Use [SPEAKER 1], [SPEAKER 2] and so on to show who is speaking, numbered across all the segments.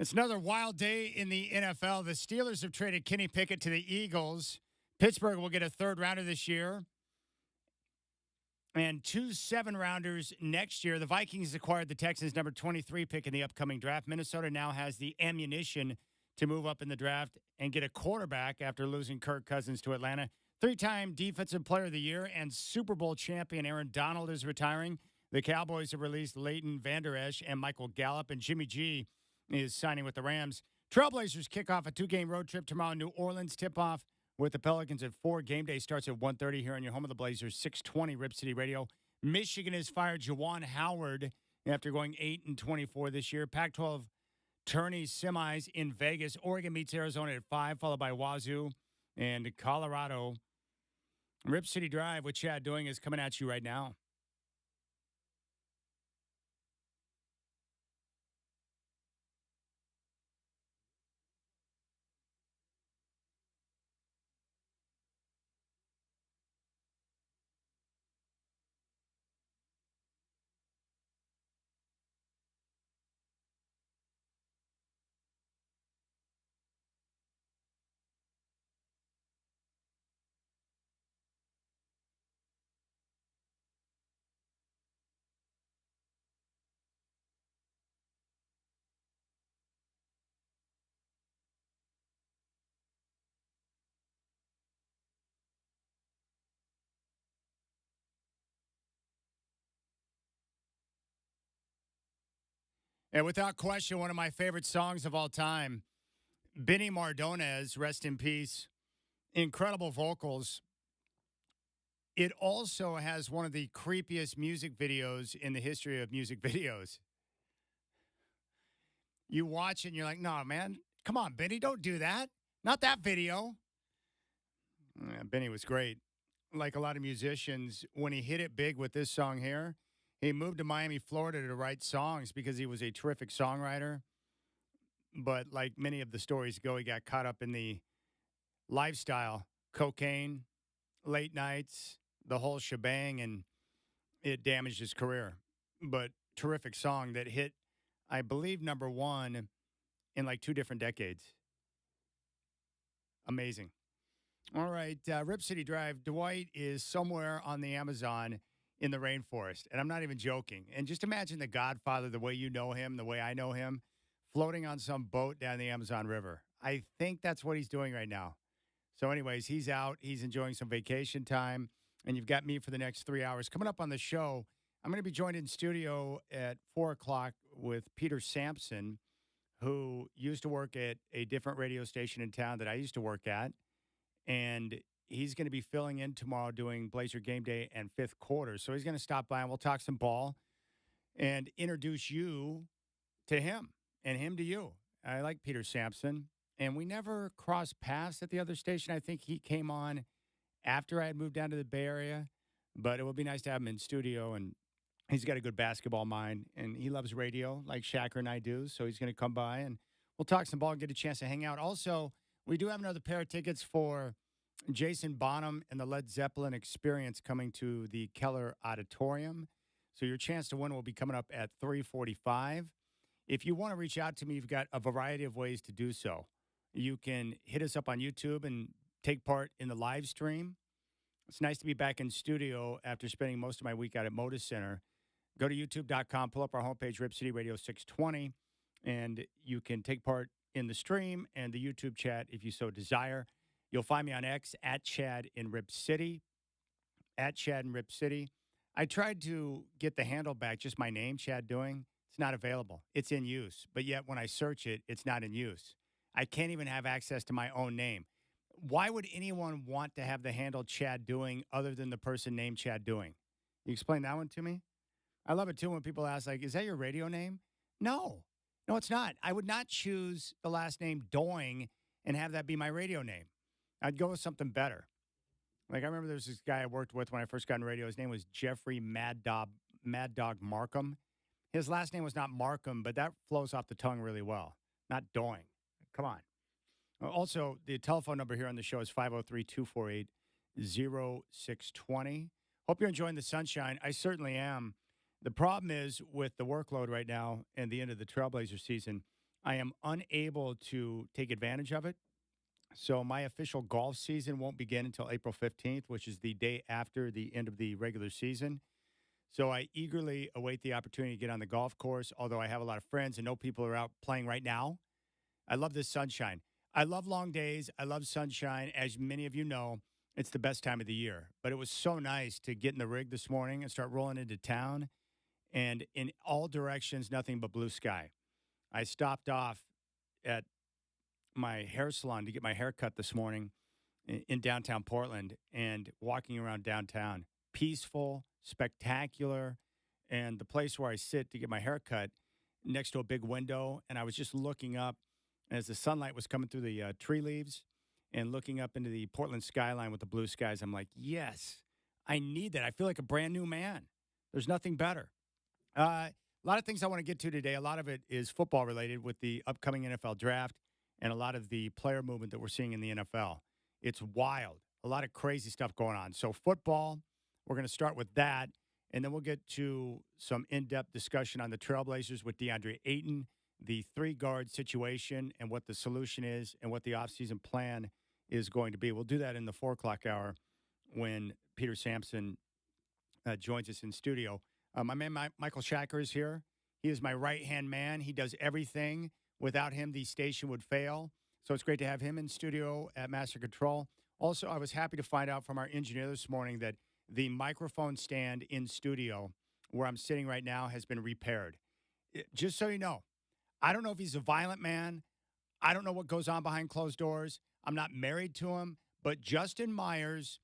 [SPEAKER 1] It's another wild day in the NFL. The Steelers have traded Kenny Pickett to the Eagles. Pittsburgh will get a third rounder this year and two seven-rounders next year. The Vikings acquired the Texans' number 23 pick in the upcoming draft. Minnesota now has the ammunition to move up in the draft and get a quarterback after losing Kirk Cousins to Atlanta. Three-time Defensive Player of the Year and Super Bowl champion Aaron Donald is retiring. The Cowboys have released Leighton Vander Esch and Michael Gallup, and Jimmy G is signing with the Rams. Trailblazers kick off a two-game road trip tomorrow. New Orleans tip-off with the Pelicans at 4. Game day starts at 1:30 here on your home of the Blazers, 620 Rip City Radio. Michigan has fired Juwan Howard after going 8-24 this year. Pac-12 tourney semis in Vegas. Oregon meets Arizona at 5, followed by Wazoo and Colorado. Rip City Drive with Chad Doing is coming at you right now. And without question, one of my favorite songs of all time, Benny Mardones, rest in peace, incredible vocals. It also has one of the creepiest music videos in the history of music videos. You watch it and you're like, no, man, come on, Benny, don't do that. Not that video. Yeah, Benny was great. Like a lot of musicians, when he hit it big with this song here, he moved to Miami, Florida to write songs because he was a terrific songwriter. But like many of the stories go, he got caught up in the lifestyle, cocaine, late nights, the whole shebang, and it damaged his career. But terrific song that hit, I believe, number one in like 2 different decades. Amazing. All right, Rip City Drive. Dwight is somewhere on the Amazon in the rainforest, and I'm not even joking. And just imagine the Godfather, the way you know him, the way I know him, floating on some boat down the Amazon River. I think that's what he's doing right now. So anyways, he's out. He's enjoying some vacation time, and you've got me for the next 3 hours. Coming up on the show, I'm going to be joined in studio at 4 o'clock with Peter Sampson, who used to work at a different radio station in town that I used to work at. And he's going to be filling in tomorrow doing Blazer Game Day and fifth quarter. So he's going to stop by and we'll talk some ball and introduce you to him and him to you. I like Peter Sampson. And we never crossed paths at the other station. I think he came on after I had moved down to the Bay Area. But it would be nice to have him in studio. And he's got a good basketball mind. And he loves radio like Shacker and I do. So he's going to come by and we'll talk some ball and get a chance to hang out. Also, we do have another pair of tickets for Jason Bonham and the Led Zeppelin Experience coming to the Keller Auditorium. So your chance to win will be coming up at 3:45. If you want to reach out to me, you've got a variety of ways to do so. You can hit us up on YouTube and take part in the live stream. It's nice to be back in studio after spending most of my week out at Moda Center. Go to youtube.com, pull up our homepage, Rip City Radio 620, and you can take part in the stream and the YouTube chat if you so desire. You'll find me on X at Chad in Rip City, at Chad in Rip City. I tried to get the handle back, just my name, Chad Doing. It's not available. It's in use, but yet when I search it, it's not in use. I can't even have access to my own name. Why would anyone want to have the handle Chad Doing other than the person named Chad Doing? You explain that one to me? I love it, too, when people ask, like, is that your radio name? No. No, it's not. I would not choose the last name Doing and have that be my radio name. I'd go with something better. Like, I remember there was this guy I worked with when I first got in radio. His name was Jeffrey Mad Dog Markham. His last name was not Markham, but that flows off the tongue really well. Not Doing. Come on. Also, the telephone number here on the show is 503-248-0620. Hope you're enjoying the sunshine. I certainly am. The problem is with the workload right now and the end of the Trailblazer season, I am unable to take advantage of it. So my official golf season won't begin until April 15th, which is the day after the end of the regular season. So I eagerly await the opportunity to get on the golf course, although I have a lot of friends and know people are out playing right now. I love this sunshine. I love long days. I love sunshine. As many of you know, it's the best time of the year. But it was so nice to get in the rig this morning and start rolling into town. And in all directions, nothing but blue sky. I stopped off at my hair salon to get my hair cut this morning in downtown Portland and walking around downtown. Peaceful, spectacular, and the place where I sit to get my hair cut next to a big window. And I was just looking up as the sunlight was coming through the tree leaves and looking up into the Portland skyline with the blue skies. I'm like, yes, I need that. I feel like a brand new man. There's nothing better. A lot of things I want to get to today. A lot of it is football related with the upcoming NFL draft and a lot of the player movement that we're seeing in the NFL. It's wild. A lot of crazy stuff going on. So football, we're going to start with that, and then we'll get to some in-depth discussion on the Trailblazers with DeAndre Ayton, the three-guard situation and what the solution is and what the offseason plan is going to be. We'll do that in the 4 o'clock hour when Peter Sampson joins us in studio. My man Michael Shacker is here. He is my right-hand man. He does everything. Without him, the station would fail. So it's great to have him in studio at Master Control. Also, I was happy to find out from our engineer this morning that the microphone stand in studio where I'm sitting right now has been repaired. Just so you know, I don't know if he's a violent man. I don't know what goes on behind closed doors. I'm not married to him, but Justin Myers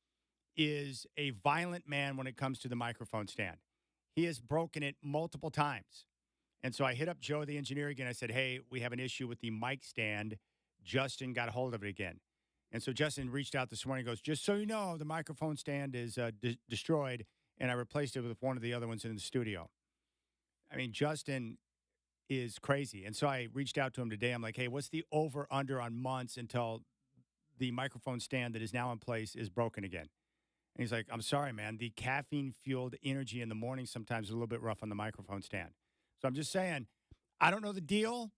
[SPEAKER 1] is a violent man when it comes to the microphone stand. He has broken it multiple times. And so I hit up Joe, the engineer, again. I said, hey, we have an issue with the mic stand. Justin got a hold of it again. And so Justin reached out this morning and goes, just so you know, the microphone stand is destroyed, and I replaced it with one of the other ones in the studio. I mean, Justin is crazy. And so I reached out to him today. I'm like, hey, what's the over-under on months until the microphone stand that is now in place is broken again? And he's like, I'm sorry, man. The caffeine-fueled energy in the morning sometimes is a little bit rough on the microphone stand. So I'm just saying, I don't know the deal.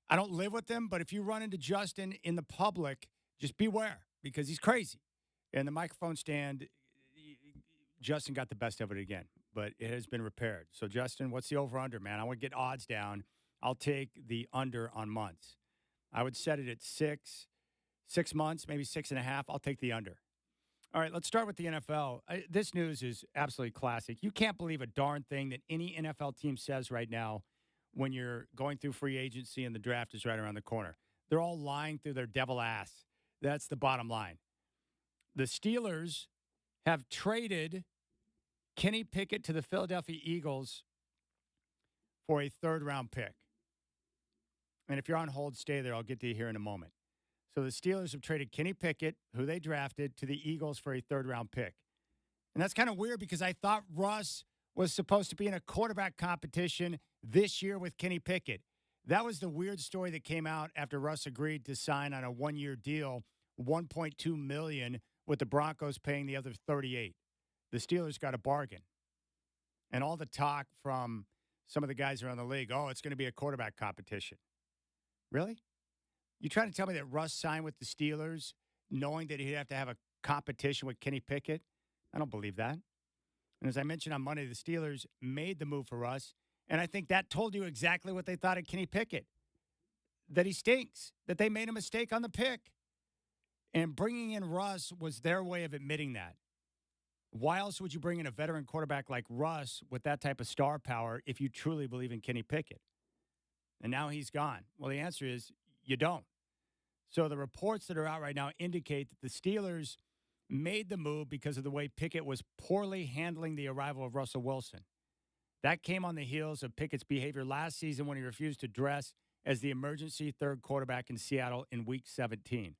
[SPEAKER 1] I don't live with him, but if you run into Justin in the public, just beware because he's crazy. And the microphone stand, Justin got the best of it again, but it has been repaired. So, Justin, what's the over-under, man? I want to get odds down. I'll take the under on months. I would set it at 6 months, maybe 6.5. I'll take the under. All right, let's start with the NFL. This news is absolutely classic. You can't believe a darn thing that any NFL team says right now when you're going through free agency and the draft is right around the corner. They're all lying through their devil ass. That's the bottom line. The Steelers have traded Kenny Pickett to the Philadelphia Eagles for a third-round pick. And if you're on hold, stay there. I'll get to you here in a moment. So the Steelers have traded Kenny Pickett, who they drafted, to the Eagles for a third-round pick. And that's kind of weird because I thought Russ was supposed to be in a quarterback competition this year with Kenny Pickett. That was the weird story that came out after Russ agreed to sign on a one-year deal, $1.2 million, with the Broncos paying the other $38. The Steelers got a bargain. And all the talk from some of the guys around the league, oh, it's going to be a quarterback competition. Really? You trying to tell me that Russ signed with the Steelers knowing that he'd have to have a competition with Kenny Pickett? I don't believe that. And as I mentioned on Monday, the Steelers made the move for Russ, and I think that told you exactly what they thought of Kenny Pickett, that he stinks, that they made a mistake on the pick. And bringing in Russ was their way of admitting that. Why else would you bring in a veteran quarterback like Russ with that type of star power if you truly believe in Kenny Pickett? And now he's gone. Well, the answer is you don't. So the reports that are out right now indicate that the Steelers made the move because of the way Pickett was poorly handling the arrival of Russell Wilson. That came on the heels of Pickett's behavior last season when he refused to dress as the emergency third quarterback in Seattle in Week 17.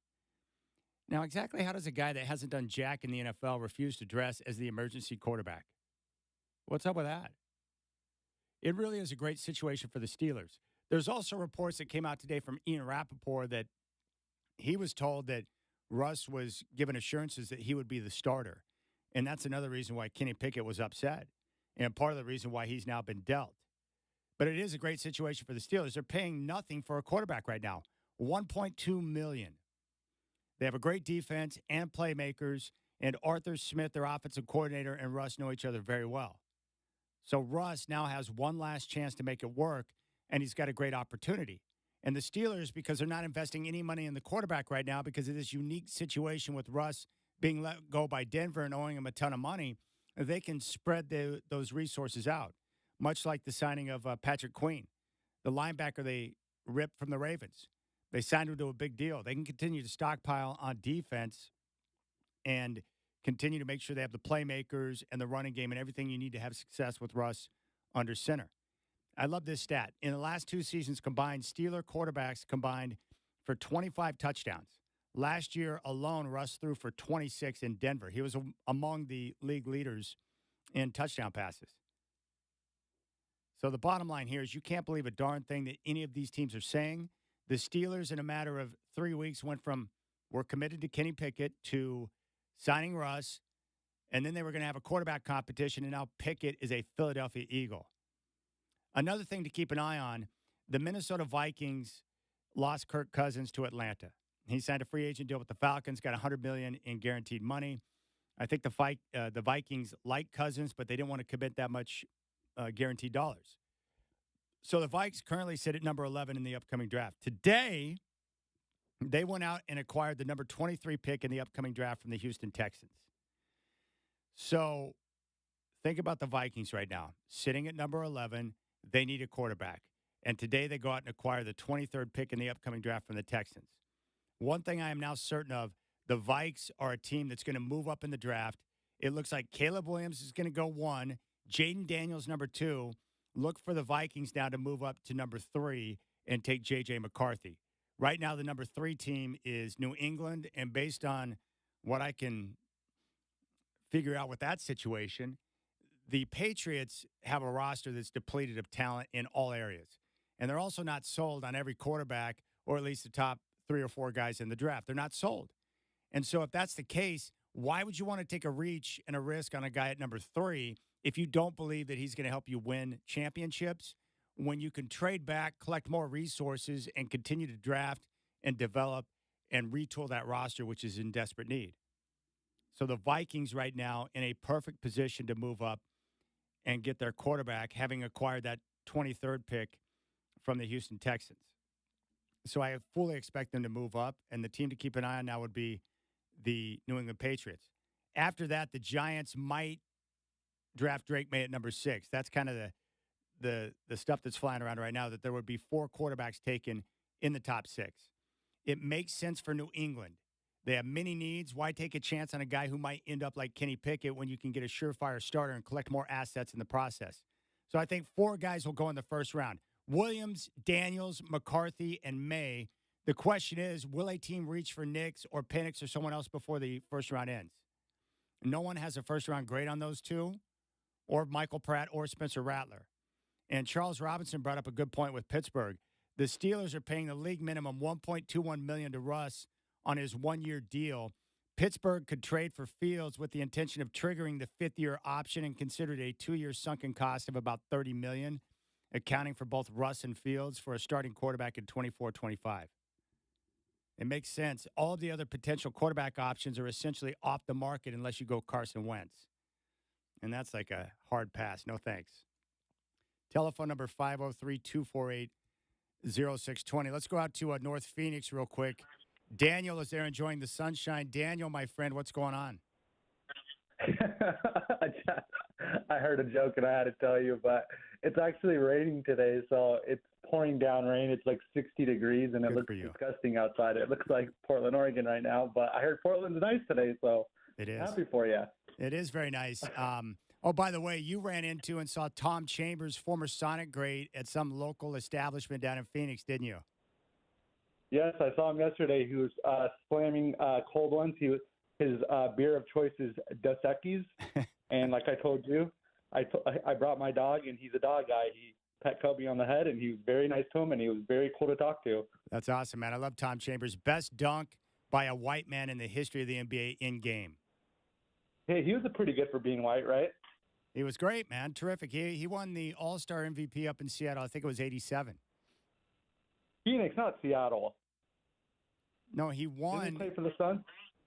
[SPEAKER 1] Now, exactly how does a guy that hasn't done jack in the NFL refuse to dress as the emergency quarterback? What's up with that? It really is a great situation for the Steelers. There's also reports that came out today from Ian Rappaport that he was told that Russ was given assurances that he would be the starter. And that's another reason why Kenny Pickett was upset. And part of the reason why he's now been dealt. But it is a great situation for the Steelers. They're paying nothing for a quarterback right now, $1.2 million. They have a great defense and playmakers, and Arthur Smith, their offensive coordinator, and Russ know each other very well. So Russ now has one last chance to make it work, and he's got a great opportunity. And the Steelers, because they're not investing any money in the quarterback right now because of this unique situation with Russ being let go by Denver and owing him a ton of money, they can spread those resources out, much like the signing of Patrick Queen, the linebacker they ripped from the Ravens. They signed him to a big deal. They can continue to stockpile on defense and continue to make sure they have the playmakers and the running game and everything you need to have success with Russ under center. I love this stat. In the last 2 seasons combined, Steeler quarterbacks combined for 25 touchdowns. Last year alone, Russ threw for 26 in Denver. He was among the league leaders in touchdown passes. So the bottom line here is you can't believe a darn thing that any of these teams are saying. The Steelers, in a matter of 3 weeks, went from we're committed to Kenny Pickett to signing Russ, and then they were going to have a quarterback competition, and now Pickett is a Philadelphia Eagle. Another thing to keep an eye on, the Minnesota Vikings lost Kirk Cousins to Atlanta. He signed a free agent deal with the Falcons, got $100 million in guaranteed money. I think the Vikings like Cousins, but they didn't want to commit that much guaranteed dollars. So the Vikes currently sit at number 11 in the upcoming draft. Today, they went out and acquired the number 23 pick in the upcoming draft from the Houston Texans. So think about the Vikings right now. Sitting at number 11, they need a quarterback. And today they go out and acquire the 23rd pick in the upcoming draft from the Texans. One thing I am now certain of, the Vikes are a team that's going to move up in the draft. It looks like Caleb Williams is going to go 1, Jaden Daniels number 2. Look for the Vikings now to move up to number 3 and take J.J. McCarthy. Right now, the number 3 team is New England, and based on what I can figure out with that situation, the Patriots have a roster that's depleted of talent in all areas. And they're also not sold on every quarterback, or at least the top 3 or 4 guys in the draft. They're not sold. And so if that's the case, why would you want to take a reach and a risk on a guy at number 3 if you don't believe that he's going to help you win championships, when you can trade back, collect more resources, and continue to draft and develop and retool that roster, which is in desperate need? So the Vikings right now in a perfect position to move up and get their quarterback, having acquired that 23rd pick from the Houston Texans. So I fully expect them to move up, and the team to keep an eye on now would be the New England Patriots. After that, the Giants might draft Drake May at number 6. That's kind of the stuff that's flying around right now, that there would be 4 quarterbacks taken in the top 6. It makes sense for New England. They have many needs. Why take a chance on a guy who might end up like Kenny Pickett when you can get a surefire starter and collect more assets in the process? So I think 4 guys will go in the first round. Williams, Daniels, McCarthy, and May. The question is, will a team reach for Nix or Penix or someone else before the first round ends? No one has a first-round grade on those 2, or Michael Pratt or Spencer Rattler. And Charles Robinson brought up a good point with Pittsburgh. The Steelers are paying the league minimum $1.21 million to Russ on his 1-year deal. Pittsburgh could trade for Fields with the intention of triggering the 5th-year option and considered a 2-year sunken cost of about $30 million, accounting for both Russ and Fields for a starting quarterback in 24-25. It makes sense. All the other potential quarterback options are essentially off the market unless you go Carson Wentz. And that's like a hard pass. No thanks. Telephone number 503-248-0620. Let's go out to North Phoenix real quick. Daniel is there enjoying the sunshine. Daniel, my friend, what's going on?
[SPEAKER 2] I heard a joke and I had to tell you, but it's actually raining today, so it's pouring down rain. It's like 60 degrees, and it looks disgusting outside. It looks like Portland, Oregon right now, but I heard Portland's nice today, so
[SPEAKER 1] it is.
[SPEAKER 2] Happy for you.
[SPEAKER 1] It is very nice. Oh, by the way, you ran into and saw Tom Chambers, former Sonic great, at some local establishment down in Phoenix, didn't you?
[SPEAKER 2] Yes, I saw him yesterday. He was slamming cold ones. His beer of choice is Dos Equis, and like I told you, I brought my dog, and he's a dog guy. He pet Kobe on the head, and he was very nice to him, and he was very cool to talk to.
[SPEAKER 1] That's awesome, man. I love Tom Chambers. Best dunk by a white man in the history of the NBA in game.
[SPEAKER 2] Hey, he was pretty good for being white, right?
[SPEAKER 1] He was great, man. Terrific. He won the All-Star MVP up in Seattle. I think it was 87.
[SPEAKER 2] Phoenix, not Seattle.
[SPEAKER 1] No, he
[SPEAKER 2] Didn't
[SPEAKER 1] won.
[SPEAKER 2] he play for the Suns?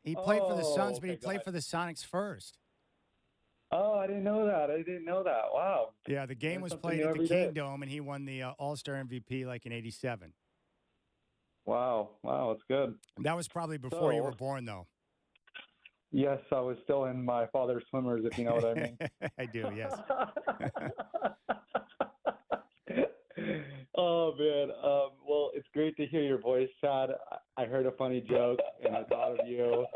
[SPEAKER 1] He played for the
[SPEAKER 2] Oh,
[SPEAKER 1] Suns, but he
[SPEAKER 2] okay,
[SPEAKER 1] played
[SPEAKER 2] got
[SPEAKER 1] for the Sonics first.
[SPEAKER 2] Oh, I didn't know that. Wow.
[SPEAKER 1] Yeah, the game
[SPEAKER 2] Learn
[SPEAKER 1] was
[SPEAKER 2] something
[SPEAKER 1] played
[SPEAKER 2] new
[SPEAKER 1] at the
[SPEAKER 2] every day.
[SPEAKER 1] Kingdom, and he won the All-Star MVP like in 87.
[SPEAKER 2] Wow, that's good.
[SPEAKER 1] That was probably before you
[SPEAKER 2] So-
[SPEAKER 1] were born, though.
[SPEAKER 2] Yes, I was still in my father's swimmers, if you know what I mean.
[SPEAKER 1] I do, yes.
[SPEAKER 2] Oh man. Well, it's great to hear your voice, Chad. I heard a funny joke and I thought of you.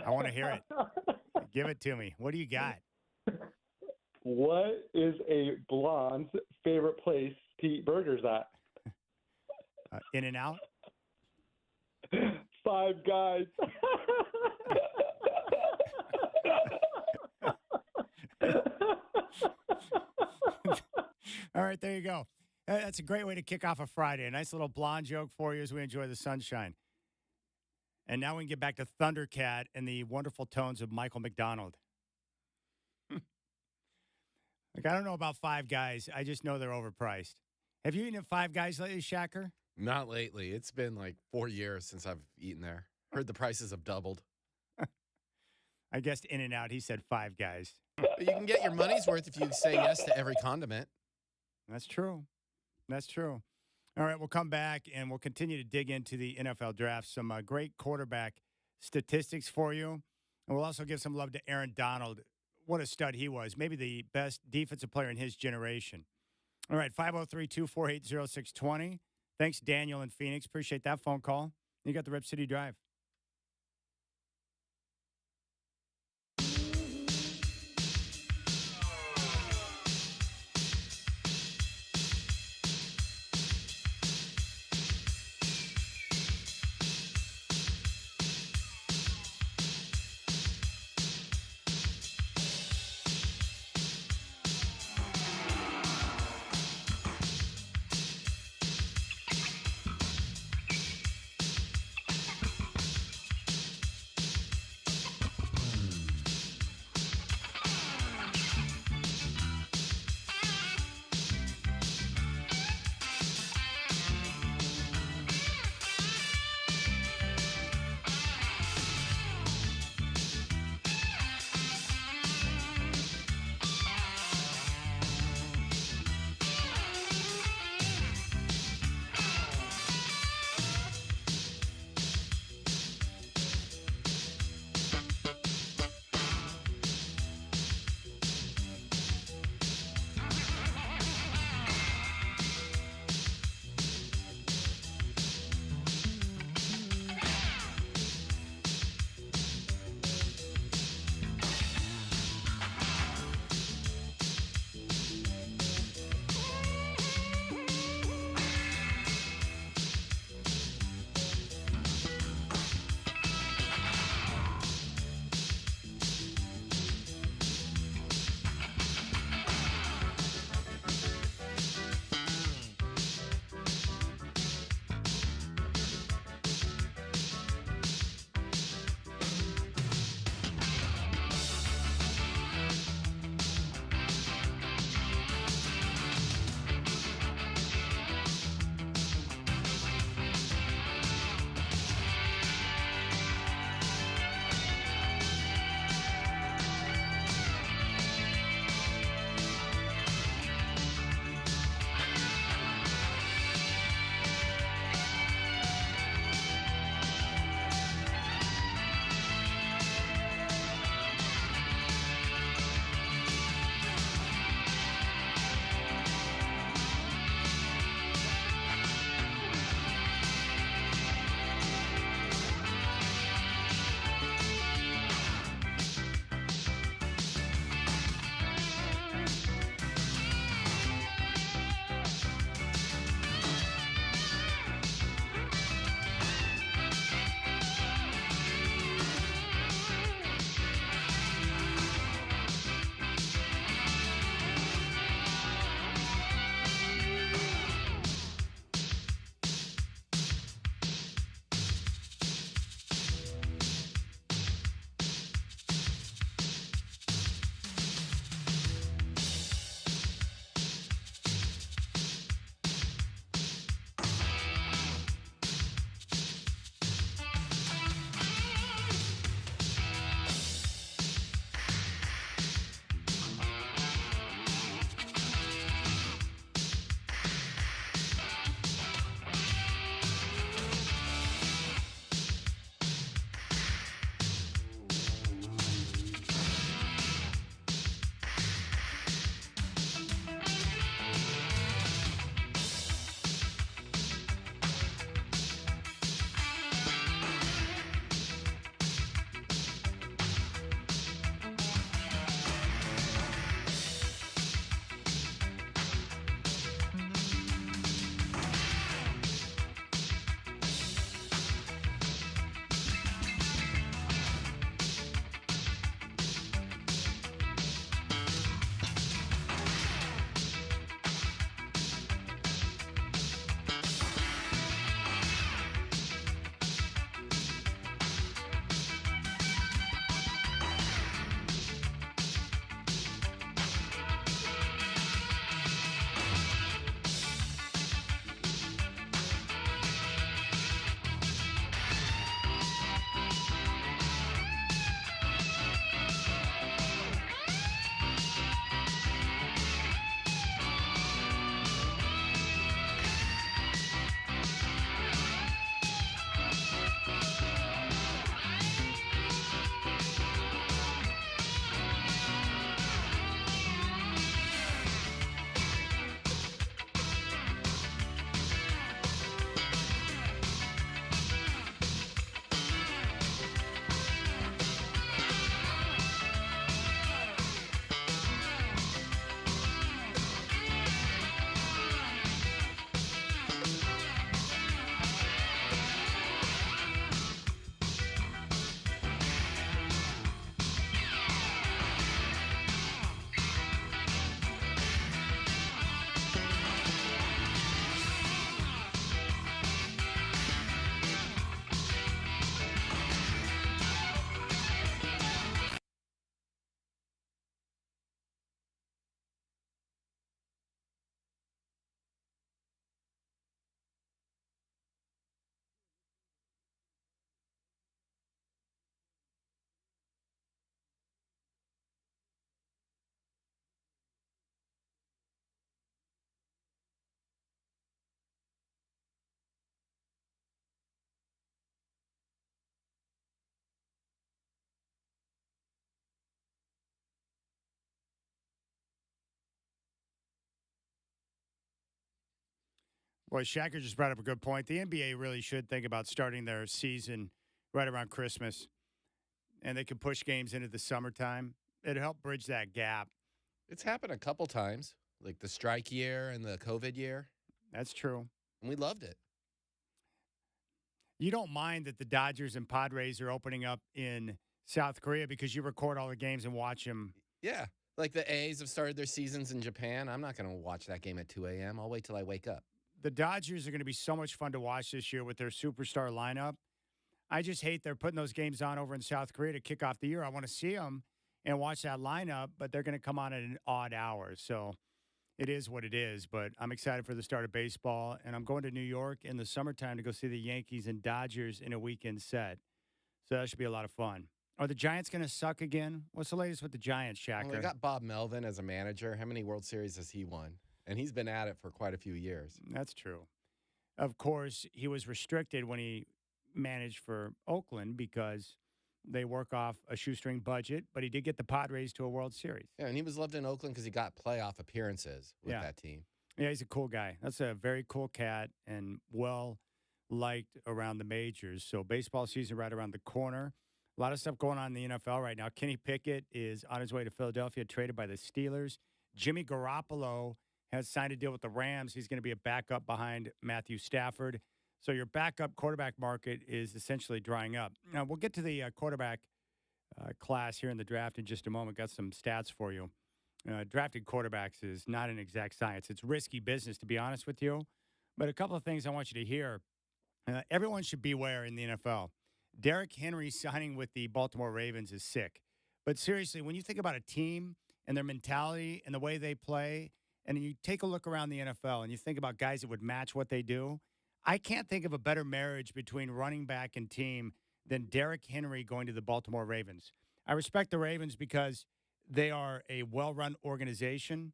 [SPEAKER 1] I want to hear it. Give it to me. What do you got?
[SPEAKER 2] What is a blonde's favorite place to eat burgers at?
[SPEAKER 1] In and out?
[SPEAKER 2] Five Guys.
[SPEAKER 1] All right, there you go. That's a great way to kick off a Friday. A nice little blonde joke for you as we enjoy the sunshine. And now we can get back to Thundercat and the wonderful tones of Michael McDonald. Like, I don't know about Five Guys. I just know they're overpriced. Have you eaten at Five Guys lately, Shacker?
[SPEAKER 3] Not lately. It's been like 4 years since I've eaten there. Heard the prices have doubled.
[SPEAKER 1] I guessed In and Out. He said Five Guys.
[SPEAKER 3] But you can get your money's worth if you say yes to every condiment.
[SPEAKER 1] That's true. That's true. All right, we'll come back and we'll continue to dig into the NFL draft. Some great quarterback statistics for you. And we'll also give some love to Aaron Donald. What a stud he was. Maybe the best defensive player in his generation. All right, 503-248-0620. Thanks, Daniel in Phoenix. Appreciate that phone call. You got the Rip City Drive. Boy, Shacker just brought up a good point. The NBA really should think about starting their season right around Christmas, and they can push games into the summertime. It'd help bridge that gap.
[SPEAKER 3] It's happened a couple times, like the strike year and the COVID year,
[SPEAKER 1] That's true.
[SPEAKER 3] and we loved it.
[SPEAKER 1] You don't mind that the Dodgers and Padres are opening up in South Korea because you record all the games and watch them.
[SPEAKER 3] Yeah. Like the A's have started their seasons in Japan. I'm not going to watch that game at 2 a.m. I'll wait till I wake up.
[SPEAKER 1] The Dodgers are going to be so much fun to watch this year with their superstar lineup. I just hate they're putting those games on over in South Korea to kick off the year. I want to see them and watch that lineup, but they're going to come on at an odd hour. So it is what it is. But I'm excited for the start of baseball, and I'm going to New York in the summertime to go see the Yankees and Dodgers in a weekend set. So that should be a lot of fun. Are the Giants going to suck again? What's the latest with the Giants, Shacker?
[SPEAKER 3] Well, they got Bob Melvin as a manager. How many World Series has he won? And he's been at it for quite a few years.
[SPEAKER 1] That's true. Of course, he was restricted when he managed for Oakland because they work off a shoestring budget, but he did get the Padres to a World Series.
[SPEAKER 3] Yeah, and he was loved in Oakland because he got playoff appearances with that team.
[SPEAKER 1] Yeah, he's a cool guy. That's a very cool cat and well liked around the majors. So baseball season right around the corner. A lot of stuff going on in the NFL right now. Kenny Pickett is on his way to Philadelphia, traded by the Steelers. Jimmy Garoppolo has signed a deal with the Rams. He's going to be a backup behind Matthew Stafford. So your backup quarterback market is essentially drying up. Now, we'll get to the quarterback class here in the draft in just a moment. Got some stats for you. Drafting quarterbacks is not an exact science. It's risky business, to be honest with you. But a couple of things I want you to hear. Everyone should beware in the NFL. Derrick Henry signing with the Baltimore Ravens is sick. But seriously, when you think about a team and their mentality and the way they play, and you take a look around the NFL and you think about guys that would match what they do, I can't think of a better marriage between running back and team than Derrick Henry going to the Baltimore Ravens. I respect the Ravens because they are a well-run organization.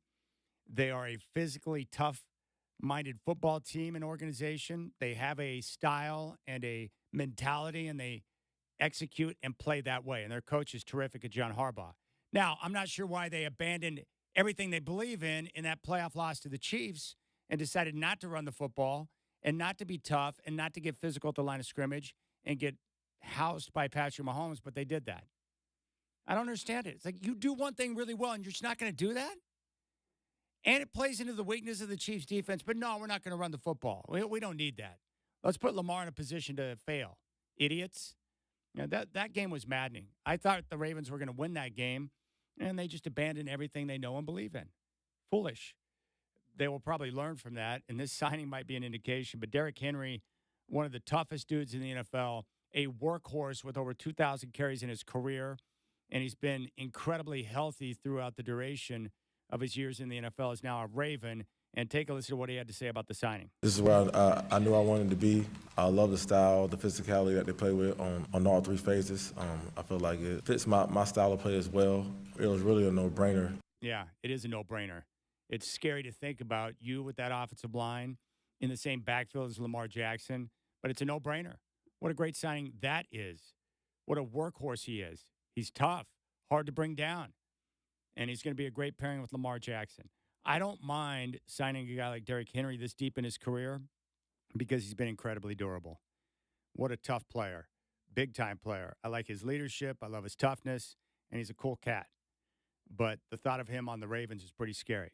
[SPEAKER 1] They are a physically tough-minded football team and organization. They have a style and a mentality, and they execute and play that way. And their coach is terrific at John Harbaugh. Now, I'm not sure why they abandoned everything they believe in that playoff loss to the Chiefs and decided not to run the football and not to be tough and not to get physical at the line of scrimmage and get housed by Patrick Mahomes, but they did that. I don't understand it. It's like you do one thing really well and you're just not going to do that? And it plays into the weakness of the Chiefs' defense, but no, we're not going to run the football. We don't need that. Let's put Lamar in a position to fail. Idiots. You know, that game was maddening. I thought the Ravens were going to win that game, and they just abandoned everything they know and believe in. Foolish. They will probably learn from that, and this signing might be an indication. But Derrick Henry, one of the toughest dudes in the NFL, a workhorse with over 2,000 carries in his career, and he's been incredibly healthy throughout the duration of his years in the NFL, is now a Raven. And take a listen to what he had to say about the signing.
[SPEAKER 4] This is where I knew I wanted to be. I love the style, the physicality that they play with on all three phases. I feel like it fits my style of play as well. It was really a no-brainer.
[SPEAKER 1] Yeah, it is a no-brainer. It's scary to think about you with that offensive line in the same backfield as Lamar Jackson, but it's a no-brainer. What a great signing that is. What a workhorse he is. He's tough, hard to bring down, and he's going to be a great pairing with Lamar Jackson. I don't mind signing a guy like Derrick Henry this deep in his career because he's been incredibly durable. What a tough player, big-time player. I like his leadership. I love his toughness, and he's a cool cat. But the thought of him on the Ravens is pretty scary.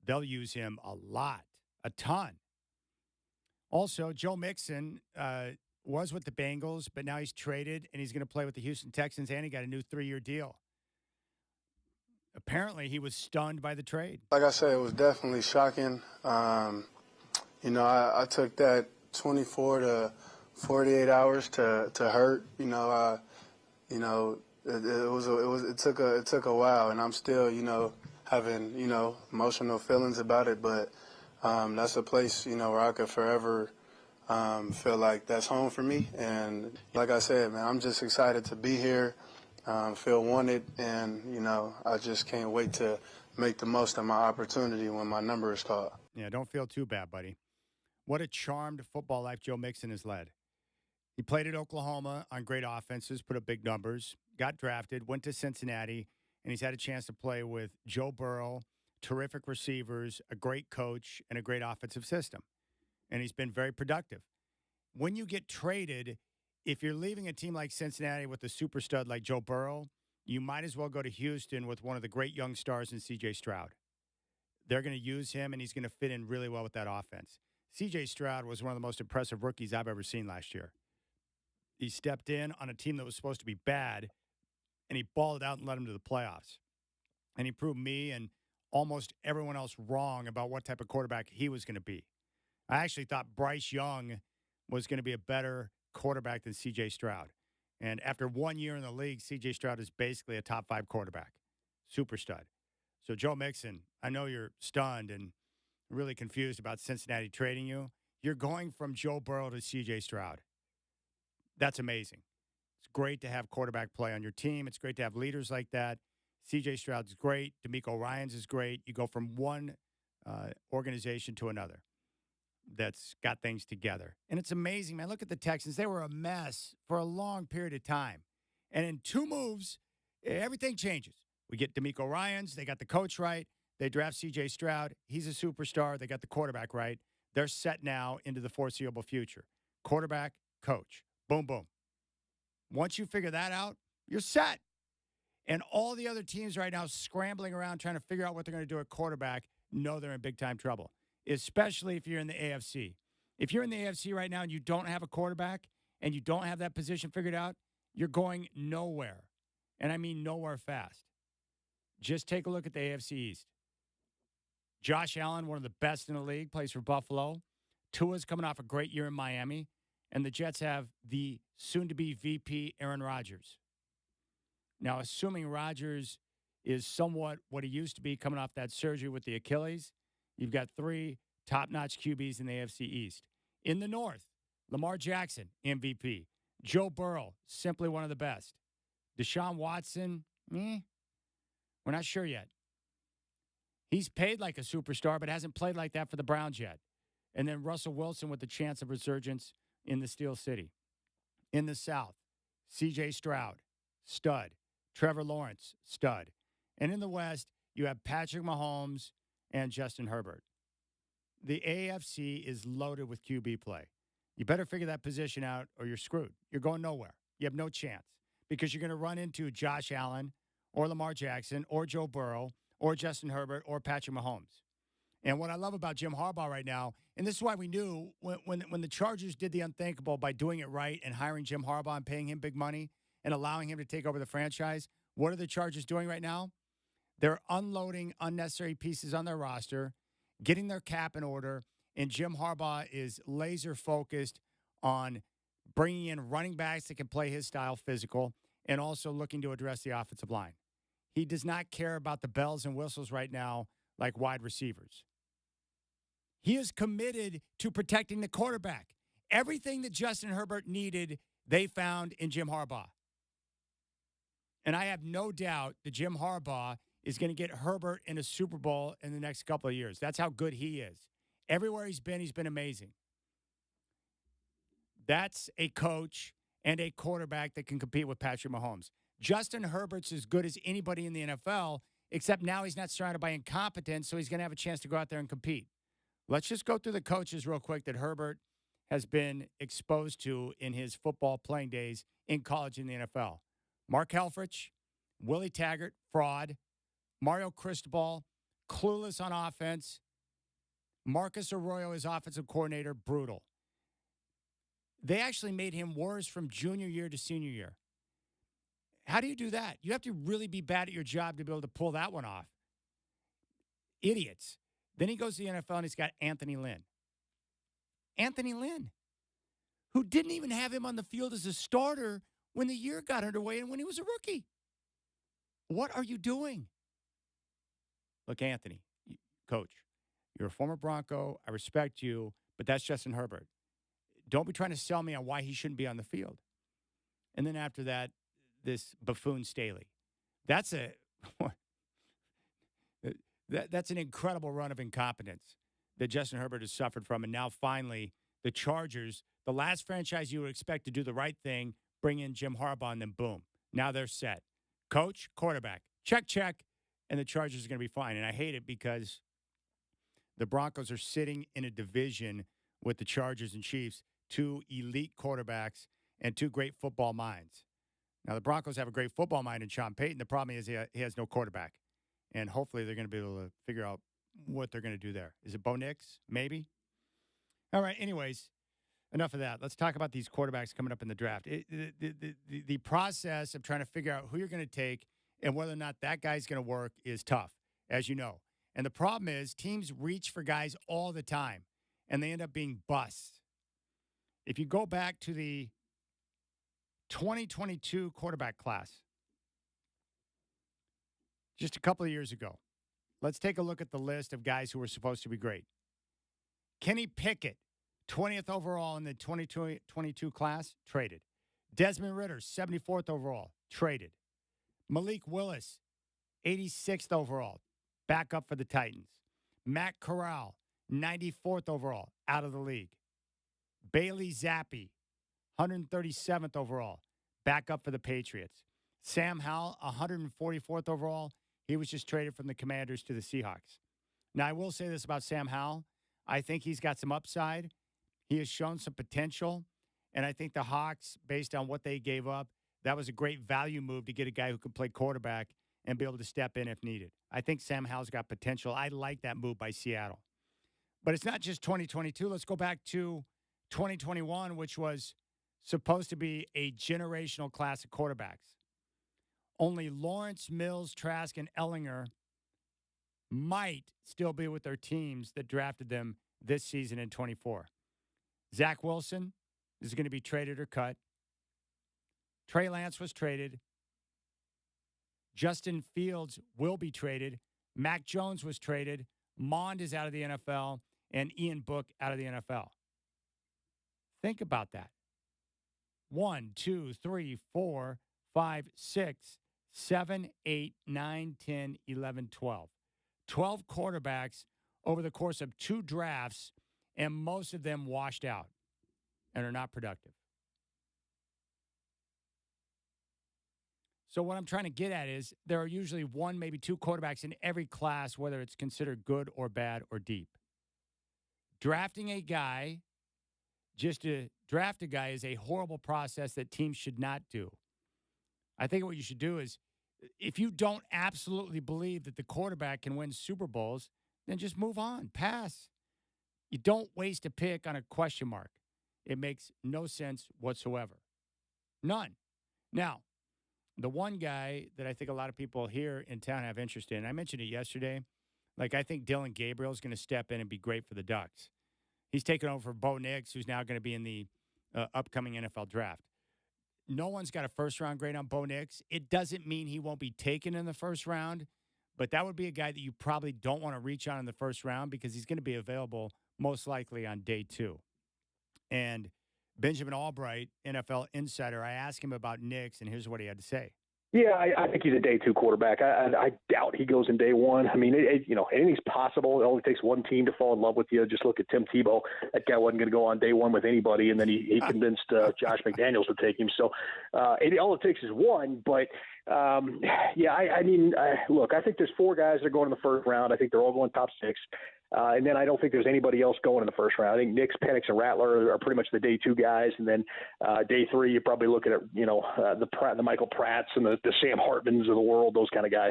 [SPEAKER 1] They'll use him a lot, a ton. Also, Joe Mixon was with the Bengals, but now he's traded, and he's going to play with the Houston Texans, and he got a new 3-year deal. Apparently, he was stunned by the trade.
[SPEAKER 5] Like I said, it was definitely shocking. I took that 24 to 48 hours to hurt. It took a while, and I'm still, having, emotional feelings about it. But that's a place, where I could forever feel like that's home for me. And like I said, man, I'm just excited to be here. Feel wanted, and, I just can't wait to make the most of my opportunity when my number is called.
[SPEAKER 1] Yeah, don't feel too bad, buddy. What a charmed football life Joe Mixon has led. He played at Oklahoma on great offenses, put up big numbers, got drafted, went to Cincinnati, and he's had a chance to play with Joe Burrow, terrific receivers, a great coach, and a great offensive system. and he's been very productive. When you get traded, if you're leaving a team like Cincinnati with a super stud like Joe Burrow, you might as well go to Houston with one of the great young stars in C.J. Stroud. They're going to use him, and he's going to fit in really well with that offense. C.J. Stroud was one of the most impressive rookies I've ever seen last year. He stepped in on a team that was supposed to be bad, and he balled out and led them to the playoffs. And he proved me and almost everyone else wrong about what type of quarterback he was going to be. I actually thought Bryce Young was going to be a better quarterback than C.J. Stroud. And after 1 year in the league, C.J. Stroud is basically a top 5 quarterback. Super stud. So, Joe Mixon, I know you're stunned and really confused about Cincinnati trading you. You're going from Joe Burrow to C.J. Stroud. That's amazing. It's great to have quarterback play on your team. It's great to have leaders like that. C.J. Stroud's great. DeMeco Ryans is great. You go from one organization to another that's got things together. And it's amazing, man. Look at the Texans. They were a mess for a long period of time. And in 2 moves, everything changes. We get DeMeco Ryans. They got the coach right. They draft C.J. Stroud. He's a superstar. They got the quarterback right. They're set now into the foreseeable future. Quarterback, coach. Boom, boom. Once you figure that out, you're set. And all the other teams right now scrambling around trying to figure out what they're going to do at quarterback know they're in big-time trouble, especially if you're in the AFC. If you're in the AFC right now and you don't have a quarterback and you don't have that position figured out, you're going nowhere. And I mean nowhere fast. Just take a look at the AFC East. Josh Allen, one of the best in the league, plays for Buffalo. Tua's coming off a great year in Miami. And the Jets have the soon-to-be VP, Aaron Rodgers. Now, assuming Rodgers is somewhat what he used to be coming off that surgery with the Achilles, you've got 3 top-notch QBs in the AFC East. In the North, Lamar Jackson, MVP. Joe Burrow, simply one of the best. Deshaun Watson, we're not sure yet. He's paid like a superstar, but hasn't played like that for the Browns yet. And then Russell Wilson with the chance of resurgence in the Steel City. In the South, C.J. Stroud, stud. Trevor Lawrence, stud. And in the West, you have Patrick Mahomes and Justin Herbert. The AFC is loaded with QB play. You better figure that position out or you're screwed. You're going nowhere. You have no chance because you're going to run into Josh Allen or Lamar Jackson or Joe Burrow or Justin Herbert or Patrick Mahomes. And what I love about Jim Harbaugh right now, and this is why we knew when the Chargers did the unthinkable by doing it right and hiring Jim Harbaugh and paying him big money and allowing him to take over the franchise, what are the Chargers doing right now? They're unloading unnecessary pieces on their roster, getting their cap in order, and Jim Harbaugh is laser focused on bringing in running backs that can play his style physical and also looking to address the offensive line. He does not care about the bells and whistles right now like wide receivers. He is committed to protecting the quarterback. Everything that Justin Herbert needed, they found in Jim Harbaugh. And I have no doubt that Jim Harbaugh is going to get Herbert in a Super Bowl in the next couple of years. That's how good he is. Everywhere he's been amazing. That's a coach and a quarterback that can compete with Patrick Mahomes. Justin Herbert's as good as anybody in the NFL, except now he's not surrounded by incompetence, so he's going to have a chance to go out there and compete. Let's just go through the coaches real quick that Herbert has been exposed to in his football playing days in college and the NFL. Mark Helfrich, Willie Taggart, fraud. Mario Cristobal, clueless on offense. Marcus Arroyo, his offensive coordinator, brutal. They actually made him worse from junior year to senior year. How do you do that? You have to really be bad at your job to be able to pull that one off. Idiots. Then he goes to the NFL and he's got Anthony Lynn. Anthony Lynn, who didn't even have him on the field as a starter when the year got underway and when he was a rookie. What are you doing? Look, Anthony, coach, you're a former Bronco. I respect you, but that's Justin Herbert. Don't be trying to sell me on why he shouldn't be on the field. And then after that, this buffoon Staley. That's an incredible run of incompetence that Justin Herbert has suffered from. And now finally, the Chargers, the last franchise you would expect to do the right thing, bring in Jim Harbaugh, and then boom, now they're set. Coach, quarterback, check, check, and the Chargers are going to be fine. And I hate it because the Broncos are sitting in a division with the Chargers and Chiefs, two elite quarterbacks and two great football minds. Now, the Broncos have a great football mind in Sean Payton. The problem is he has no quarterback. And hopefully they're going to be able to figure out what they're going to do there. Is it Bo Nix? Maybe. All right. Anyways, enough of that. Let's talk about these quarterbacks coming up in the draft. The process of trying to figure out who you're going to take and whether or not that guy's going to work is tough, as you know. And the problem is teams reach for guys all the time, and they end up being busts. If you go back to the 2022 quarterback class, just a couple of years ago, let's take a look at the list of guys who were supposed to be great. Kenny Pickett, 20th overall in the 2022 class, traded. Desmond Ridder, 74th overall, traded. Malik Willis, 86th overall, back up for the Titans. Matt Corral, 94th overall, out of the league. Bailey Zappi, 137th overall, back up for the Patriots. Sam Howell, 144th overall. He was just traded from the Commanders to the Seahawks. Now, I will say this about Sam Howell. I think he's got some upside. He has shown some potential. And I think the Hawks, based on what they gave up, that was a great value move to get a guy who could play quarterback and be able to step in if needed. I think Sam Howell's got potential. I like that move by Seattle. But it's not just 2022. Let's go back to 2021, which was supposed to be a generational class of quarterbacks. Only Lawrence, Mills, Trask, and Ellinger might still be with their teams that drafted them this season in 24. Zach Wilson is going to be traded or cut. Trey Lance was traded. Justin Fields will be traded. Mac Jones was traded. Mond is out of the NFL. And Ian Book out of the NFL. Think about that. 1, 2, 3, 4, 5, 6, 7, 8, 9, 10, 11, 12. 12 quarterbacks over the course of 2 drafts, and most of them washed out and are not productive. So what I'm trying to get at is there are usually 1, maybe 2 quarterbacks in every class, whether it's considered good or bad or deep. Drafting a guy, just to draft a guy, is a horrible process that teams should not do. I think what you should do is, if you don't absolutely believe that the quarterback can win Super Bowls, then just move on, pass. You don't waste a pick on a question mark. It makes no sense whatsoever. None. Now, the one guy that I think a lot of people here in town have interest in, I mentioned it yesterday, I think Dylan Gabriel is going to step in and be great for the Ducks. He's taken over for Bo Nix, who's now going to be in the upcoming NFL draft. No one's got a first-round grade on Bo Nix. It doesn't mean he won't be taken in the first round, but that would be a guy that you probably don't want to reach on in the first round because he's going to be available most likely on day 2. And Benjamin Albright, NFL insider, I asked him about Nix, and here's what he had to say.
[SPEAKER 6] Yeah, I think he's a day 2 quarterback. I doubt he goes in day 1. I mean, anything's possible. It only takes one team to fall in love with you. Just look at Tim Tebow. That guy wasn't going to go on day 1 with anybody, and then he convinced Josh McDaniels to take him. So all it takes is one. But, look, I think there's 4 guys that are going in the first round. I think they're all going top 6. And then I don't think there's anybody else going in the first round. I think Nix, Penix, and Rattler are pretty much the day 2 guys. And then day 3, you're probably looking at, the Michael Pratts and the Sam Hartmans of the world, those kind of guys.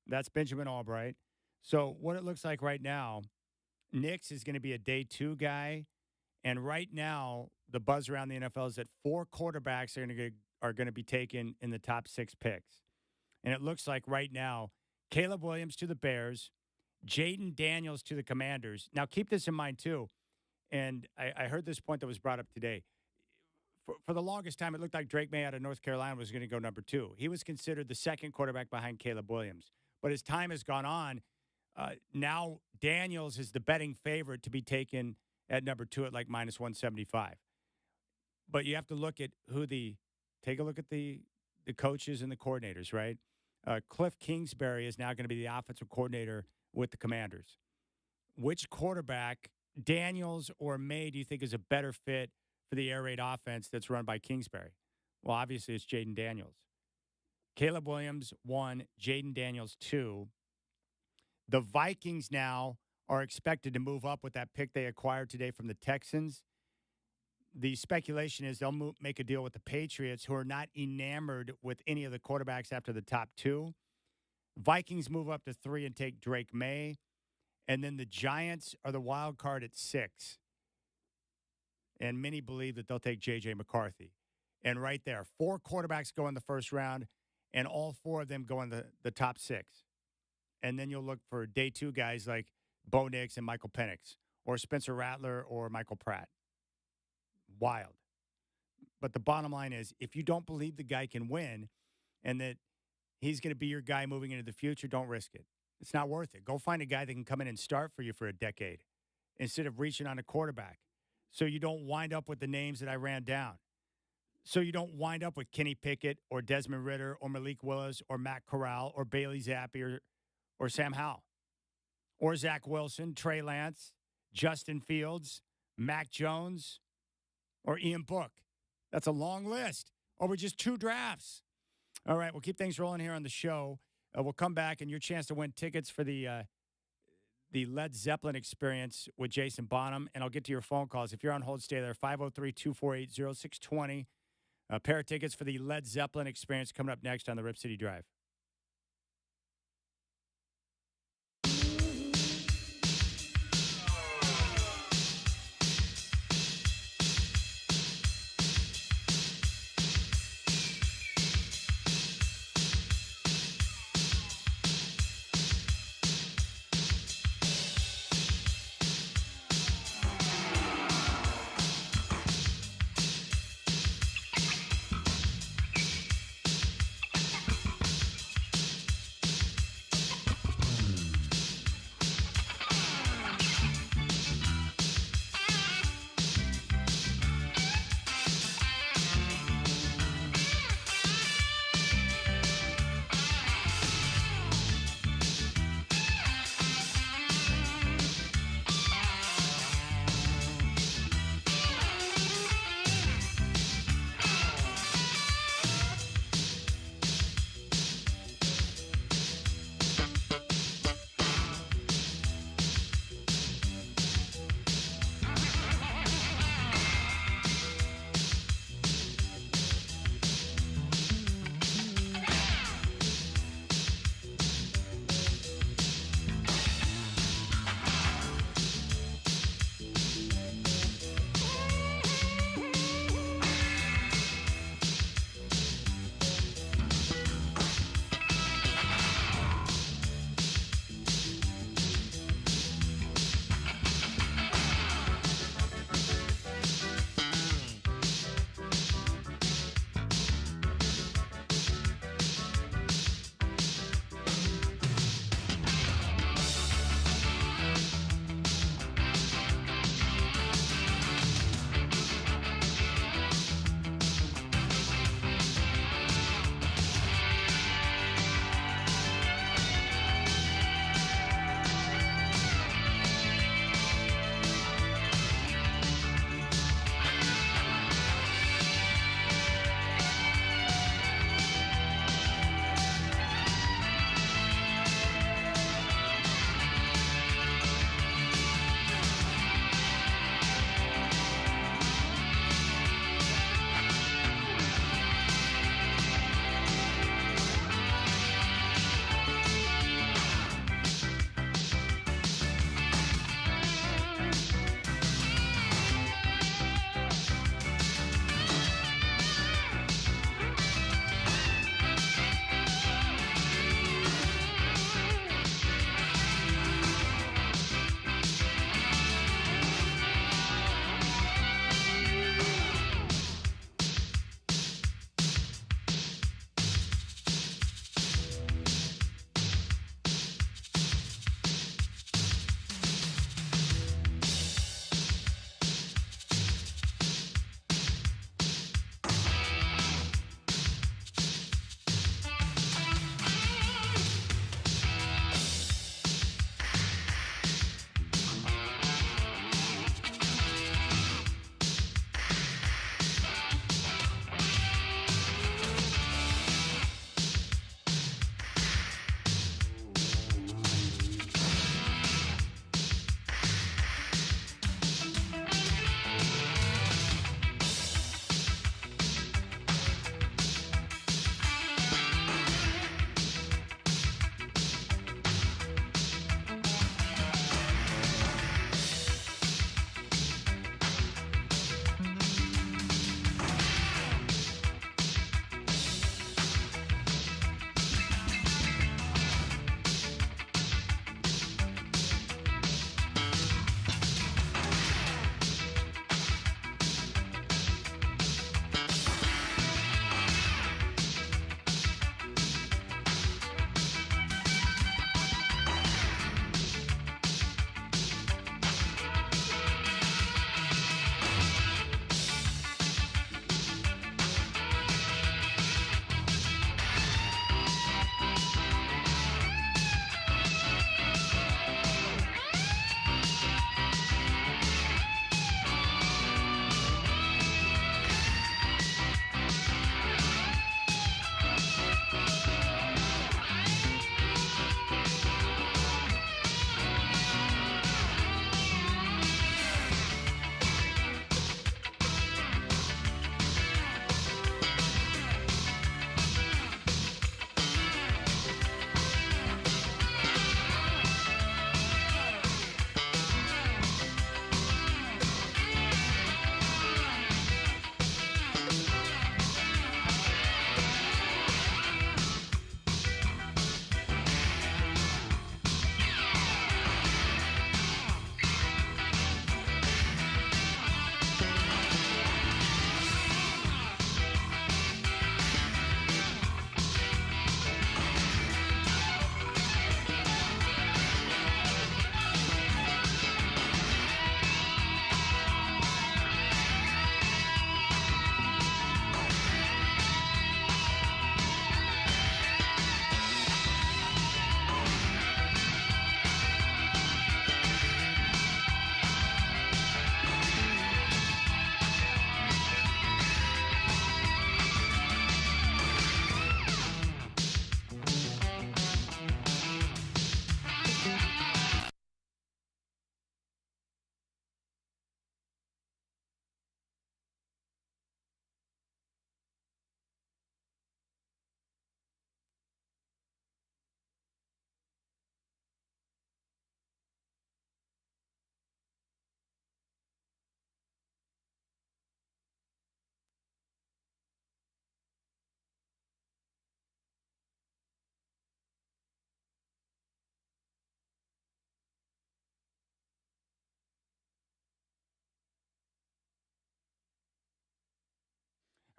[SPEAKER 1] That's Benjamin Albright. So what it looks like right now, Nix is going to be a day 2 guy. And right now, the buzz around the NFL is that 4 quarterbacks are going to be taken in the top 6 picks. And it looks like right now, Caleb Williams to the Bears, Jaden Daniels to the Commanders. Now, keep this in mind, too. And I heard this point that was brought up today. For the longest time, it looked like Drake May out of North Carolina was going to go number 2. He was considered the second quarterback behind Caleb Williams. But as time has gone on, now Daniels is the betting favorite to be taken at number 2 at minus 175. But you have to look at take a look at the coaches and the coordinators, right? Cliff Kingsbury is now going to be the offensive coordinator with the Commanders. Which quarterback, Daniels or May, do you think is a better fit for the air raid offense that's run by Kingsbury? Well, obviously it's Jaden Daniels. Caleb Williams 1, Jaden Daniels 2. The Vikings now are expected to move up with that pick they acquired today from the Texans. The speculation is they'll make a deal with the Patriots, who are not enamored with any of the quarterbacks after the top two. Vikings move up to 3 and take Drake May. And then the Giants are the wild card at 6. And many believe that they'll take J.J. McCarthy. And right there, 4 quarterbacks go in the first round, and all 4 of them go in the top 6. And then you'll look for day 2 guys like Bo Nix and Michael Penix, or Spencer Rattler or Michael Pratt. Wild. But the bottom line is, if you don't believe the guy can win and that he's going to be your guy moving into the future, don't risk it. It's not worth it. Go find a guy that can come in and start for you for a decade instead of reaching on a quarterback, so you don't wind up with the names that I ran down. So you don't wind up with Kenny Pickett or Desmond Ridder or Malik Willis or Matt Corral or Bailey Zappi or Sam Howell or Zach Wilson, Trey Lance, Justin Fields, Mac Jones, or Ian Book. That's a long list over just 2 drafts. All right, we'll keep things rolling here on the show. We'll come back, and your chance to win tickets for the Led Zeppelin experience with Jason Bonham, and I'll get to your phone calls. If you're on hold, stay there, 503-248-0620. A pair of tickets for the Led Zeppelin experience coming up next on the Rip City Drive.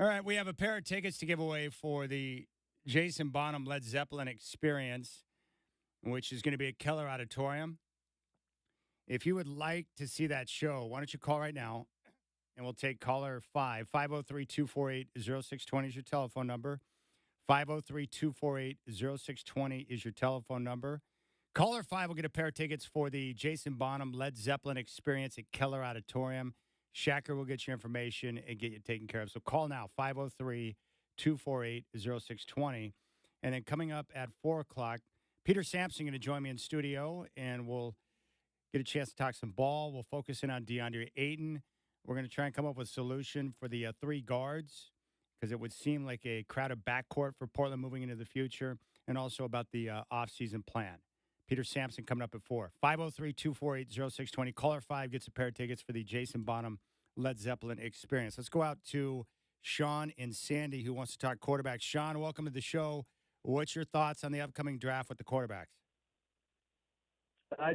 [SPEAKER 1] All right, we have a pair of tickets to give away for the Jason Bonham Led Zeppelin Experience, which is going to be at Keller Auditorium. If you would like to see that show, why don't you call right now, and we'll take caller 503-248-0620 is your telephone number. 503-248-0620 is your telephone number. Caller 5 will get a pair of tickets for the Jason Bonham Led Zeppelin Experience at Keller Auditorium. Shacker will get your information and get you taken care of. So call now, 503-248-0620. And then coming up at 4 o'clock, Peter Sampson going to join me in studio, and we'll get a chance to talk some ball. We'll focus in on DeAndre Ayton. We're going to try and come up with a solution for the 3 guards, because it would seem like a crowded backcourt for Portland moving into the future, and also about the offseason plan. Peter Sampson coming up at 4. 503-248-0620. Caller 5 gets a pair of tickets for the Jason Bonham Led Zeppelin Experience. Let's go out to Sean and Sandy, who wants to talk quarterbacks. Sean, welcome to the show. What's your thoughts on the upcoming draft with the quarterbacks?
[SPEAKER 7] I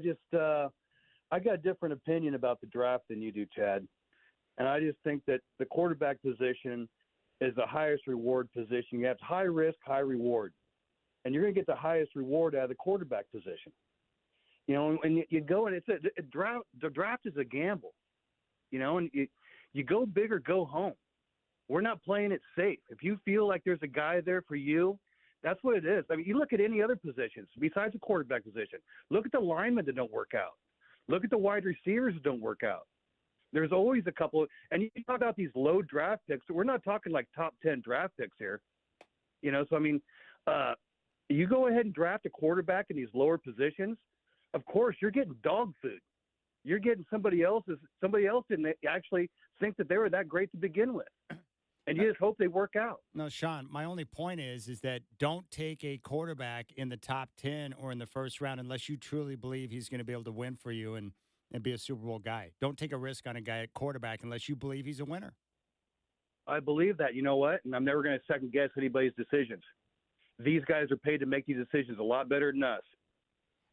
[SPEAKER 7] got a different opinion about the draft than you do, Chad. And I just think that the quarterback position is the highest reward position. You have high risk, high reward. And you're going to get the highest reward out of the quarterback position. You know, and you go and it's a draft. The draft is a gamble. You know, and you go big or go home. We're not playing it safe. If you feel like there's a guy there for you, that's what it is. I mean, you look at any other positions besides the quarterback position. Look at the linemen that don't work out. Look at the wide receivers that don't work out. There's always a couple. And you talk about these low draft picks. We're not talking like top 10 draft picks here. You know, so I mean, you go ahead and draft a quarterback in these lower positions, of course, you're getting dog food. You're getting somebody else didn't actually think that they were that great to begin with. And you just hope they work out.
[SPEAKER 1] No, Sean, my only point is that don't take a quarterback in the top 10 or in the first round unless you truly believe he's going to be able to win for you and be a Super Bowl guy. Don't take a risk on a guy at quarterback unless you believe he's a winner.
[SPEAKER 7] I believe that. You know what? And I'm never going to second guess anybody's decisions. These guys are paid to make these decisions a lot better than us.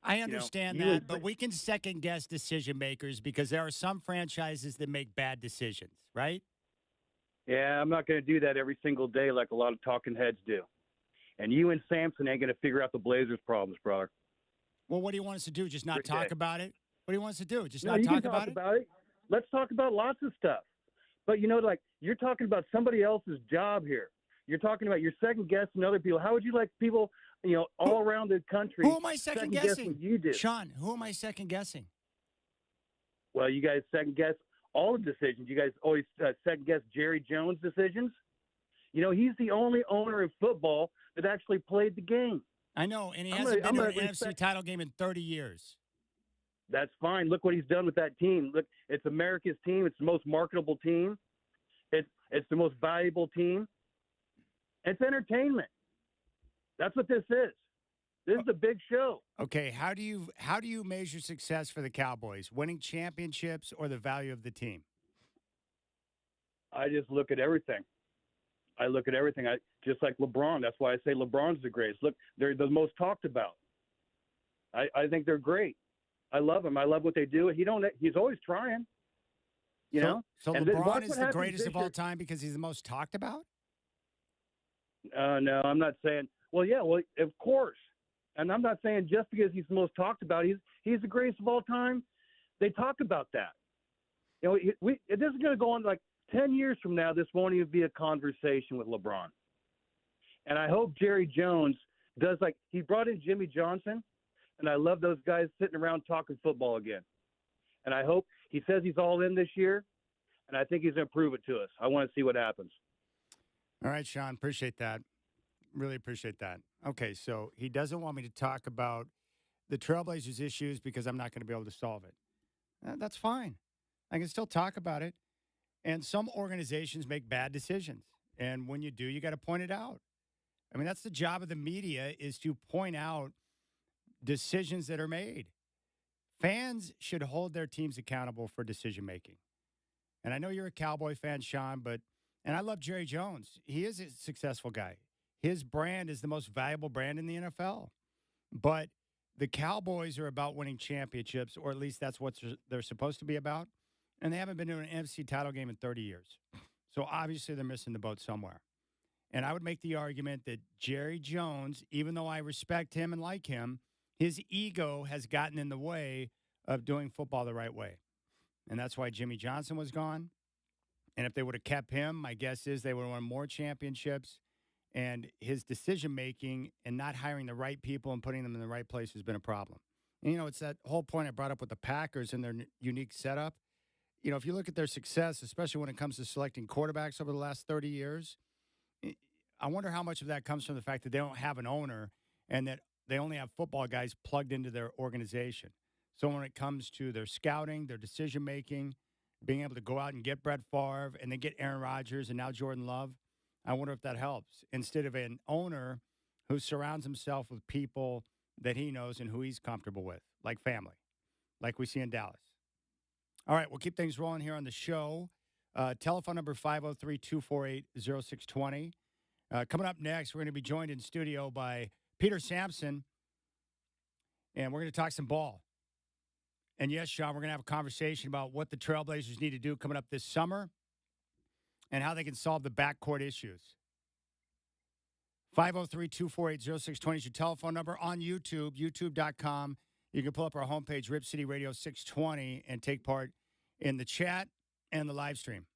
[SPEAKER 1] I understand that, but we can second guess decision makers because there are some franchises that make bad decisions, right?
[SPEAKER 7] Yeah, I'm not going to do that every single day like a lot of talking heads do. And you and Sampson ain't going to figure out the Blazers' problems, brother.
[SPEAKER 1] Well, what do you want us to do? Just not talk about it? What do you want us to do? Just
[SPEAKER 7] no,
[SPEAKER 1] not
[SPEAKER 7] you
[SPEAKER 1] talk
[SPEAKER 7] can
[SPEAKER 1] about
[SPEAKER 7] talk
[SPEAKER 1] it?
[SPEAKER 7] About it? Let's talk about lots of stuff. But, you know, like you're talking about somebody else's job here. You're talking about you're second guessing other people. How would you like people, you know, all around the country?
[SPEAKER 1] Who am I second guessing?
[SPEAKER 7] What you do?
[SPEAKER 1] Sean, who am I second guessing?
[SPEAKER 7] Well, you guys second guess all the decisions. You guys always second guess Jerry Jones' decisions. You know, he's the only owner of football that actually played the game.
[SPEAKER 1] I know, and he hasn't been to an NFC title game in 30 years.
[SPEAKER 7] That's fine. Look what he's done with that team. Look, it's America's team. It's the most marketable team. It's the most valuable team. It's entertainment. That's what this is. This is a big show.
[SPEAKER 1] Okay, how do you measure success for the Cowboys? Winning championships or the value of the team?
[SPEAKER 7] I just look at everything. I just like LeBron. That's why I say LeBron's the greatest. Look, they're the most talked about. I think they're great. I love them. I love what they do. He's always trying. You know.
[SPEAKER 1] So LeBron is the greatest of all time because he's the most talked about?
[SPEAKER 7] No, I'm not saying. Well, yeah, well, of course. And I'm not saying just because he's the most talked about, he's the greatest of all time. They talk about that. You know, this is going to go on like 10 years from now. This won't even be a conversation with LeBron. And I hope Jerry Jones does like he brought in Jimmy Johnson, and I love those guys sitting around talking football again. And I hope he says he's all in this year, and I think he's going to prove it to us. I want to see what happens.
[SPEAKER 1] All right, Sean, appreciate that. Really appreciate that. Okay, so he doesn't want me to talk about the Trailblazers issues because I'm not going to be able to solve it. That's fine. I can still talk about it. And some organizations make bad decisions. And when you do, you got to point it out. I mean, that's the job of the media is to point out decisions that are made. Fans should hold their teams accountable for decision making. And I know you're a Cowboy fan, Sean, and I love Jerry Jones. He is a successful guy. His brand is the most valuable brand in the NFL. But the Cowboys are about winning championships, or at least that's what they're supposed to be about. And they haven't been to an NFC title game in 30 years. So obviously they're missing the boat somewhere. And I would make the argument that Jerry Jones, even though I respect him and like him, his ego has gotten in the way of doing football the right way. And that's why Jimmy Johnson was gone. And if they would have kept him, my guess is they would have won more championships. And his decision making and not hiring the right people and putting them in the right place has been a problem. And, it's that whole point I brought up with the Packers and their unique setup. If you look at their success, especially when it comes to selecting quarterbacks over the last 30 years, I wonder how much of that comes from the fact that they don't have an owner and that they only have football guys plugged into their organization. So when it comes to their scouting, their decision making, being able to go out and get Brett Favre and then get Aaron Rodgers and now Jordan Love, I wonder if that helps. Instead of an owner who surrounds himself with people that he knows and who he's comfortable with, like family, like we see in Dallas. All right, we'll keep things rolling here on the show. Telephone number 503-248-0620. Coming up next, we're going to be joined in studio by Peter Sampson, and we're going to talk some ball. And yes, Sean, we're going to have a conversation about what the Trailblazers need to do coming up this summer and how they can solve the backcourt issues. 503-248-0620 is your telephone number on YouTube, youtube.com. You can pull up our homepage, Rip City Radio 620, and take part in the chat and the live stream.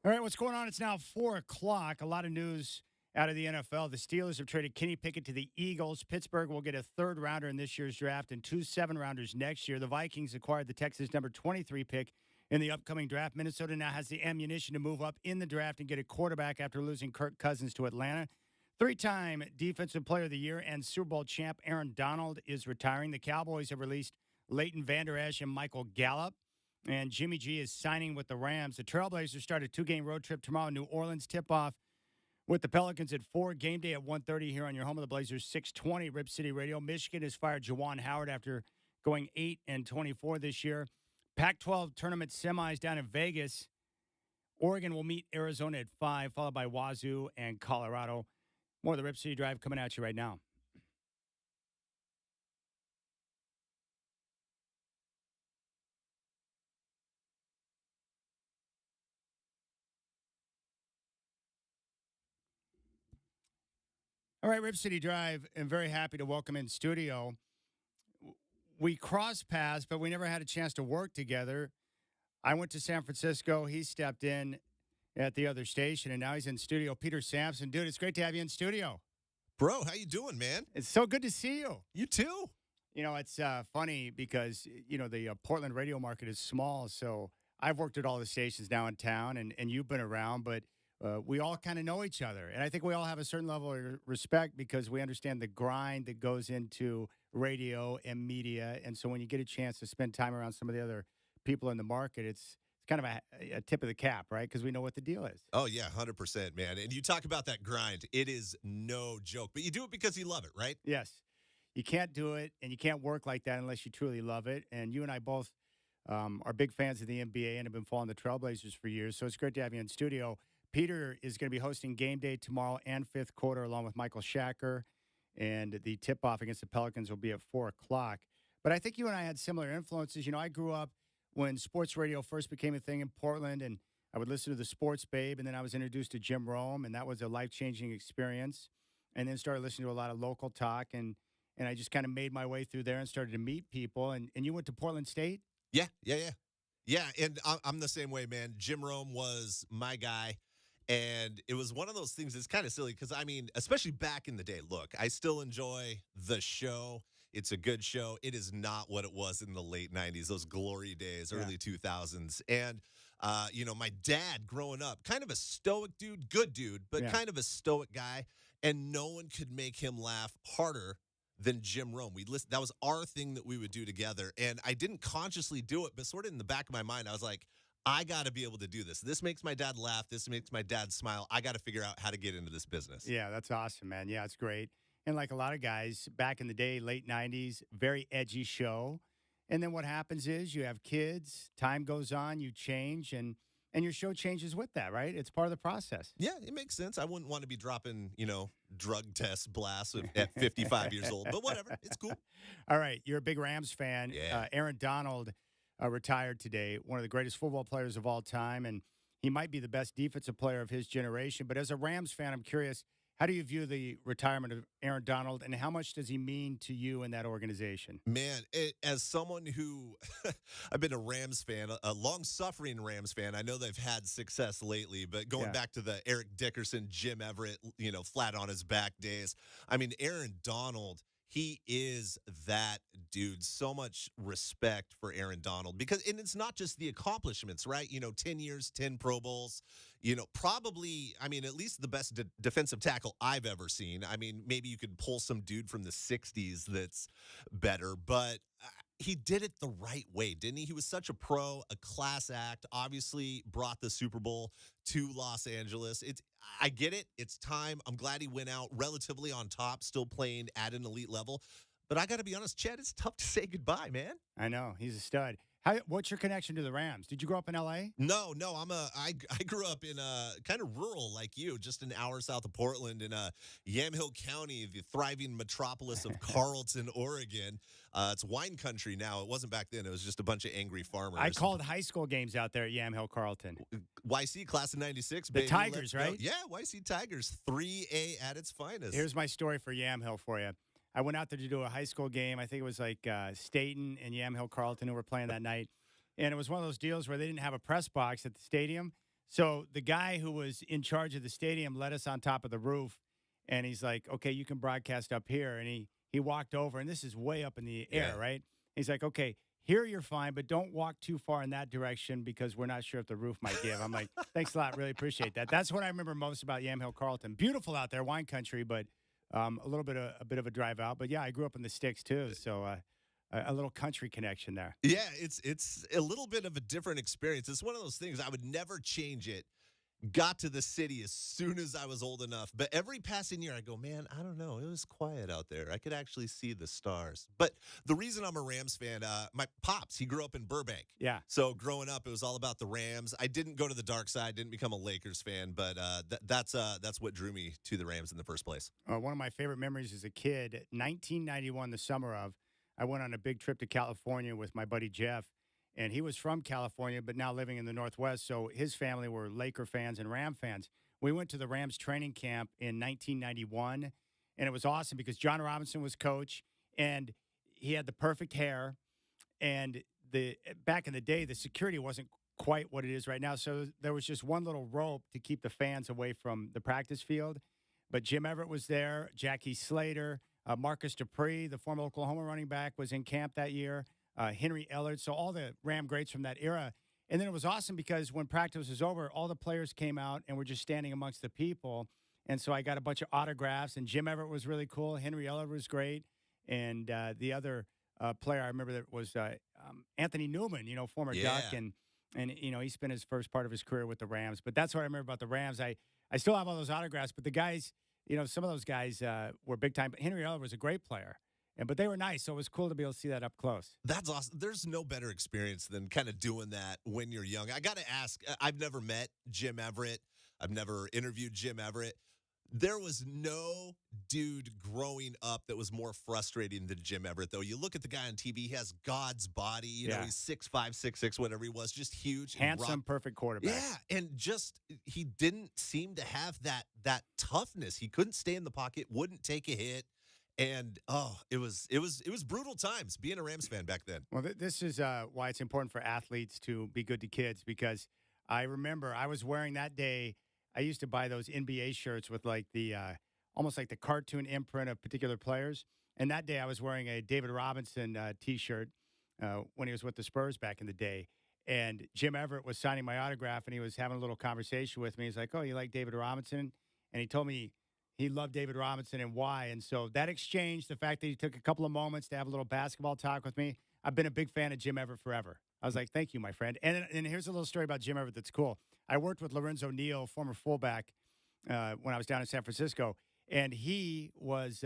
[SPEAKER 1] All right, what's going on? It's now 4 o'clock. A lot of news out of the NFL. The Steelers have traded Kenny Pickett to the Eagles. Pittsburgh will get a third rounder in this year's draft and 2 7-rounders next year. The Vikings acquired the Texas number 23 pick in the upcoming draft. Minnesota now has the ammunition to move up in the draft and get a quarterback after losing Kirk Cousins to Atlanta. 3-time Defensive Player of the Year and Super Bowl champ Aaron Donald is retiring. The Cowboys have released Leighton Vander Esch and Michael Gallup. And Jimmy G is signing with the Rams. The Trailblazers start a 2-game road trip tomorrow. New Orleans tip-off with the Pelicans at 4. Game day at 1:30 here on your home of the Blazers, 620 Rip City Radio. Michigan has fired Juwan Howard after going 8-24 this year. Pac-12 tournament semis down in Vegas. Oregon will meet Arizona at 5, followed by Wazoo and Colorado. More of the Rip City Drive coming at you right now. All right, Rip City Drive. I'm very happy to welcome in studio. We crossed paths, but we never had a chance to work together. I went to San Francisco. He stepped in at the other station, and now he's in studio. Peter Sampson. Dude, it's great to have you in studio.
[SPEAKER 8] Bro, how you doing, man?
[SPEAKER 1] It's so good to see you.
[SPEAKER 8] You too.
[SPEAKER 1] You know, it's funny because, you know, the Portland radio market is small, so I've worked at all the stations now in town, and you've been around, but we all kind of know each other. And I think we all have a certain level of respect because we understand the grind that goes into radio and media. And so when you get a chance to spend time around some of the other people in the market, it's kind of a tip of the cap, right? Because we know what the deal is.
[SPEAKER 8] Oh, yeah, 100%, man. And you talk about that grind. It is no joke. But you do it because you love it, right?
[SPEAKER 1] Yes. You can't do it, and you can't work like that unless you truly love it. And you and I both are big fans of the NBA and have been following the Trailblazers for years. So it's great to have you in studio. Peter is going to be hosting Game Day tomorrow and fifth quarter along with Michael Shacker. And the tip-off against the Pelicans will be at 4 o'clock. But I think you and I had similar influences. You know, I grew up when sports radio first became a thing in Portland, and I would listen to the Sports Babe, and then I was introduced to Jim Rome, and that was a life-changing experience. And then started listening to a lot of local talk, and I just kind of made my way through there and started to meet people. And you went to Portland State?
[SPEAKER 8] Yeah. Yeah, and I'm the same way, man. Jim Rome was my guy. And it was one of those things that's kind of silly because, I mean, especially back in the day, look, I still enjoy the show. It's a good show. It is not what it was in the late 90s, those glory days, early 2000s. And, you know, my dad growing up, kind of a stoic dude, good dude, but kind of a stoic guy. And no one could make him laugh harder than Jim Rome. That was our thing that we would do together. And I didn't consciously do it, but sort of in the back of my mind, I was like, I got to be able to do this. This makes my dad laugh. This makes my dad smile. I got to figure out how to get into this business.
[SPEAKER 1] Yeah, that's awesome, man. Yeah, it's great. And like a lot of guys back in the day, late 90s, very edgy show. And then what happens is you have kids, time goes on, you change, and your show changes with that, right? It's part of the process.
[SPEAKER 8] Yeah, it makes sense. I wouldn't want to be dropping, you know, drug test blasts at 55 years old, but whatever. It's cool.
[SPEAKER 1] All right. You're a big Rams fan.
[SPEAKER 8] Yeah.
[SPEAKER 1] Aaron Donald retired today, one of the greatest football players of all time, and he might be the best defensive player of his generation. But as a Rams fan, I'm curious, how do you view the retirement of Aaron Donald, and how much does he mean to you in that organization?
[SPEAKER 8] Man, as someone who I've been a Rams fan, a long-suffering Rams fan, I know they've had success lately, but going back to the Eric Dickerson, Jim Everett, you know, flat on his back days, I mean, Aaron Donald, he is that dude. So much respect for Aaron Donald and it's not just the accomplishments, right? You know, 10 years, 10 Pro Bowls, you know, probably, I mean, at least the best defensive tackle I've ever seen. I mean, maybe you could pull some dude from the 60s that's better, but he did it the right way, didn't he? He was such a pro, a class act, obviously brought the Super Bowl to Los Angeles. I get it. It's time. I'm glad he went out relatively on top, still playing at an elite level. But I got to be honest, Chad, it's tough to say goodbye, man.
[SPEAKER 1] I know. He's a stud. What's your connection to the Rams? Did you grow up in L.A.?
[SPEAKER 8] No. I grew up in kind of rural like you, just an hour south of Portland in Yamhill County, the thriving metropolis of Carlton, Oregon. It's wine country now. It wasn't back then. It was just a bunch of angry farmers.
[SPEAKER 1] I called high school games out there at Yamhill Carlton.
[SPEAKER 8] YC, class of 96.
[SPEAKER 1] The
[SPEAKER 8] baby.
[SPEAKER 1] Tigers, right?
[SPEAKER 8] Yeah, YC Tigers, 3A at its finest.
[SPEAKER 1] Here's my story for Yamhill for you. I went out there to do a high school game. I think it was like Staten and Yamhill Carlton who were playing that night. And it was one of those deals where they didn't have a press box at the stadium. So the guy who was in charge of the stadium let us on top of the roof, and he's like, "Okay, you can broadcast up here." And he walked over, and this is way up in the air, right? He's like, "Okay, here you're fine, but don't walk too far in that direction because we're not sure if the roof might give." I'm like, "Thanks a lot, really appreciate that." That's what I remember most about Yamhill Carlton. Beautiful out there, wine country, but a bit of a drive out. But yeah, I grew up in the sticks too, so a little country connection there.
[SPEAKER 8] Yeah, it's a little bit of a different experience. It's one of those things I would never change it. Got to the city as soon as I was old enough. But every passing year, I go, man, I don't know. It was quiet out there. I could actually see the stars. But the reason I'm a Rams fan, my pops, he grew up in Burbank.
[SPEAKER 1] Yeah.
[SPEAKER 8] So growing up, it was all about the Rams. I didn't go to the dark side, didn't become a Lakers fan, but that's what drew me to the Rams in the first place.
[SPEAKER 1] One of my favorite memories as a kid, 1991, the summer of, I went on a big trip to California with my buddy Jeff. And he was from California, but now living in the Northwest. So his family were Laker fans and Ram fans. We went to the Rams training camp in 1991, and it was awesome because John Robinson was coach, and he had the perfect hair. And back in the day, the security wasn't quite what it is right now. So there was just one little rope to keep the fans away from the practice field. But Jim Everett was there, Jackie Slater, Marcus Dupree, the former Oklahoma running back, was in camp that year. Henry Ellard, so all the Ram greats from that era. And then it was awesome because when practice was over, all the players came out and were just standing amongst the people. And so I got a bunch of autographs, and Jim Everett was really cool. Henry Ellard was great. And the other player I remember that was Anthony Newman, former Duck. And he spent his first part of his career with the Rams. But that's what I remember about the Rams. I still have all those autographs, but the guys, some of those guys were big time. But Henry Ellard was a great player. But they were nice, so it was cool to be able to see that up close.
[SPEAKER 8] That's awesome. There's no better experience than kind of doing that when you're young. I got to ask, I've never met Jim Everett. I've never interviewed Jim Everett. There was no dude growing up that was more frustrating than Jim Everett, though. You look at the guy on TV, he has God's body. He's 6'5", 6'6", whatever he was, just huge.
[SPEAKER 1] Handsome, perfect quarterback.
[SPEAKER 8] Yeah, and just he didn't seem to have that toughness. He couldn't stay in the pocket, wouldn't take a hit. And it was brutal times being a Rams fan back then.
[SPEAKER 1] Well, this is why it's important for athletes to be good to kids, because I remember I was wearing that day. I used to buy those NBA shirts with like the almost like the cartoon imprint of particular players. And that day I was wearing a David Robinson T-shirt when he was with the Spurs back in the day. And Jim Everett was signing my autograph, and he was having a little conversation with me. He's like, "Oh, you like David Robinson?" And he told me he loved David Robinson and why. And so that exchange, the fact that he took a couple of moments to have a little basketball talk with me, I've been a big fan of Jim Everett forever. I was like, "Thank you, my friend." And here's a little story about Jim Everett that's cool. I worked with Lorenzo Neal, former fullback, when I was down in San Francisco. And he was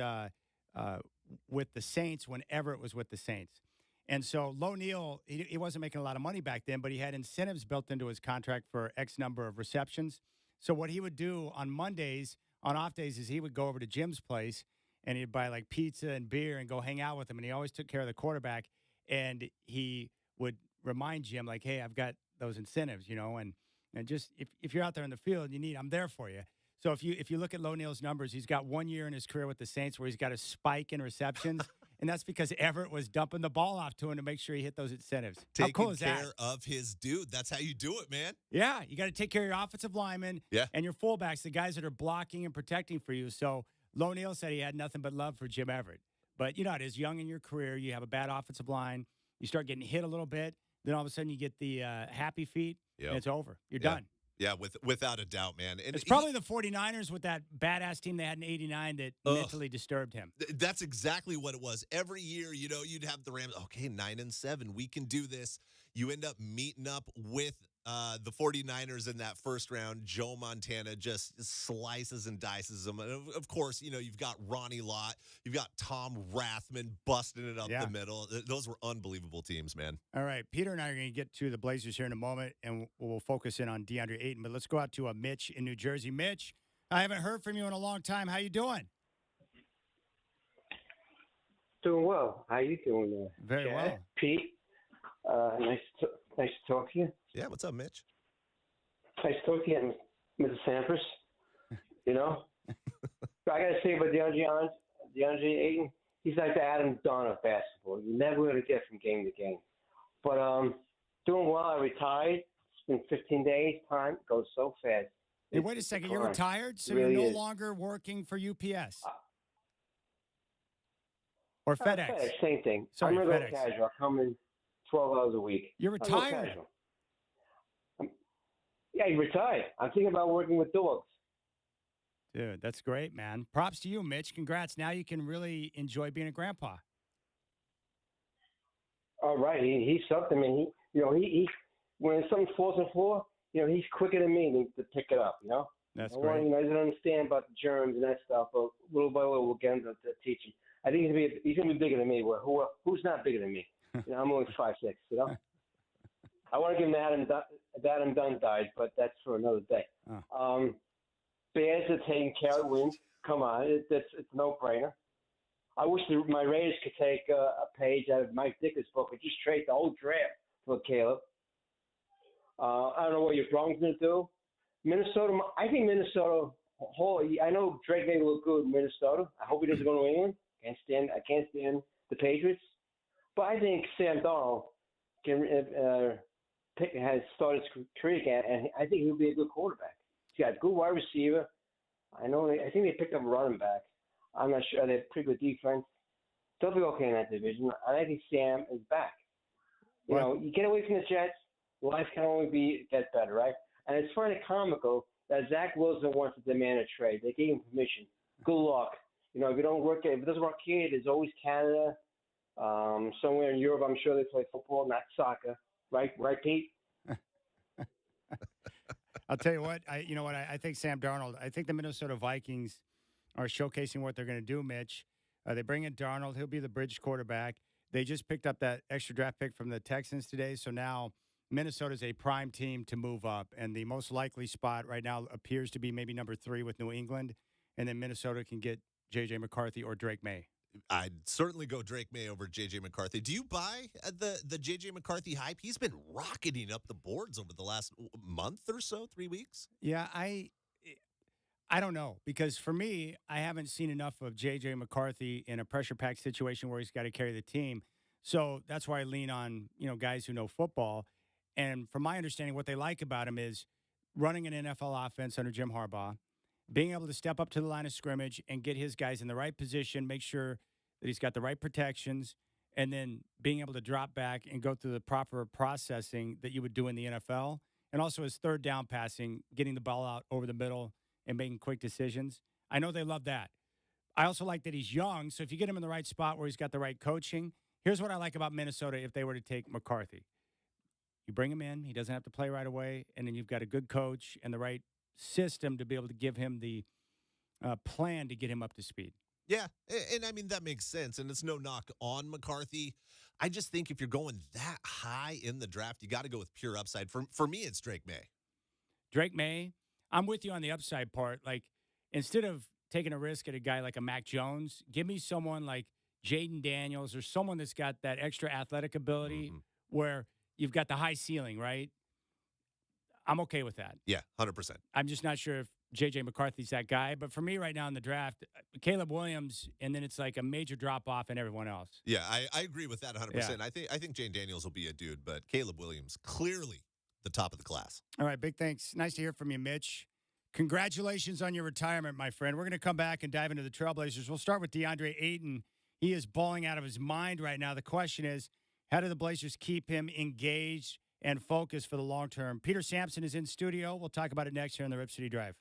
[SPEAKER 1] with the Saints when Everett was with the Saints. And so Lo Neal, he wasn't making a lot of money back then, but he had incentives built into his contract for X number of receptions. So what he would do on Mondays, on off days, is he would go over to Jim's place and he'd buy like pizza and beer and go hang out with him. And he always took care of the quarterback. And he would remind Jim, like, "Hey, I've got those incentives, and just if you're out there in the field, I'm there for you." So if you look at Lo Neal's numbers, he's got 1 year in his career with the Saints where he's got a spike in receptions. And that's because Everett was dumping the ball off to him to make sure he hit those incentives. How cool is that?
[SPEAKER 8] Taking care of his dude. That's how you do it, man.
[SPEAKER 1] Yeah, you got to take care of your offensive linemen and your fullbacks, the guys that are blocking and protecting for you. So Lo Neal said he had nothing but love for Jim Everett. But you know it is, young in your career, you have a bad offensive line, you start getting hit a little bit, then all of a sudden you get the happy feet, and it's over. You're done.
[SPEAKER 8] Yeah, without a doubt, man. And
[SPEAKER 1] it's probably the 49ers with that badass team they had in '89 that mentally disturbed him.
[SPEAKER 8] That's exactly what it was. Every year, you'd have the Rams, okay, 9-7, we can do this. You end up meeting up with the 49ers in that first round. Joe Montana just slices and dices them. And of course, you've got Ronnie Lott. You've got Tom Rathman busting it up the middle. Those were unbelievable teams, man.
[SPEAKER 1] All right, Peter and I are going to get to the Blazers here in a moment, and we'll focus in on DeAndre Ayton. But let's go out to Mitch in New Jersey. Mitch, I haven't heard from you in a long time. How you doing?
[SPEAKER 9] Doing well. How you doing there?
[SPEAKER 1] Very well.
[SPEAKER 9] Pete, nice to talk to you.
[SPEAKER 8] Yeah, what's up, Mitch?
[SPEAKER 9] Nice to talk to you, Mrs. Sampras. I got to say about DeAndre Ayton, he's like the Adam Dunn of basketball. You're never going to get from game to game. But doing well. I retired, been 15 days. Time goes so fast.
[SPEAKER 1] Hey, wait a second. You're retired, so
[SPEAKER 9] really
[SPEAKER 1] you're no
[SPEAKER 9] is.
[SPEAKER 1] longer working for UPS or FedEx.
[SPEAKER 9] FedEx, same thing.
[SPEAKER 1] Sorry,
[SPEAKER 9] I'm going to
[SPEAKER 1] FedEx.
[SPEAKER 9] go casual. I come in 12 hours a week.
[SPEAKER 1] You're
[SPEAKER 9] I'll go
[SPEAKER 1] retired.
[SPEAKER 9] casual. Yeah, you're retired. I'm thinking about working with dogs.
[SPEAKER 1] Dude, that's great, man. Props to you, Mitch. Congrats. Now you can really enjoy being a grandpa.
[SPEAKER 9] All right, he's something. I mean, he when something falls on the floor, he's quicker than me to pick it up.
[SPEAKER 1] That's
[SPEAKER 9] I
[SPEAKER 1] great.
[SPEAKER 9] doesn't understand about the germs and that stuff, but little by little we'll get him to teach him. I think he's gonna be bigger than me. Well, who's not bigger than me? I'm only 5'6". I want to give him Adam Dunn died, but that's for another day.
[SPEAKER 1] Oh.
[SPEAKER 9] Bears are taking care of wins. Come on, it's a no-brainer. I wish my Raiders could take a page out of Mike Dicker's book and just trade the whole draft for Caleb. I don't know what your Broncos going to do. Minnesota, I think Minnesota. I know Drake May look good in Minnesota. I hope he doesn't go to New England. I can't stand the Patriots. But I think Sam Darnold has started his career again, and I think he'll be a good quarterback. He's got a good wide receiver. I think they picked up a running back. I'm not sure. They have pretty good defense. They'll be okay in that division. And I think Sam is back. You get away from the Jets, life can only get better, right? And it's kind of comical that Zach Wilson wants to demand a trade. They gave him permission. Good luck. If it doesn't work here, there's always Canada. Somewhere in Europe, I'm sure they play football, not soccer. Right, Pete?
[SPEAKER 1] I'll tell you what. I think Sam Darnold. I think the Minnesota Vikings are showcasing what they're going to do, Mitch. They bring in Darnold. He'll be the bridge quarterback. They just picked up that extra draft pick from the Texans today, so now Minnesota's a prime team to move up, and the most likely spot right now appears to be maybe number 3 with New England, and then Minnesota can get J.J. McCarthy or Drake May.
[SPEAKER 8] I'd certainly go Drake May over J.J. McCarthy. Do you buy the J.J. McCarthy hype? He's been rocketing up the boards over the last month or so, 3 weeks.
[SPEAKER 1] Yeah, I don't know, because for me, I haven't seen enough of J.J. McCarthy in a pressure-packed situation where he's got to carry the team. So that's why I lean on, guys who know football. And from my understanding, what they like about him is running an NFL offense under Jim Harbaugh, being able to step up to the line of scrimmage and get his guys in the right position, make sure that he's got the right protections, and then being able to drop back and go through the proper processing that you would do in the NFL. And also his third down passing, getting the ball out over the middle and making quick decisions. I know they love that. I also like that he's young, so if you get him in the right spot where he's got the right coaching, here's what I like about Minnesota if they were to take McCarthy. You bring him in, he doesn't have to play right away, and then you've got a good coach and the right system to be able to give him the plan to get him up to speed.
[SPEAKER 8] Yeah, and I mean, that makes sense, and it's no knock on McCarthy. I just think if you're going that high in the draft, you got to go with pure upside. For me, it's Drake May.
[SPEAKER 1] Drake May, I'm with you on the upside part. Like, instead of taking a risk at a guy like a Mac Jones, give me someone like Jaden Daniels or someone that's got that extra athletic ability where you've got the high ceiling, right? I'm okay with that.
[SPEAKER 8] Yeah, 100%.
[SPEAKER 1] I'm just not sure if J.J. McCarthy's that guy. But for me right now in the draft, Caleb Williams, and then it's like a major drop-off in everyone else.
[SPEAKER 8] Yeah, I agree with that 100%. Yeah. I think Jane Daniels will be a dude, but Caleb Williams, clearly the top of the class.
[SPEAKER 1] All right, big thanks. Nice to hear from you, Mitch. Congratulations on your retirement, my friend. We're going to come back and dive into the Trailblazers. We'll start with DeAndre Ayton. He is balling out of his mind right now. The question is, how do the Blazers keep him engaged and focused for the long term? Peter Sampson is in studio. We'll talk about it next here on the Rip City Drive.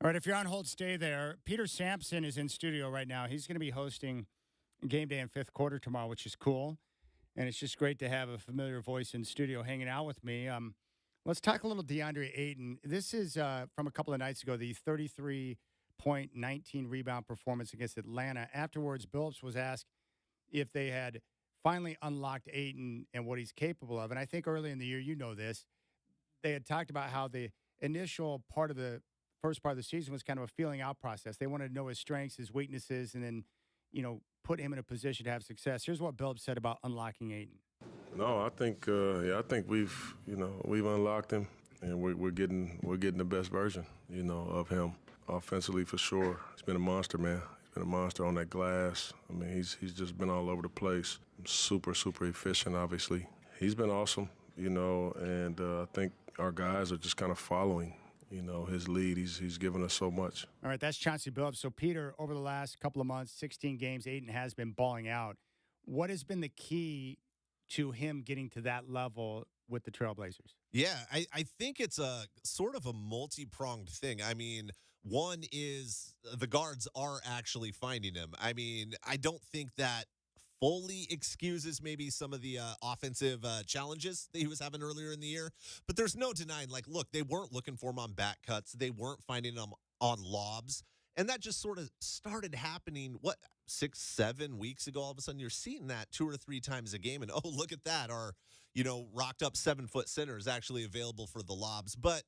[SPEAKER 1] All right, if you're on hold, stay there. Peter Sampson is in studio right now. He's going to be hosting game day in fifth quarter tomorrow, which is cool. And it's just great to have a familiar voice in studio hanging out with me. Let's talk a little DeAndre Ayton. This is from a couple of nights ago, the 33.19 rebound performance against Atlanta. Afterwards, Billups was asked if they had finally unlocked Ayton and what he's capable of. And I think early in the year, you know this, they had talked about how the initial part of the first part of the season was kind of a feeling out process. They wanted to know his strengths, his weaknesses, and then, put him in a position to have success. Here's what Billups said about unlocking Ayton.
[SPEAKER 10] No, I think we've unlocked him, and we're getting the best version, of him offensively for sure. He's been a monster, man. He's been a monster on that glass. I mean, he's just been all over the place. Super efficient, obviously. He's been awesome, and I think our guys are just kind of following, his lead. He's given us so much.
[SPEAKER 1] All right, that's Chauncey Billups. So, Peter, over the last couple of months, 16 games, Ayton has been balling out. What has been the key to him getting to that level with the Trailblazers?
[SPEAKER 8] Yeah, I think it's a sort of a multi-pronged thing. I mean, one is the guards are actually finding him. I mean, I don't think that fully excuses maybe some of the offensive challenges that he was having earlier in the year. But there's no denying, look, they weren't looking for him on back cuts. They weren't finding him on lobs. And that just sort of started happening, 6-7 weeks ago. All of a sudden, you're seeing that 2 or 3 times a game. And, oh, look at that. Our, rocked up 7-foot center is actually available for the lobs. But,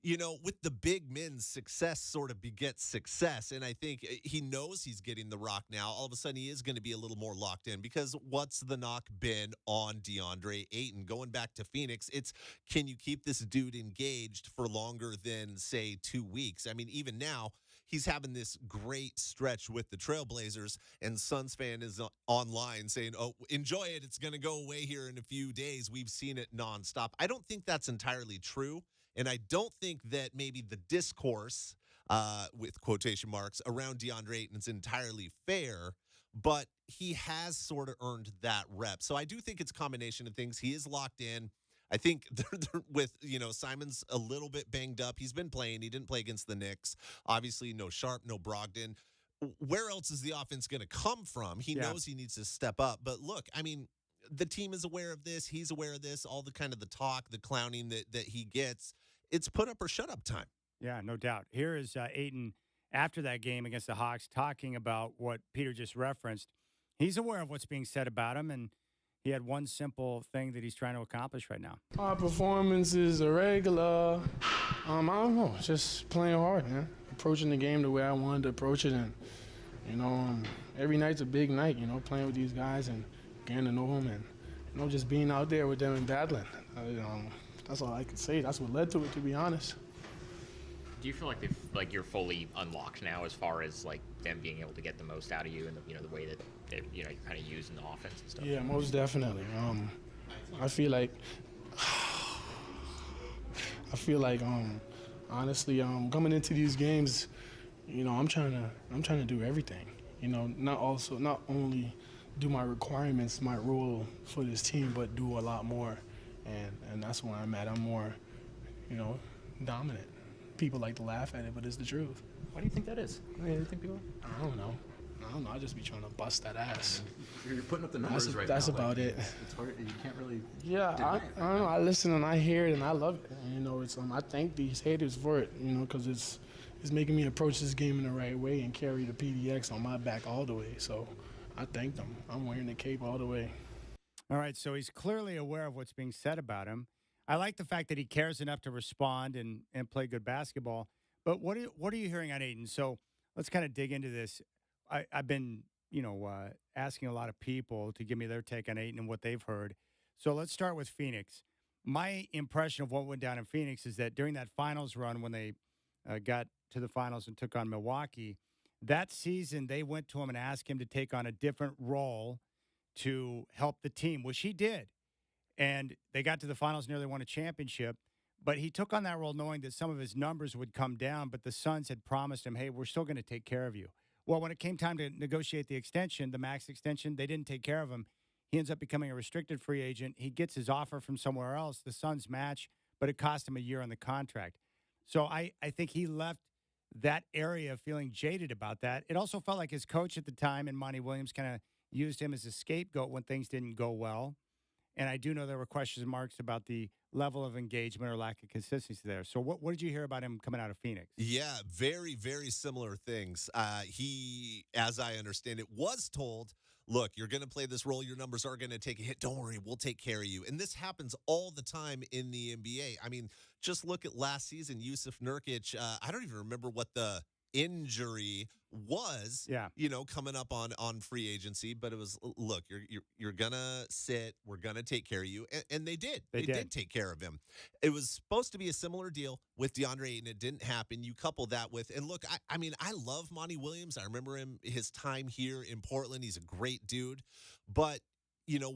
[SPEAKER 8] with the big men, success sort of begets success. And I think he knows he's getting the rock now. All of a sudden, he is going to be a little more locked in because what's the knock been on DeAndre Ayton? Going back to Phoenix, it's can you keep this dude engaged for longer than, say, 2 weeks? I mean, even now, he's having this great stretch with the Trailblazers, and Suns fan is online saying, oh, enjoy it. It's going to go away here in a few days. We've seen it nonstop. I don't think that's entirely true, and I don't think that maybe the discourse, with quotation marks, around DeAndre Ayton is entirely fair, but he has sort of earned that rep. So I do think it's a combination of things. He is locked in. I think with, Simon's a little bit banged up. He's been playing. He didn't play against the Knicks. Obviously, no Sharp, no Brogdon. Where else is the offense going to come from? He knows he needs to step up. But look, I mean, the team is aware of this. He's aware of this. All the kind of the talk, the clowning that he gets, it's put up or shut up time.
[SPEAKER 1] Yeah, no doubt. Here is Ayton after that game against the Hawks talking about what Peter just referenced. He's aware of what's being said about him, and he had one simple thing that he's trying to accomplish right now.
[SPEAKER 11] Our performance is irregular. I don't know, just playing hard, man. Approaching the game the way I wanted to approach it, and every night's a big night. Playing with these guys and getting to know them, and just being out there with them and battling. That's all I can say. That's what led to it, to be honest.
[SPEAKER 12] Do you feel like you're fully unlocked now, as far as them being able to get the most out of you, and the way that you're kind of using the offense and stuff?
[SPEAKER 11] Yeah, most definitely. I feel like honestly, coming into these games, I'm trying to do everything. Not only do my requirements, my role for this team, but do a lot more, and that's where I'm at. I'm more, dominant. People like to laugh at it, but it's the truth.
[SPEAKER 12] Why do you think that is? Why do you think people?
[SPEAKER 11] I don't know. I just be trying to bust that ass.
[SPEAKER 12] You're putting up the numbers right now.
[SPEAKER 11] That's about it.
[SPEAKER 12] It's hard. You can't really.
[SPEAKER 11] Yeah, I don't know. I listen and I hear it and I love it. It's I thank these haters for it. Because it's making me approach this game in the right way and carry the PDX on my back all the way. So I thank them. I'm wearing the cape all the way.
[SPEAKER 1] All right, so he's clearly aware of what's being said about him. I like the fact that he cares enough to respond and play good basketball. But what are you hearing on Ayton? So let's kind of dig into this. I've been, asking a lot of people to give me their take on Ayton and what they've heard. So let's start with Phoenix. My impression of what went down in Phoenix is that during that finals run, when they got to the finals and took on Milwaukee, that season they went to him and asked him to take on a different role to help the team, which he did. And they got to the finals, nearly won a championship. But he took on that role knowing that some of his numbers would come down, but the Suns had promised him, hey, we're still going to take care of you. Well, when it came time to negotiate the extension, the max extension, they didn't take care of him. He ends up becoming a restricted free agent. He gets his offer from somewhere else. The Suns match, but it cost him a year on the contract. So I think he left that area feeling jaded about that. It also felt like his coach at the time and Monty Williams kind of used him as a scapegoat when things didn't go well. And I do know there were questions marks about the level of engagement or lack of consistency there. So what did you hear about him coming out of Phoenix?
[SPEAKER 8] Yeah, very, very similar things. He, as I understand it, was told, look, you're going to play this role. Your numbers are going to take a hit. Don't worry. We'll take care of you. And this happens all the time in the NBA. I mean, just look at last season, Yusuf Nurkic. I don't even remember what the injury was, coming up on free agency, but it was, look, you're gonna sit, we're gonna take care of you, and they did. They did take care of him. It was supposed to be a similar deal with DeAndre Ayton. It didn't happen. You couple that with, and look, I mean, I love Monty Williams. I remember his time here in Portland. He's a great dude, but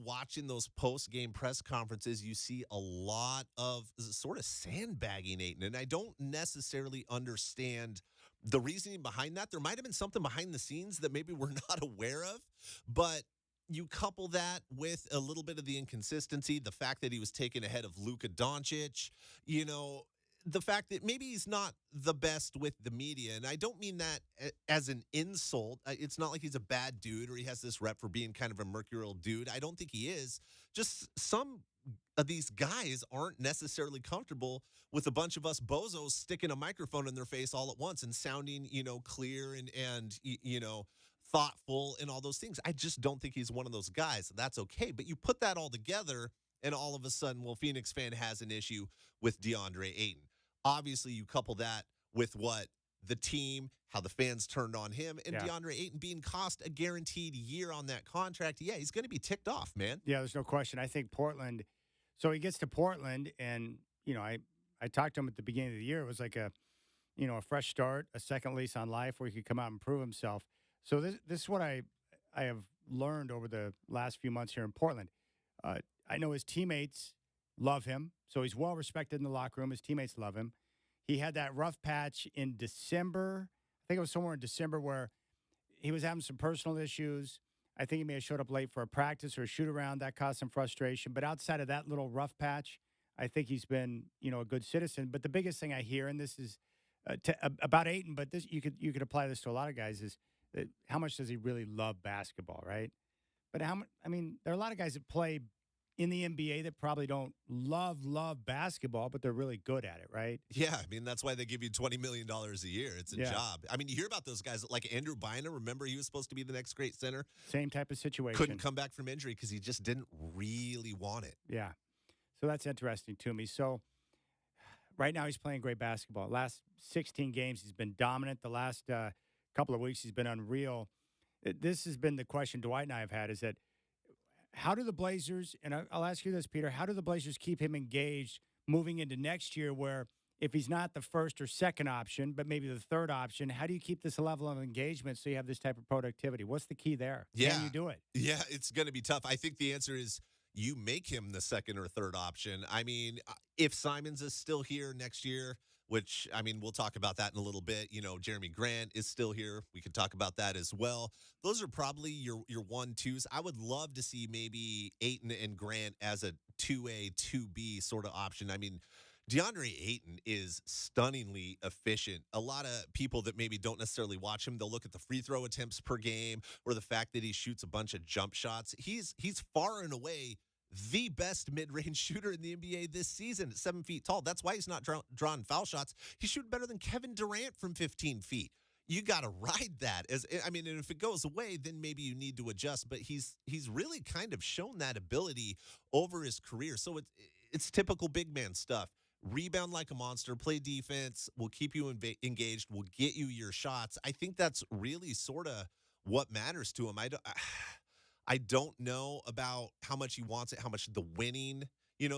[SPEAKER 8] watching those post-game press conferences, you see a lot of sort of sandbagging Ayton, and I don't necessarily understand the reasoning behind that. There might have been something behind the scenes that maybe we're not aware of, but you couple that with a little bit of the inconsistency, the fact that he was taken ahead of Luka Doncic, the fact that maybe he's not the best with the media. And I don't mean that as an insult. It's not like he's a bad dude or he has this rep for being kind of a mercurial dude. I don't think he is. Just some of these guys aren't necessarily comfortable with a bunch of us bozos sticking a microphone in their face all at once and sounding, clear and thoughtful and all those things. I just don't think he's one of those guys. That's okay. But you put that all together and all of a sudden, Phoenix fan has an issue with DeAndre Ayton. Obviously, you couple that with what the team, how the fans turned on him, and DeAndre Ayton being cost a guaranteed year on that contract. Yeah, he's going to be ticked off, man.
[SPEAKER 1] Yeah, there's no question. I think Portland. So he gets to Portland, and I talked to him at the beginning of the year. It was like a fresh start, a second lease on life where he could come out and prove himself. So this is what I have learned over the last few months here in Portland. I know his teammates love him, so he's well respected in the locker room. His teammates love him. He had that rough patch in December. I think it was somewhere in December where he was having some personal issues. I think he may have showed up late for a practice or a shoot around. That caused some frustration. But outside of that little rough patch, I think he's been, a good citizen. But the biggest thing I hear, and this is about Ayton, but this you could apply this to a lot of guys, is that how much does he really love basketball, right? But there are a lot of guys that play in the NBA that probably don't love basketball, but they're really good at it, right?
[SPEAKER 8] Yeah, that's why they give you $20 million a year. It's a job. You hear about those guys like Andrew Bynum. Remember, he was supposed to be the next great center.
[SPEAKER 1] Same type of situation.
[SPEAKER 8] Couldn't come back from injury because he just didn't really want it.
[SPEAKER 1] Yeah. So that's interesting to me. So right now he's playing great basketball. Last 16 games, he's been dominant. The last couple of weeks, he's been unreal. This has been the question Dwight and I have had, is that how do the Blazers, and I'll ask you this, Peter, how do the Blazers keep him engaged moving into next year where if he's not the first or second option, but maybe the third option, how do you keep this level of engagement so you have this type of productivity? What's the key there?
[SPEAKER 8] Yeah.
[SPEAKER 1] Can you do it?
[SPEAKER 8] Yeah, it's going to be tough. I think the answer is you make him the second or third option. If Simons is still here next year, which, we'll talk about that in a little bit. Jeremy Grant is still here. We could talk about that as well. Those are probably your 1-2s. I would love to see maybe Ayton and Grant as a 2A, 2B sort of option. DeAndre Ayton is stunningly efficient. A lot of people that maybe don't necessarily watch him, they'll look at the free throw attempts per game or the fact that he shoots a bunch of jump shots. He's far and away the best mid-range shooter in the NBA this season at 7 feet tall. That's why he's not drawing foul shots. He's shooting better than Kevin Durant from 15 feet. You got to ride that. And if it goes away, then maybe you need to adjust. But he's really kind of shown that ability over his career. So it's typical big man stuff. Rebound like a monster, play defense, will keep you engaged, will get you your shots. I think that's really sort of what matters to him. I don't know about how much he wants it, how much the winning,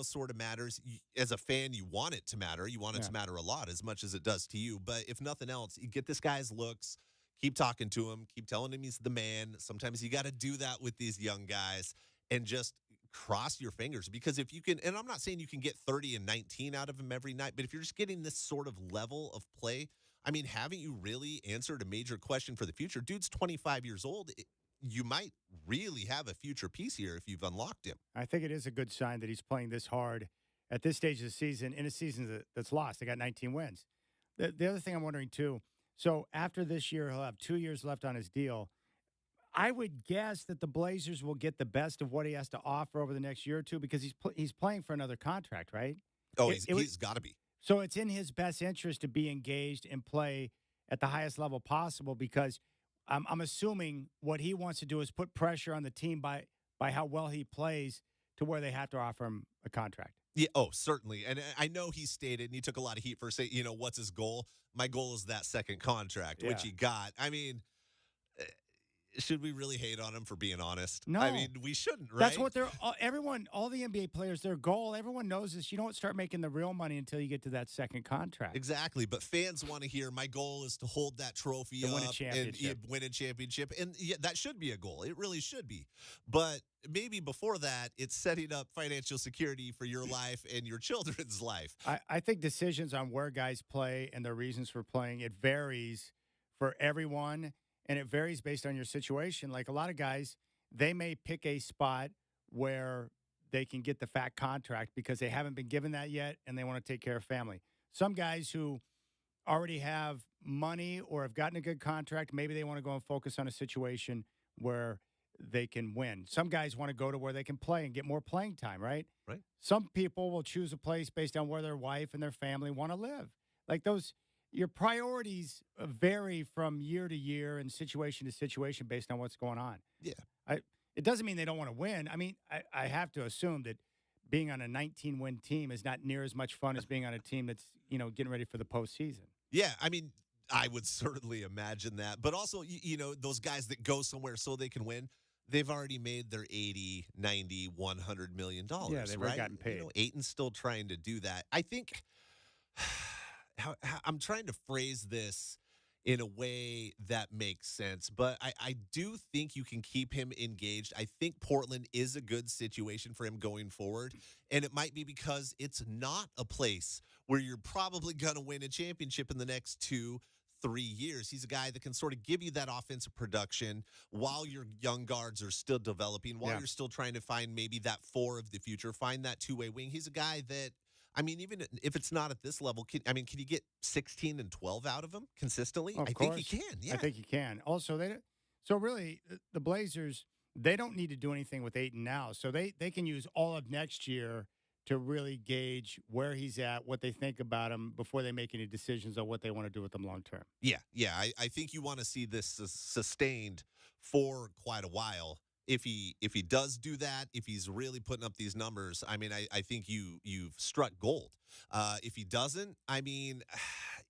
[SPEAKER 8] sort of matters. As a fan, you want it to matter. You want it to matter a lot, as much as it does to you. But if nothing else, you get this guy's looks, keep talking to him, keep telling him he's the man. Sometimes you got to do that with these young guys and just cross your fingers. Because if you can, and I'm not saying you can get 30 and 19 out of him every night, but if you're just getting this sort of level of play, haven't you really answered a major question for the future? Dude's 25 years old. You might really have a future piece here if you've unlocked him.
[SPEAKER 1] I think it is a good sign that he's playing this hard at this stage of the season in a season that's lost. They got 19 wins. The other thing I'm wondering, too, So after this year, he'll have 2 years left on his deal. I would guess that the Blazers will get the best of what he has to offer over the next year or two because he's playing for another contract, right?
[SPEAKER 8] Oh, he's got to be.
[SPEAKER 1] So it's in his best interest to be engaged and play at the highest level possible because I'm assuming what he wants to do is put pressure on the team by how well he plays to where they have to offer him a contract.
[SPEAKER 8] Yeah, oh, certainly. And I know he stated, and he took a lot of heat for saying, what's his goal? My goal is that second contract, which he got. I mean, should we really hate on him for being honest?
[SPEAKER 1] No.
[SPEAKER 8] I mean, we shouldn't, right?
[SPEAKER 1] That's what all the NBA players, their goal, everyone knows this. You don't start making the real money until you get to that second contract.
[SPEAKER 8] Exactly. But fans want to hear, my goal is to hold that trophy up
[SPEAKER 1] win a championship.
[SPEAKER 8] and win a championship. And yeah, that should be a goal. It really should be. But maybe before that, it's setting up financial security for your life and your children's life.
[SPEAKER 1] I think decisions on where guys play and their reasons for playing, it varies for everyone. And it varies based on your situation. Like a lot of guys, they may pick a spot where they can get the fat contract because they haven't been given that yet and they want to take care of family. Some guys who already have money or have gotten a good contract, maybe they want to go and focus on a situation where they can win. Some guys want to go to where they can play and get more playing time, right?
[SPEAKER 8] Right.
[SPEAKER 1] Some people will choose a place based on where their wife and their family want to live. Like your priorities vary from year to year and situation to situation based on what's going on.
[SPEAKER 8] Yeah.
[SPEAKER 1] It doesn't mean they don't want to win. I mean, I have to assume that being on a 19-win team is not near as much fun as being on a team that's, getting ready for the postseason.
[SPEAKER 8] Yeah, I mean, I would certainly imagine that. But also, those guys that go somewhere so they can win, they've already made their $80, $90, $100 million.
[SPEAKER 1] Yeah, they've already gotten paid.
[SPEAKER 8] Ayton's still trying to do that. I think how I'm trying to phrase this in a way that makes sense, but I do think you can keep him engaged. I think Portland is a good situation for him going forward, and it might be because it's not a place where you're probably going to win a championship in the next 2-3 years. He's a guy that can sort of give you that offensive production while your young guards are still developing, while you're still trying to find maybe that four of the future, find that two-way wing. He's a guy that, I mean, even if it's not at this level, can you get 16 and 12 out of him consistently?
[SPEAKER 1] Of
[SPEAKER 8] I
[SPEAKER 1] course.
[SPEAKER 8] think he can. Yeah,
[SPEAKER 1] I think he can. Also, really, the Blazers, they don't need to do anything with Ayton now. So they can use all of next year to really gauge where he's at, what they think about him before they make any decisions on what they want to do with him long term.
[SPEAKER 8] Yeah. I think you want to see this sustained for quite a while. If he does do that, if he's really putting up these numbers, I mean, I think you've struck gold. If he doesn't, I mean,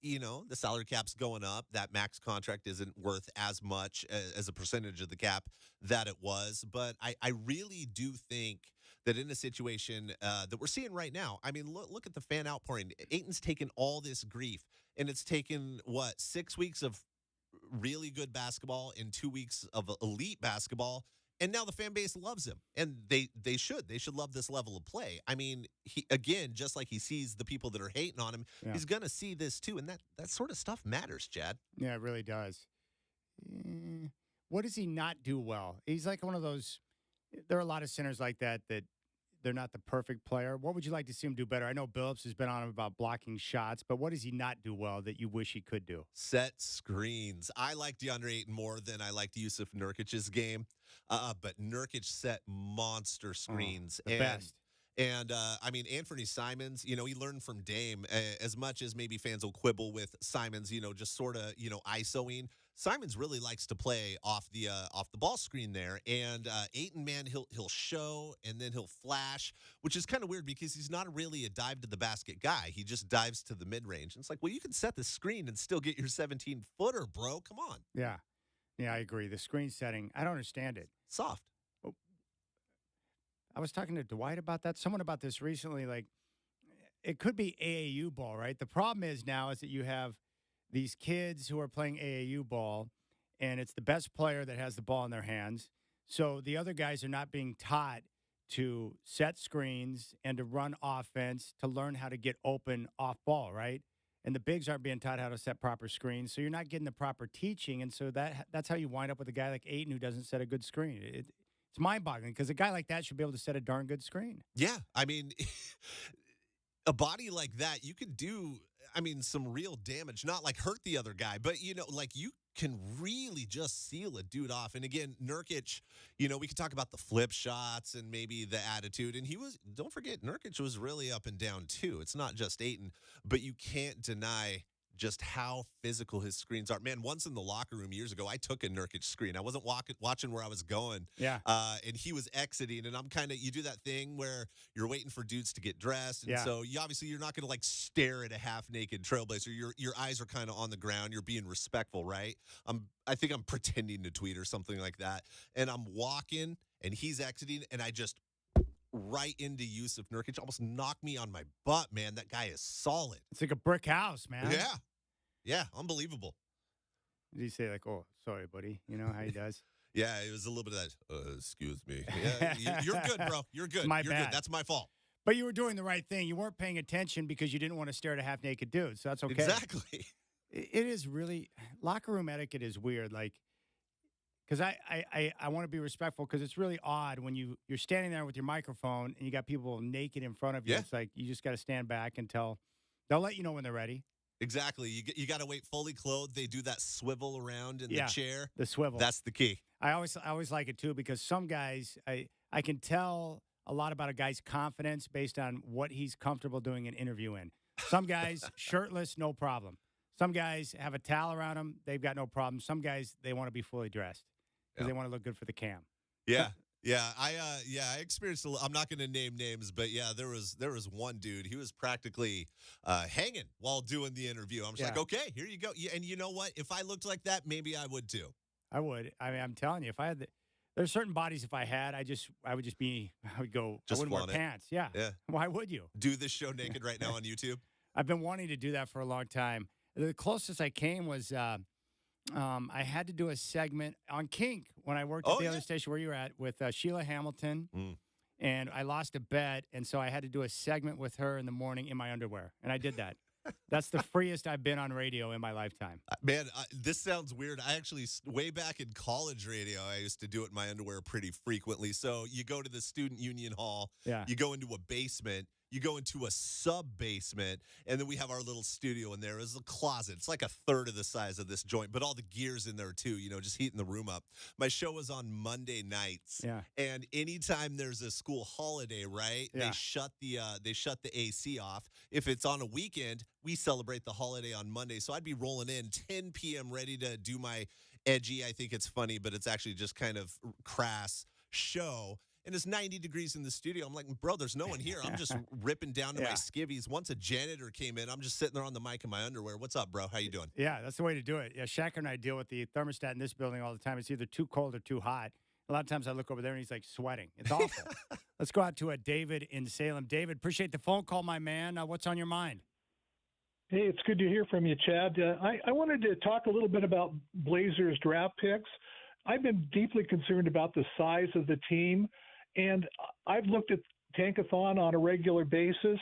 [SPEAKER 8] the salary cap's going up. That max contract isn't worth as much as a percentage of the cap that it was. But I really do think that in a situation that we're seeing right now, I mean, look at the fan outpouring. Ayton's taken all this grief, and it's taken, 6 weeks of really good basketball and 2 weeks of elite basketball. And now the fan base loves him, and they should love this level of play. I mean, he, again, just like he sees the people that are hating on him, he's going to see this too, and that sort of stuff matters, Chad.
[SPEAKER 1] Yeah, it really does. What does he not do well? He's like one of those. There are a lot of centers like that they're not the perfect player. What would you like to see him do better? I know Billups has been on him about blocking shots, but what does he not do well that you wish he could do?
[SPEAKER 8] Set screens. I like DeAndre Ayton more than I liked Yusuf Nurkic's game, but Nurkic set monster screens.
[SPEAKER 1] The best.
[SPEAKER 8] And, I mean, Anthony Simons, he learned from Dame as much as maybe fans will quibble with Simons, just sort of, ISOing. Simons really likes to play off the ball screen there. And Ayton, man, he'll show and then he'll flash, which is kind of weird because he's not really a dive to the basket guy. He just dives to the mid-range. And it's like, well, you can set the screen and still get your 17-footer, bro. Come on.
[SPEAKER 1] Yeah. Yeah, I agree. The screen setting, I don't understand it.
[SPEAKER 8] Soft.
[SPEAKER 1] I was talking to Dwight about that. Someone about this recently. Like, it could be AAU ball, right? The problem is that you have these kids who are playing AAU ball, and it's the best player that has the ball in their hands. So the other guys are not being taught to set screens and to run offense, to learn how to get open off ball, right? And the bigs aren't being taught how to set proper screens. So you're not getting the proper teaching. And so that's how you wind up with a guy like Ayton who doesn't set a good screen. It's mind-boggling because a guy like that should be able to set a darn good screen.
[SPEAKER 8] Yeah, I mean, a body like that, you could do. I mean, some real damage, not like hurt the other guy, but, like you can really just seal a dude off. And again, Nurkic, we could talk about the flip shots and maybe the attitude. And don't forget, Nurkic was really up and down too. It's not just Ayton, but you can't deny just how physical his screens are. Man, once in the locker room years ago, I took a Nurkic screen. I wasn't watching where I was going.
[SPEAKER 1] Yeah.
[SPEAKER 8] And he was exiting, and I'm you do that thing where you're waiting for dudes to get dressed. And so you're not going to like stare at a half-naked Trailblazer. Your eyes are kind of on the ground. You're being respectful, right? I think I'm pretending to tweet or something like that. And I'm walking, and he's exiting, and I just right into Yusuf Nurkic, almost knocked me on my butt, man. That guy is solid.
[SPEAKER 1] It's like a brick house, man.
[SPEAKER 8] Yeah. Yeah, unbelievable.
[SPEAKER 1] Did he say like, "Oh, sorry, buddy"? You know how he does.
[SPEAKER 8] Yeah, it was a little bit of that. Excuse me. Yeah, you're good, bro. You're good.
[SPEAKER 1] My
[SPEAKER 8] You're
[SPEAKER 1] bad.
[SPEAKER 8] good. That's my fault.
[SPEAKER 1] But you were doing the right thing. You weren't paying attention because you didn't want to stare at a half-naked dude. So that's okay.
[SPEAKER 8] Exactly.
[SPEAKER 1] It is really locker room etiquette is weird. Like, because I want to be respectful because it's really odd when you're standing there with your microphone and you got people naked in front of you.
[SPEAKER 8] Yeah.
[SPEAKER 1] It's like you just got to stand back until they'll let you know when they're ready.
[SPEAKER 8] Exactly. You got to wait fully clothed. They do that swivel around in the chair.
[SPEAKER 1] The swivel.
[SPEAKER 8] That's the key.
[SPEAKER 1] I always like it too because some guys I can tell a lot about a guy's confidence based on what he's comfortable doing an interview in. Some guys shirtless, no problem. Some guys have a towel around them, they've got no problem. Some guys they want to be fully dressed because they want to look good for the cam.
[SPEAKER 8] Yeah. Yeah, I experienced I'm not going to name names, but yeah, there was one dude. He was practically hanging while doing the interview. I'm just like, okay, here you go. Yeah, and you know what? If I looked like that, maybe I would too.
[SPEAKER 1] I would. I mean, I'm telling you, if I had there's certain bodies. If I had, I would go.
[SPEAKER 8] Just
[SPEAKER 1] I wouldn't wear
[SPEAKER 8] flaunt it.
[SPEAKER 1] pants. Yeah.
[SPEAKER 8] Yeah.
[SPEAKER 1] Why would you
[SPEAKER 8] do this show naked right now on YouTube?
[SPEAKER 1] I've been wanting to do that for a long time. The closest I came was. I had to do a segment on Kink when I worked at the other station where you were at with Sheila Hamilton, and I lost a bet, and so I had to do a segment with her in the morning in my underwear, and I did that. That's the freest I've been on radio in my lifetime.
[SPEAKER 8] Man, this sounds weird. I actually, way back in college radio, I used to do it in my underwear pretty frequently. So you go to the student union hall, you go into a basement, you go into a sub-basement, and then we have our little studio in there. It's a closet. It's like a third of the size of this joint, but all the gear's in there too, just heating the room up. My show was on Monday nights.
[SPEAKER 1] Yeah.
[SPEAKER 8] And anytime there's a school holiday, right, they shut the AC off. If it's on a weekend, we celebrate the holiday on Monday. So I'd be rolling in 10 p.m. ready to do my edgy, I think it's funny, but it's actually just kind of crass show. And it's 90 degrees in the studio. I'm like, bro, there's no one here. I'm just ripping down to my skivvies. Once a janitor came in, I'm just sitting there on the mic in my underwear. What's up, bro? How you doing?
[SPEAKER 1] Yeah, that's the way to do it. Yeah, Shaq and I deal with the thermostat in this building all the time. It's either too cold or too hot. A lot of times I look over there and he's like sweating. It's awful. Let's go out to David in Salem. David, appreciate the phone call, my man. What's on your mind?
[SPEAKER 13] Hey, it's good to hear from you, Chad. I wanted to talk a little bit about Blazers draft picks. I've been deeply concerned about the size of the team. And I've looked at Tankathon on a regular basis,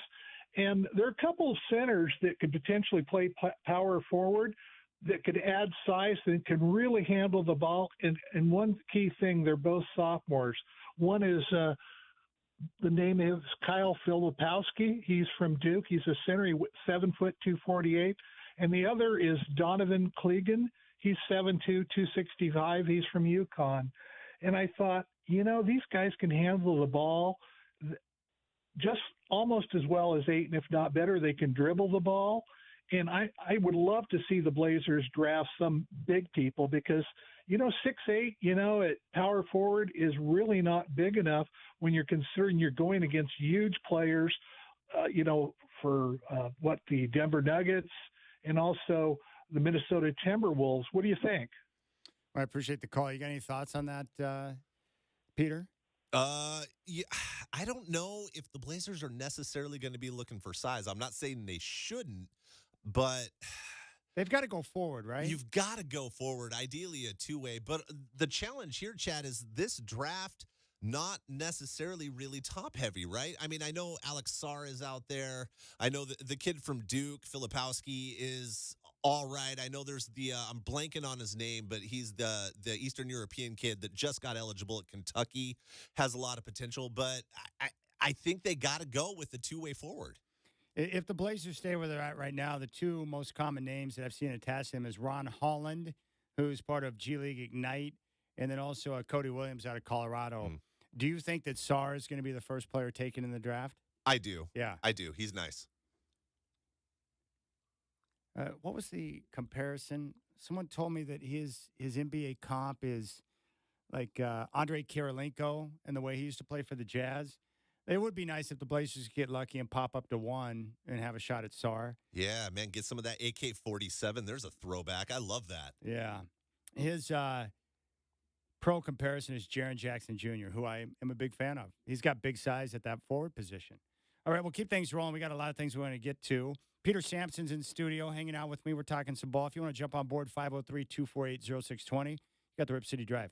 [SPEAKER 13] and there are a couple of centers that could potentially play power forward that could add size and can really handle the ball. And one key thing, they're both sophomores. One is the name is Kyle Filipowski. He's from Duke. He's a center. He's 7 foot 248. And the other is Donovan Clegan. He's 7'2", 265. He's from UConn. And I thought, these guys can handle the ball just almost as well as Ayton, if not better. They can dribble the ball. And I would love to see the Blazers draft some big people because, 6'8", at power forward is really not big enough when you're considering you're going against huge players, for the Denver Nuggets and also the Minnesota Timberwolves. What do you think?
[SPEAKER 1] I appreciate the call. You got any thoughts on that, Peter?
[SPEAKER 8] Yeah, I don't know if the Blazers are necessarily going to be looking for size. I'm not saying they shouldn't, but
[SPEAKER 1] they've got to go forward, right?
[SPEAKER 8] You've got to go forward, ideally a two-way. But the challenge here, Chad, is this draft not necessarily really top-heavy, right? I mean, I know Alex Sarr is out there. I know the kid from Duke, Filipowski, is all right. I know there's I'm blanking on his name, but he's the Eastern European kid that just got eligible at Kentucky, has a lot of potential. But I think they got to go with the two-way forward.
[SPEAKER 1] If the Blazers stay where they're at right now, the two most common names that I've seen attached to him is Ron Holland, who's part of G League Ignite, and then also Cody Williams out of Colorado. Do you think that Sarr is going to be the first player taken in the draft?
[SPEAKER 8] I do.
[SPEAKER 1] Yeah.
[SPEAKER 8] I do. He's nice.
[SPEAKER 1] What was the comparison? Someone told me that his NBA comp is like Andrei Kirilenko and the way he used to play for the Jazz. It would be nice if the Blazers could get lucky and pop up to 1 and have a shot at Sarr.
[SPEAKER 8] Yeah, man, get some of that AK-47. There's a throwback. I love that.
[SPEAKER 1] Yeah. His pro comparison is Jaren Jackson Jr., who I am a big fan of. He's got big size at that forward position. All right, we'll keep things rolling. We got a lot of things we want to get to. Peter Sampson's in studio hanging out with me. We're talking some ball. If you want to jump on board, 503-248-0620. You got the Rip City Drive.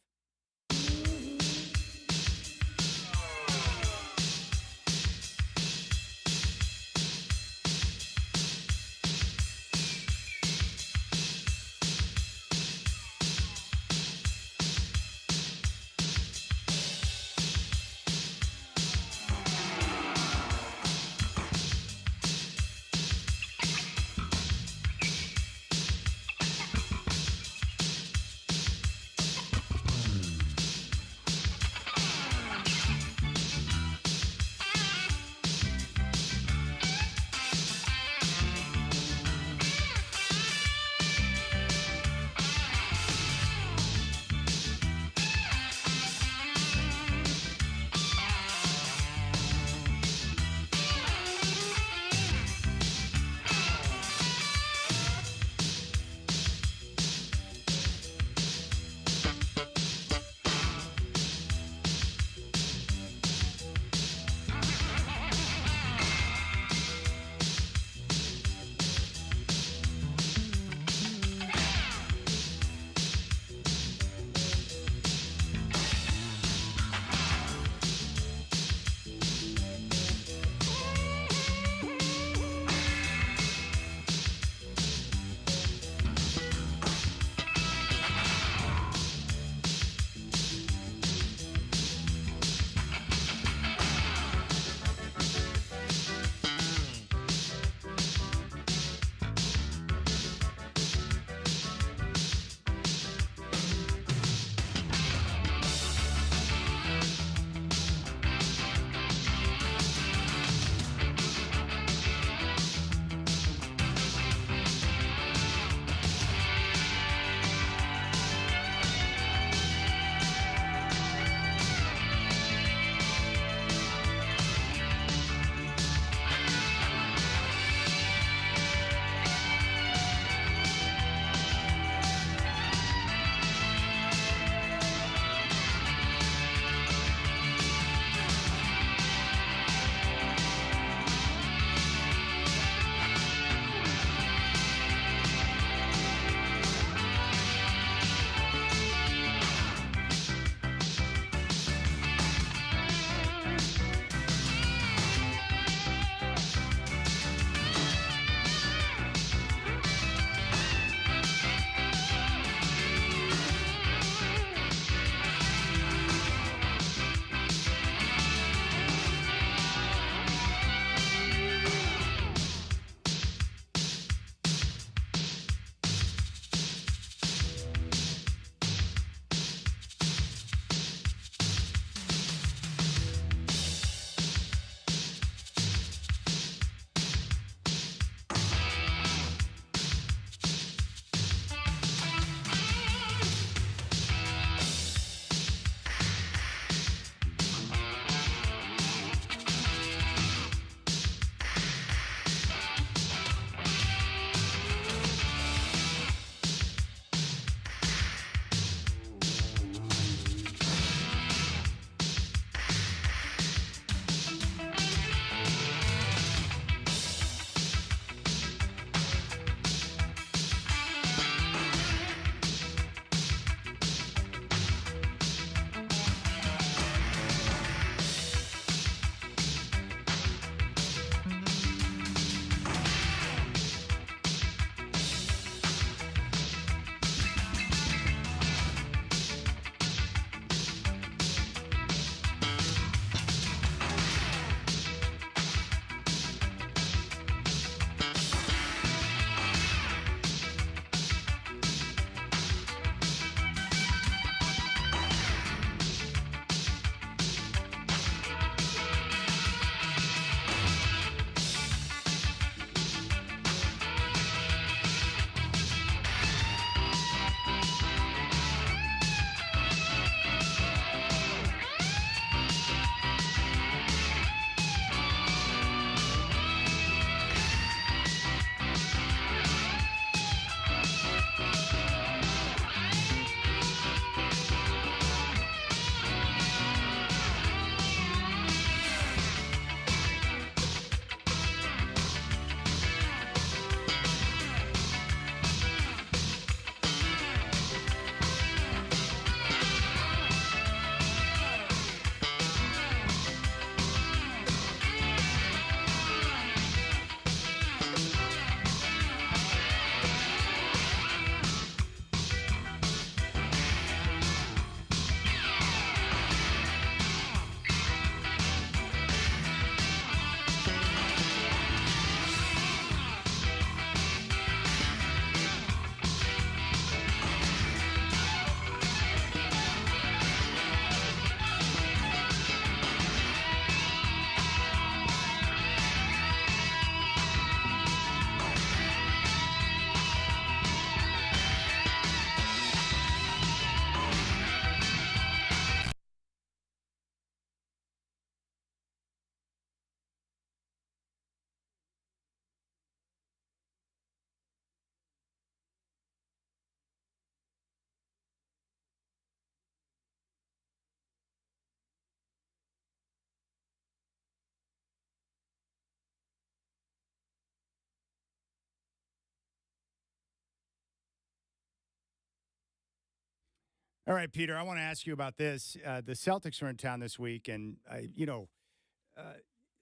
[SPEAKER 1] All right, Peter, I want to ask you about this. The Celtics are in town this week, and,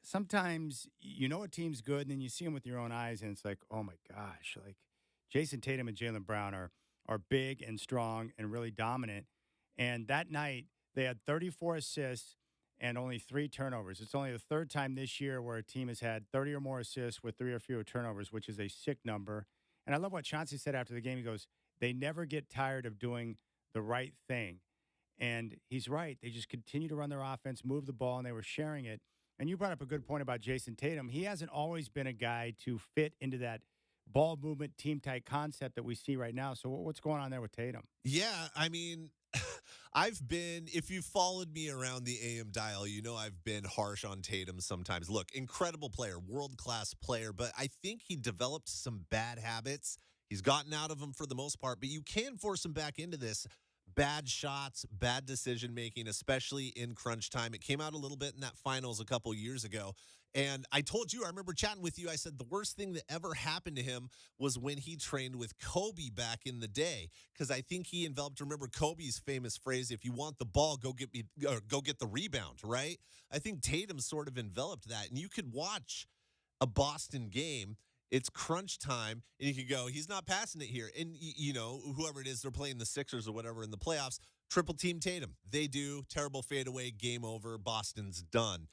[SPEAKER 1] sometimes you know a team's good, and then you see them with your own eyes, and it's like, oh, my gosh. Like, Jason Tatum and Jaylen Brown are big and strong and really dominant. And that night, they had 34 assists and only 3 turnovers. It's only the third time this year where a team has had 30 or more assists with 3 or fewer turnovers, which is a sick number. And I love what Chauncey said after the game. He goes, they never get tired of doing the right thing. And he's right. They just continue to run their offense, move the ball, and they were sharing it. And you brought up a good point about Jason Tatum. He hasn't always been a guy to fit into that ball movement, team-tight concept that we see right now. So what's going on there with Tatum?
[SPEAKER 8] Yeah, I mean, if you've followed me around the AM dial, you know I've been harsh on Tatum sometimes. Look, incredible player, world-class player, but I think he developed some bad habits. He's gotten out of them for the most part, but you can force him back into this. Bad shots, bad decision-making, especially in crunch time. It came out a little bit in that finals a couple years ago. And I told you, I remember chatting with you, I said the worst thing that ever happened to him was when he trained with Kobe back in the day. Because I think he enveloped, remember Kobe's famous phrase, if you want the ball, go get the rebound, right? I think Tatum sort of enveloped that. And you could watch a Boston game. It's crunch time, and you can go, he's not passing it here. And, whoever it is, they're playing the Sixers or whatever in the playoffs, triple team Tatum. They do. Terrible fadeaway, game over. Boston's done.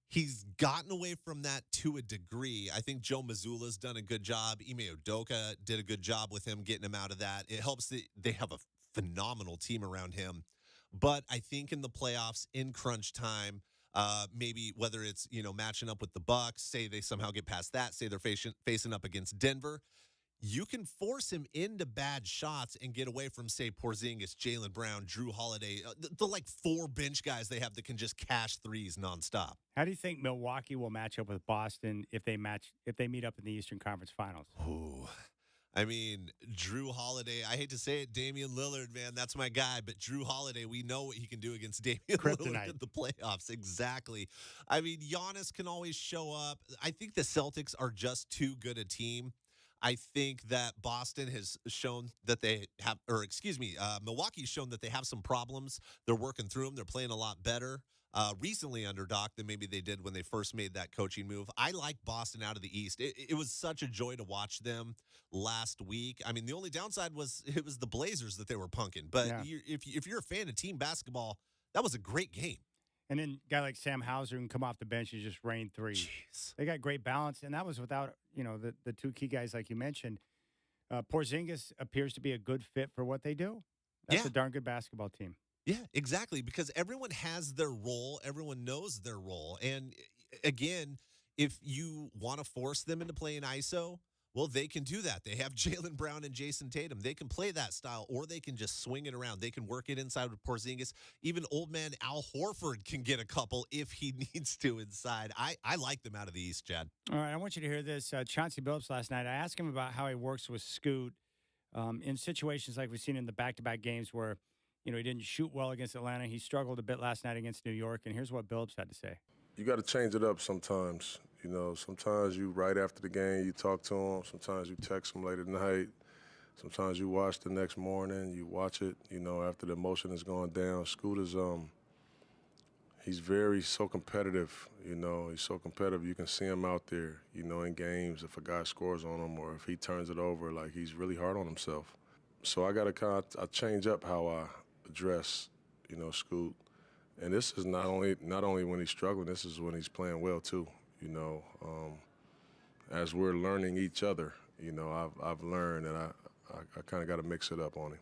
[SPEAKER 8] He's gotten away from that to a degree. I think Joe Mazzulla's done a good job. Ime Udoka did a good job with him getting him out of that. It helps that they have a phenomenal team around him. But I think in the playoffs, in crunch time, maybe whether it's, matching up with the Bucks, say they somehow get past that, say they're facing up against Denver, you can force him into bad shots and get away from, say, Porzingis, Jaylen Brown, Drew Holiday, the like 4 bench guys they have that can just cash threes nonstop.
[SPEAKER 1] How do you think Milwaukee will match up with Boston if they meet up in the Eastern Conference Finals?
[SPEAKER 8] Ooh. I mean, Drew Holiday, I hate to say it, Damian Lillard, man, that's my guy. But Drew Holiday, we know what he can do against Damian Lillard in the playoffs. Exactly. I mean, Giannis can always show up. I think the Celtics are just too good a team. I think that Boston has shown that they have, Milwaukee's shown that they have some problems. They're working through them. They're playing a lot better recently under Doc than maybe they did when they first made that coaching move. I like Boston out of the East. It was such a joy to watch them last week. I mean, the only downside was it was the Blazers that they were punking. But if you're a fan of team basketball, that was a great game.
[SPEAKER 1] And then a guy like Sam Hauser can come off the bench and just rain threes.
[SPEAKER 8] Jeez.
[SPEAKER 1] They got great balance, and that was without, the 2 key guys like you mentioned. Porzingis appears to be a good fit for what they do. That's a darn good basketball team.
[SPEAKER 8] Yeah, exactly, because everyone has their role. Everyone knows their role. And, again, if you want to force them into playing ISO, well, they can do that. They have Jaylen Brown and Jason Tatum. They can play that style, or they can just swing it around. They can work it inside with Porzingis. Even old man Al Horford can get a couple if he needs to inside. I like them out of the East, Chad.
[SPEAKER 1] All right, I want you to hear this. Chauncey Billups last night, I asked him about how he works with Scoot in situations like we've seen in the back-to-back games where, he didn't shoot well against Atlanta. He struggled a bit last night against New York, and here's what Billups had to say.
[SPEAKER 10] You got to change it up sometimes. Sometimes you right after the game, you talk to him. Sometimes you text him late at night. Sometimes you watch the next morning. You watch it, after the emotion has gone down. Scoot is, he's so competitive, He's so competitive. You can see him out there, in games. If a guy scores on him or if he turns it over, like he's really hard on himself. So I got to I change up how I address, Scoot. And this is not only when he's struggling, this is when he's playing well too. As we're learning each other, I've learned, and I kind of got to mix it up on him.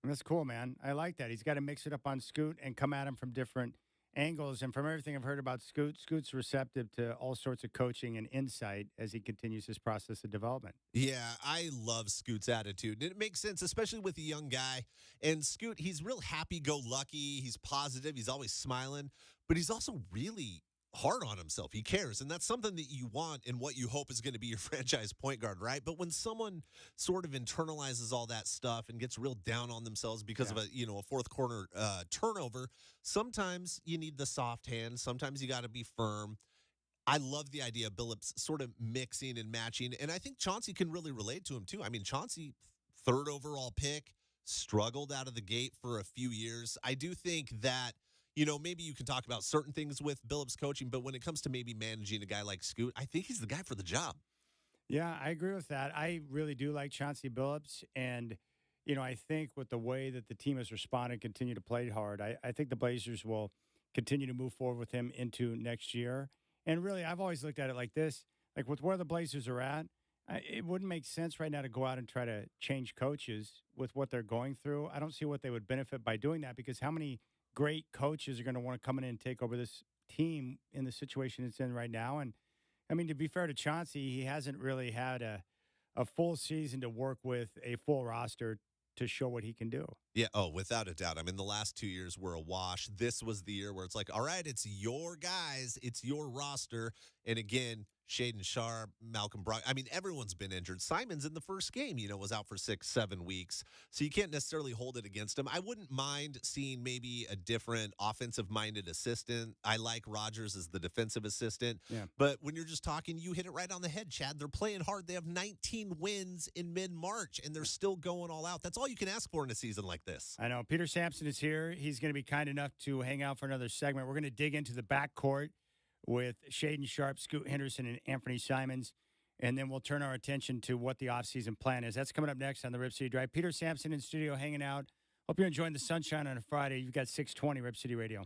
[SPEAKER 1] That's cool, man. I like that. He's got to mix it up on Scoot and come at him from different angles. And from everything I've heard about Scoot's receptive to all sorts of coaching and insight as he continues his process of development.
[SPEAKER 8] Yeah, I love Scoot's attitude. It makes sense, especially with a young guy. And Scoot, he's real happy-go-lucky. He's positive. He's always smiling. But he's also really hard on himself. He cares. And that's something that you want and what you hope is going to be your franchise point guard, right? But when someone sort of internalizes all that stuff and gets real down on themselves because of a fourth quarter turnover, sometimes you need the soft hand. Sometimes you got to be firm. I love the idea of Billups sort of mixing and matching. And I think Chauncey can really relate to him too. I mean, Chauncey, 3rd overall pick, struggled out of the gate for a few years. I do think that, maybe you can talk about certain things with Billups coaching, but when it comes to maybe managing a guy like Scoot, I think he's the guy for the job.
[SPEAKER 1] Yeah, I agree with that. I really do like Chauncey Billups. And, I think with the way that the team has responded, continue to play hard, I think the Blazers will continue to move forward with him into next year. And really, I've always looked at it like this. Like with where the Blazers are at, it wouldn't make sense right now to go out and try to change coaches with what they're going through. I don't see what they would benefit by doing that, because how many great coaches are going to want to come in and take over this team in the situation it's in right now? And I mean, to be fair to Chauncey, he hasn't really had a full season to work with a full roster to show what he can do.
[SPEAKER 8] Yeah, without a doubt. I mean, the last 2 years were a wash. This was the year where it's like, all right, it's your guys, it's your roster. And again, Shaedon Sharpe, Malcolm Brogdon. I mean, everyone's been injured. Simons in the first game, was out for 6-7 weeks. So you can't necessarily hold it against him. I wouldn't mind seeing maybe a different offensive-minded assistant. I like Rodgers as the defensive assistant.
[SPEAKER 1] Yeah.
[SPEAKER 8] But when you're just talking, you hit it right on the head, Chad. They're playing hard. They have 19 wins in mid-March, and they're still going all out. That's all you can ask for in a season like this.
[SPEAKER 1] I know. Peter Sampson is here. He's going to be kind enough to hang out for another segment. We're going to dig into the backcourt with Shaedon Sharpe, Scoot Henderson, and Anthony Simons. And then we'll turn our attention to what the offseason plan is. That's coming up next on the Rip City Drive. Peter Sampson in studio hanging out. Hope you're enjoying the sunshine on a Friday. You've got 620 Rip City Radio.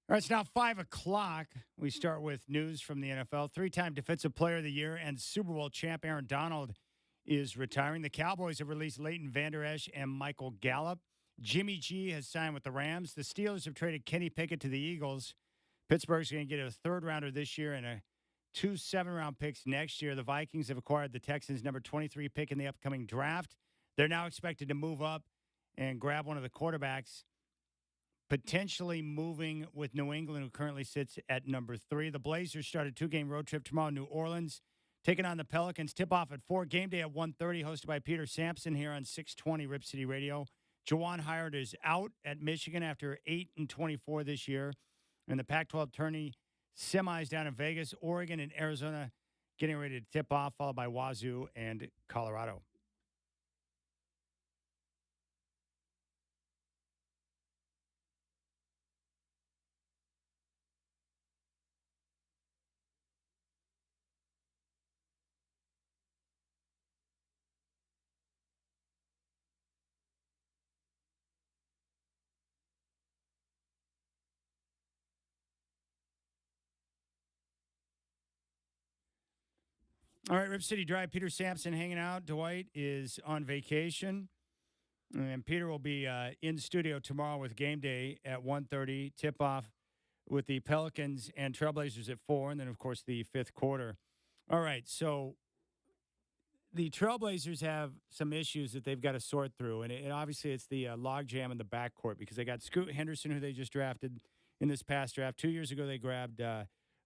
[SPEAKER 1] All right, it's now 5 o'clock. We start with news from the NFL. Three-time Defensive Player of the Year and Super Bowl champ Aaron Donald is retiring. The Cowboys have released Leighton Vander Esch and Michael Gallup. Jimmy G has signed with the Rams. The Steelers have traded Kenny Pickett to the Eagles. Pittsburgh's going to get a third-rounder this year and two 7-round picks next year. The Vikings have acquired the Texans' number 23 pick in the upcoming draft. They're now expected to move up and grab one of the quarterbacks, potentially moving with New England, who currently sits at number 3. The Blazers start a 2-game road trip tomorrow in New Orleans, taking on the Pelicans. Tip-off at 4. Game day at 1:30, hosted by Peter Sampson here on 620 Rip City Radio. Juwan Howard is out at Michigan after 8-24 this year. And the Pac-12 tourney semis down in Vegas, Oregon and Arizona getting ready to tip off, followed by Wazoo and Colorado. All right, Rip City Drive, Peter Sampson hanging out. Dwight is on vacation. And Peter will be in studio tomorrow with game day at 1:30. Tip-off with the Pelicans and Trailblazers at 4, and then, of course, the fifth quarter. All right, so the Trailblazers have some issues that they've got to sort through, and obviously it's the logjam in the backcourt because they got Scoot Henderson, who they just drafted in this past draft. 2 years ago, they grabbed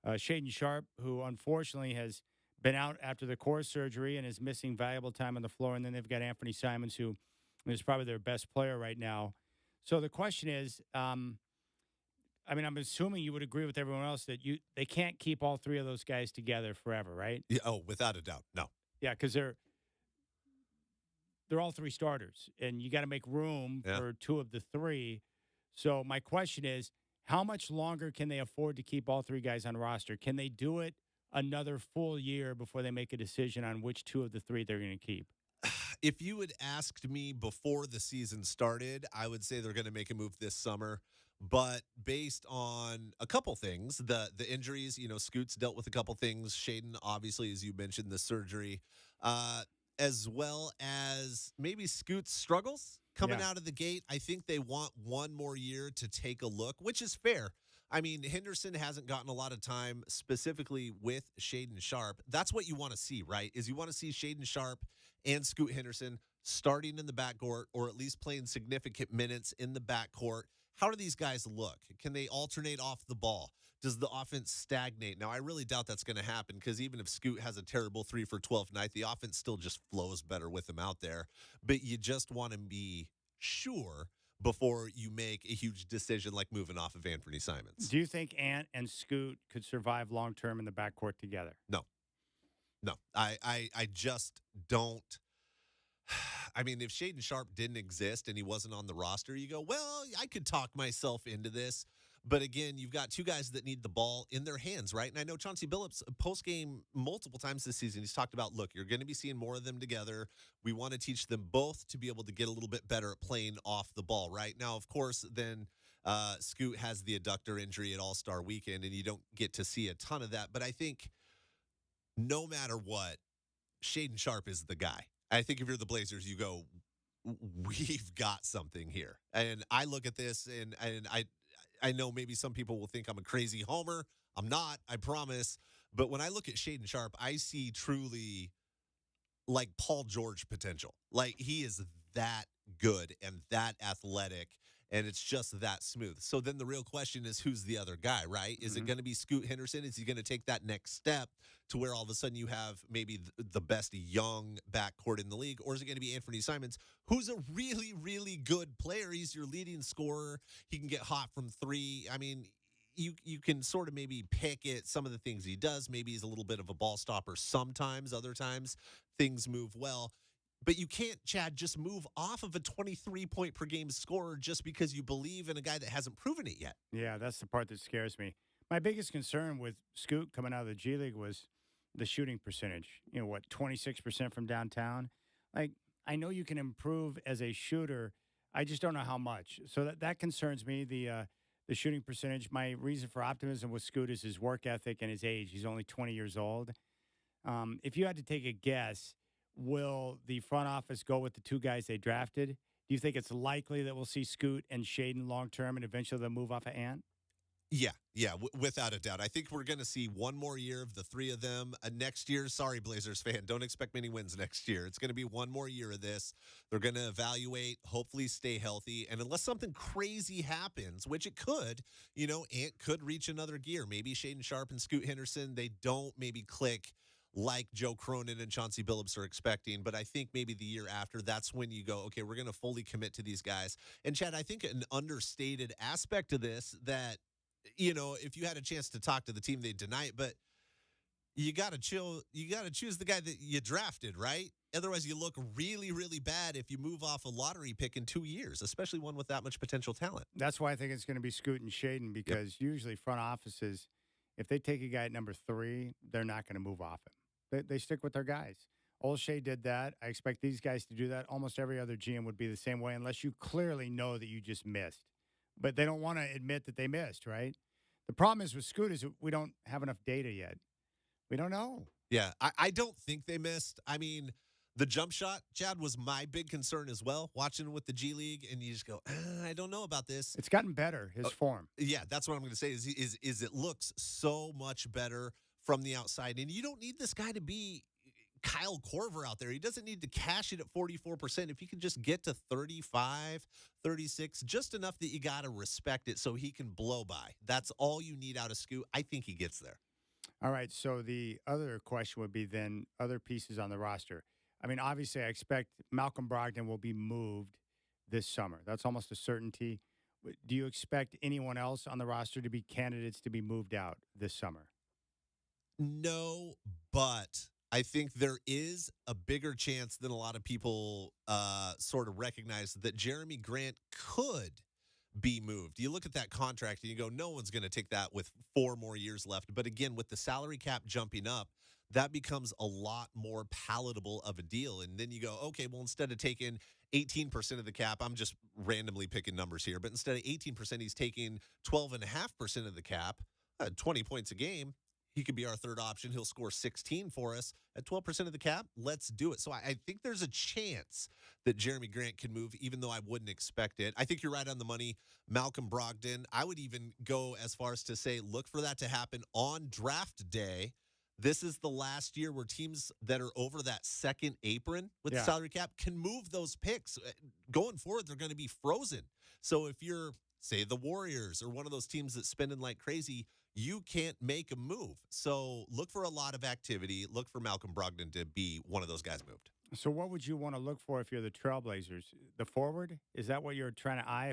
[SPEAKER 1] Shaden Sharp, who unfortunately has been out after the core surgery and is missing valuable time on the floor. And then they've got Anthony Simons, who is probably their best player right now. So the question is, I'm assuming you would agree with everyone else that they can't keep all three of those guys together forever, right?
[SPEAKER 8] Yeah, without a doubt, no.
[SPEAKER 1] Yeah, because they're all three starters, and you got to make room for two of the three. So my question is, how much longer can they afford to keep all three guys on roster? Can they do it another full year before they make a decision on which two of the three they're going to keep?
[SPEAKER 8] If you had asked me before the season started, I would say they're going to make a move this summer. But based on a couple things, the injuries, Scoot's dealt with a couple things. Shaden, obviously, as you mentioned, the surgery, as well as maybe Scoot's struggles coming out of the gate. I think they want one more year to take a look, which is fair. I mean, Henderson hasn't gotten a lot of time specifically with Shaden Sharp. That's what you want to see, right? Is you want to see Shaden Sharp and Scoot Henderson starting in the backcourt or at least playing significant minutes in the backcourt. How do these guys look? Can they alternate off the ball? Does the offense stagnate? Now, I really doubt that's going to happen because even if Scoot has a terrible 3 for 12 night, the offense still just flows better with him out there. But you just want to be sure before you make a huge decision like moving off of Anthony Simons.
[SPEAKER 1] Do you think Ant and Scoot could survive long-term in the backcourt together?
[SPEAKER 8] No. I just don't. I mean, if Shaden Sharp didn't exist and he wasn't on the roster, you go, well, I could talk myself into this. But again, you've got two guys that need the ball in their hands, right? And I know Chauncey Billups post-game multiple times this season, he's talked about, look, you're going to be seeing more of them together. We want to teach them both to be able to get a little bit better at playing off the ball, right? Now, of course, then Scoot has the adductor injury at All-Star Weekend, and you don't get to see a ton of that. But I think no matter what, Shaden Sharp is the guy. I think if you're the Blazers, you go, we've got something here. And I look at this, and I know maybe some people will think I'm a crazy homer. I'm not, I promise. But when I look at Shaden Sharp, I see truly like Paul George potential. Like he is that good and that athletic, and it's just that smooth. So then the real question is, who's the other guy, right? Is it going to be Scoot Henderson? Is he going to take that next step to where all of a sudden you have maybe the best young backcourt in the league? Or is it going to be Anthony Simons, who's a really, really good player? He's your leading scorer. He can get hot from three. I mean, you can sort of maybe pick at some of the things he does. Maybe he's a little bit of a ball stopper sometimes. Other times things move well. But you can't, Chad, just move off of a 23-point-per-game scorer just because you believe in a guy that hasn't proven it yet.
[SPEAKER 1] Yeah, that's the part that scares me. My biggest concern with Scoot coming out of the G League was the shooting percentage. 26% from downtown? Like, I know you can improve as a shooter. I just don't know how much. So that concerns me. The the shooting percentage. My reason for optimism with Scoot is his work ethic and his age. He's only 20 years old. If you had to take a guess, will the front office go with the two guys they drafted? Do you think it's likely that we'll see Scoot and Shaden long term and eventually they'll move off of Ant?
[SPEAKER 8] Yeah, without a doubt. I think we're going to see one more year of the three of them. Next year, sorry, Blazers fan, don't expect many wins next year. It's going to be one more year of this. They're going to evaluate, hopefully stay healthy. And unless something crazy happens, which it could, Ant could reach another gear. Maybe Shaden Sharp and Scoot Henderson, they don't maybe click like Joe Cronin and Chauncey Billups are expecting. But I think maybe the year after, that's when you go, okay, we're going to fully commit to these guys. And, Chad, I think an understated aspect of this that, if you had a chance to talk to the team, they'd deny it, but you got to chill. You got to choose the guy that you drafted, right? Otherwise, you look really, really bad if you move off a lottery pick in 2 years, especially one with that much potential talent.
[SPEAKER 1] That's why I think it's going to be Scoot and Shaden because usually front offices, if they take a guy at number 3, they're not going to move off him. They stick with their guys. Olshey did that. I expect these guys to do that. Almost every other GM would be the same way unless you clearly know that you just missed. But they don't want to admit that they missed, right? The problem is with Scoot is we don't have enough data yet. We don't know.
[SPEAKER 8] Yeah, I don't think they missed. I mean, the jump shot, Chad, was my big concern as well, watching with the G League, and you just go, I don't know about this.
[SPEAKER 1] It's gotten better, his form.
[SPEAKER 8] Yeah, that's what I'm going to say is it looks so much better from the outside. And you don't need this guy to be Kyle Korver out there. He doesn't need to cash it at 44%. If he can just get to 35, 36, just enough that you got to respect it so he can blow by. That's all you need out of Scoot. I think he gets there.
[SPEAKER 1] All right, so the other question would be then other pieces on the roster. I mean, obviously I expect Malcolm Brogdon will be moved this summer. That's almost a certainty. Do you expect anyone else on the roster to be candidates to be moved out this summer?
[SPEAKER 8] No, but I think there is a bigger chance than a lot of people sort of recognize that Jeremy Grant could be moved. You look at that contract and you go, no one's going to take that with 4 more years left. But again, with the salary cap jumping up, that becomes a lot more palatable of a deal. And then you go, okay, well, instead of taking 18% of the cap, I'm just randomly picking numbers here, but instead of 18%, he's taking 12.5% of the cap, 20 points a game. He could be our third option. He'll score 16 for us at 12% of the cap. Let's do it. So I think there's a chance that Jeremy Grant can move, even though I wouldn't expect it. I think you're right on the money. Malcolm Brogdon, I would even go as far as to say, look for that to happen on draft day. This is the last year where teams that are over that second apron with the salary cap can move those picks. Going forward, they're going to be frozen. So if you're, say, the Warriors or one of those teams that's spending like crazy, you can't make a move. So look for a lot of activity. Look for Malcolm Brogdon to be one of those guys moved.
[SPEAKER 1] So what would you want to look for if you're the Trailblazers? The forward? Is that what you're trying to eye?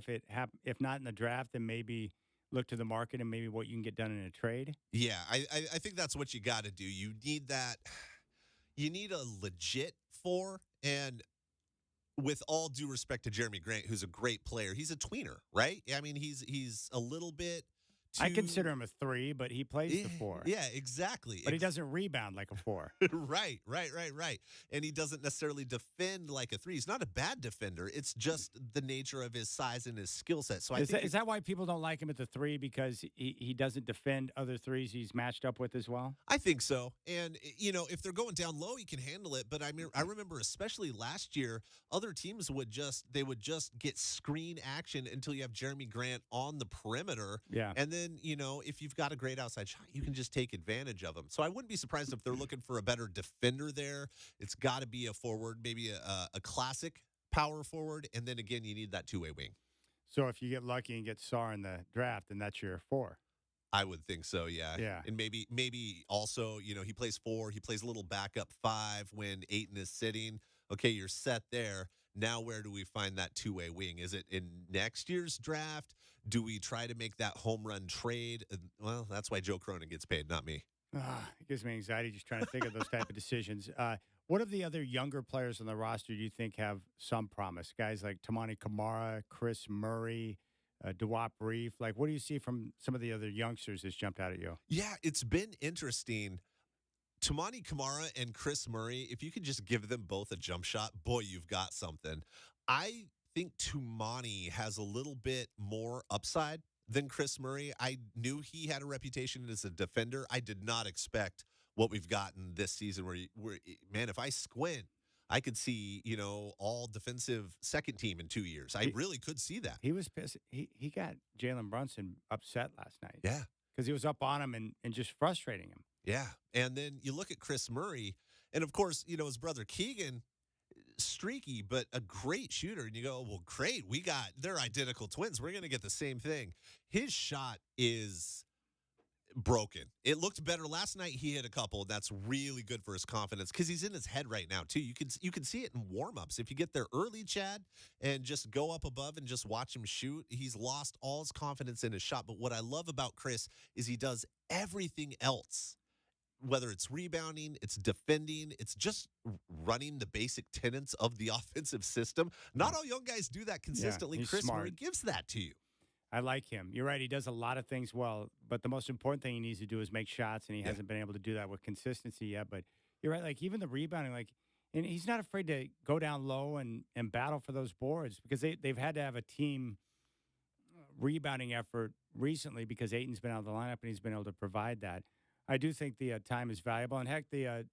[SPEAKER 1] If not in the draft, then maybe look to the market and maybe what you can get done in a trade?
[SPEAKER 8] Yeah, I think that's what you got to do. You need that. You need a legit 4. And with all due respect to Jeremy Grant, who's a great player, he's a tweener, right? I mean, he's a little bit
[SPEAKER 1] I consider him a 3, but he plays the 4.
[SPEAKER 8] Yeah, exactly.
[SPEAKER 1] But he doesn't rebound like a 4.
[SPEAKER 8] Right. And he doesn't necessarily defend like a 3. He's not a bad defender. It's just the nature of his size and his skill set. So
[SPEAKER 1] is that why people don't like him at the 3 because he doesn't defend other 3s he's matched up with as well?
[SPEAKER 8] I think so. And, if they're going down low, he can handle it. But I remember especially last year, other teams would just get screen action until you have Jeremy Grant on the perimeter.
[SPEAKER 1] Yeah.
[SPEAKER 8] And then, if you've got a great outside shot, you can just take advantage of them. So I wouldn't be surprised if they're looking for a better defender there. It's got to be a forward, maybe a classic power forward. And then again, you need that 2-way wing.
[SPEAKER 1] So if you get lucky and get Sarr in the draft, then that's your 4.
[SPEAKER 8] I would think so, yeah.
[SPEAKER 1] Yeah.
[SPEAKER 8] And maybe also, he plays 4. He plays a little backup 5 when Ayton is sitting. Okay, you're set there. Now where do we find that 2-way wing? Is it in next year's draft? Do we try to make that home run trade? Well, that's why Joe Cronin gets paid, not me.
[SPEAKER 1] It gives me anxiety just trying to think of those type of decisions. What of the other younger players on the roster do you think have some promise? Guys like Tamani Kamara, Chris Murray, Dewap Reef. Like, what do you see from some of the other youngsters that's jumped out at you?
[SPEAKER 8] Yeah, it's been interesting. Tamani Kamara and Chris Murray, if you could just give them both a jump shot, boy, you've got something. I think Tumani has a little bit more upside than Chris Murray. I knew he had a reputation as a defender. I did not expect what we've gotten this season where man, if I squint, I could see, all defensive second team in 2 years. I really could see that.
[SPEAKER 1] He was pissed. He got Jalen Brunson upset last night.
[SPEAKER 8] Yeah.
[SPEAKER 1] Because he was up on him and just frustrating him.
[SPEAKER 8] Yeah. And then you look at Chris Murray, and of course, his brother Keegan, streaky, but a great shooter. And you go, well, great. They're identical twins. We're going to get the same thing. His shot is broken. It looked better last night. He hit a couple. That's really good for his confidence because he's in his head right now too. You can see it in warm-ups. If you get there early, Chad, and just go up above and just watch him shoot, he's lost all his confidence in his shot. But what I love about Chris is he does everything else. Whether it's rebounding, it's defending, it's just running the basic tenets of the offensive system. Not all young guys do that consistently.
[SPEAKER 1] Yeah,
[SPEAKER 8] Chris
[SPEAKER 1] smart.
[SPEAKER 8] Murray gives that to you.
[SPEAKER 1] I like him. You're right. He does a lot of things well, but the most important thing he needs to do is make shots, and he hasn't been able to do that with consistency yet. But you're right. Like, even the rebounding, and he's not afraid to go down low and battle for those boards because they've had to have a team rebounding effort recently because Ayton's been out of the lineup, and he's been able to provide that. I do think the time is valuable, and heck, the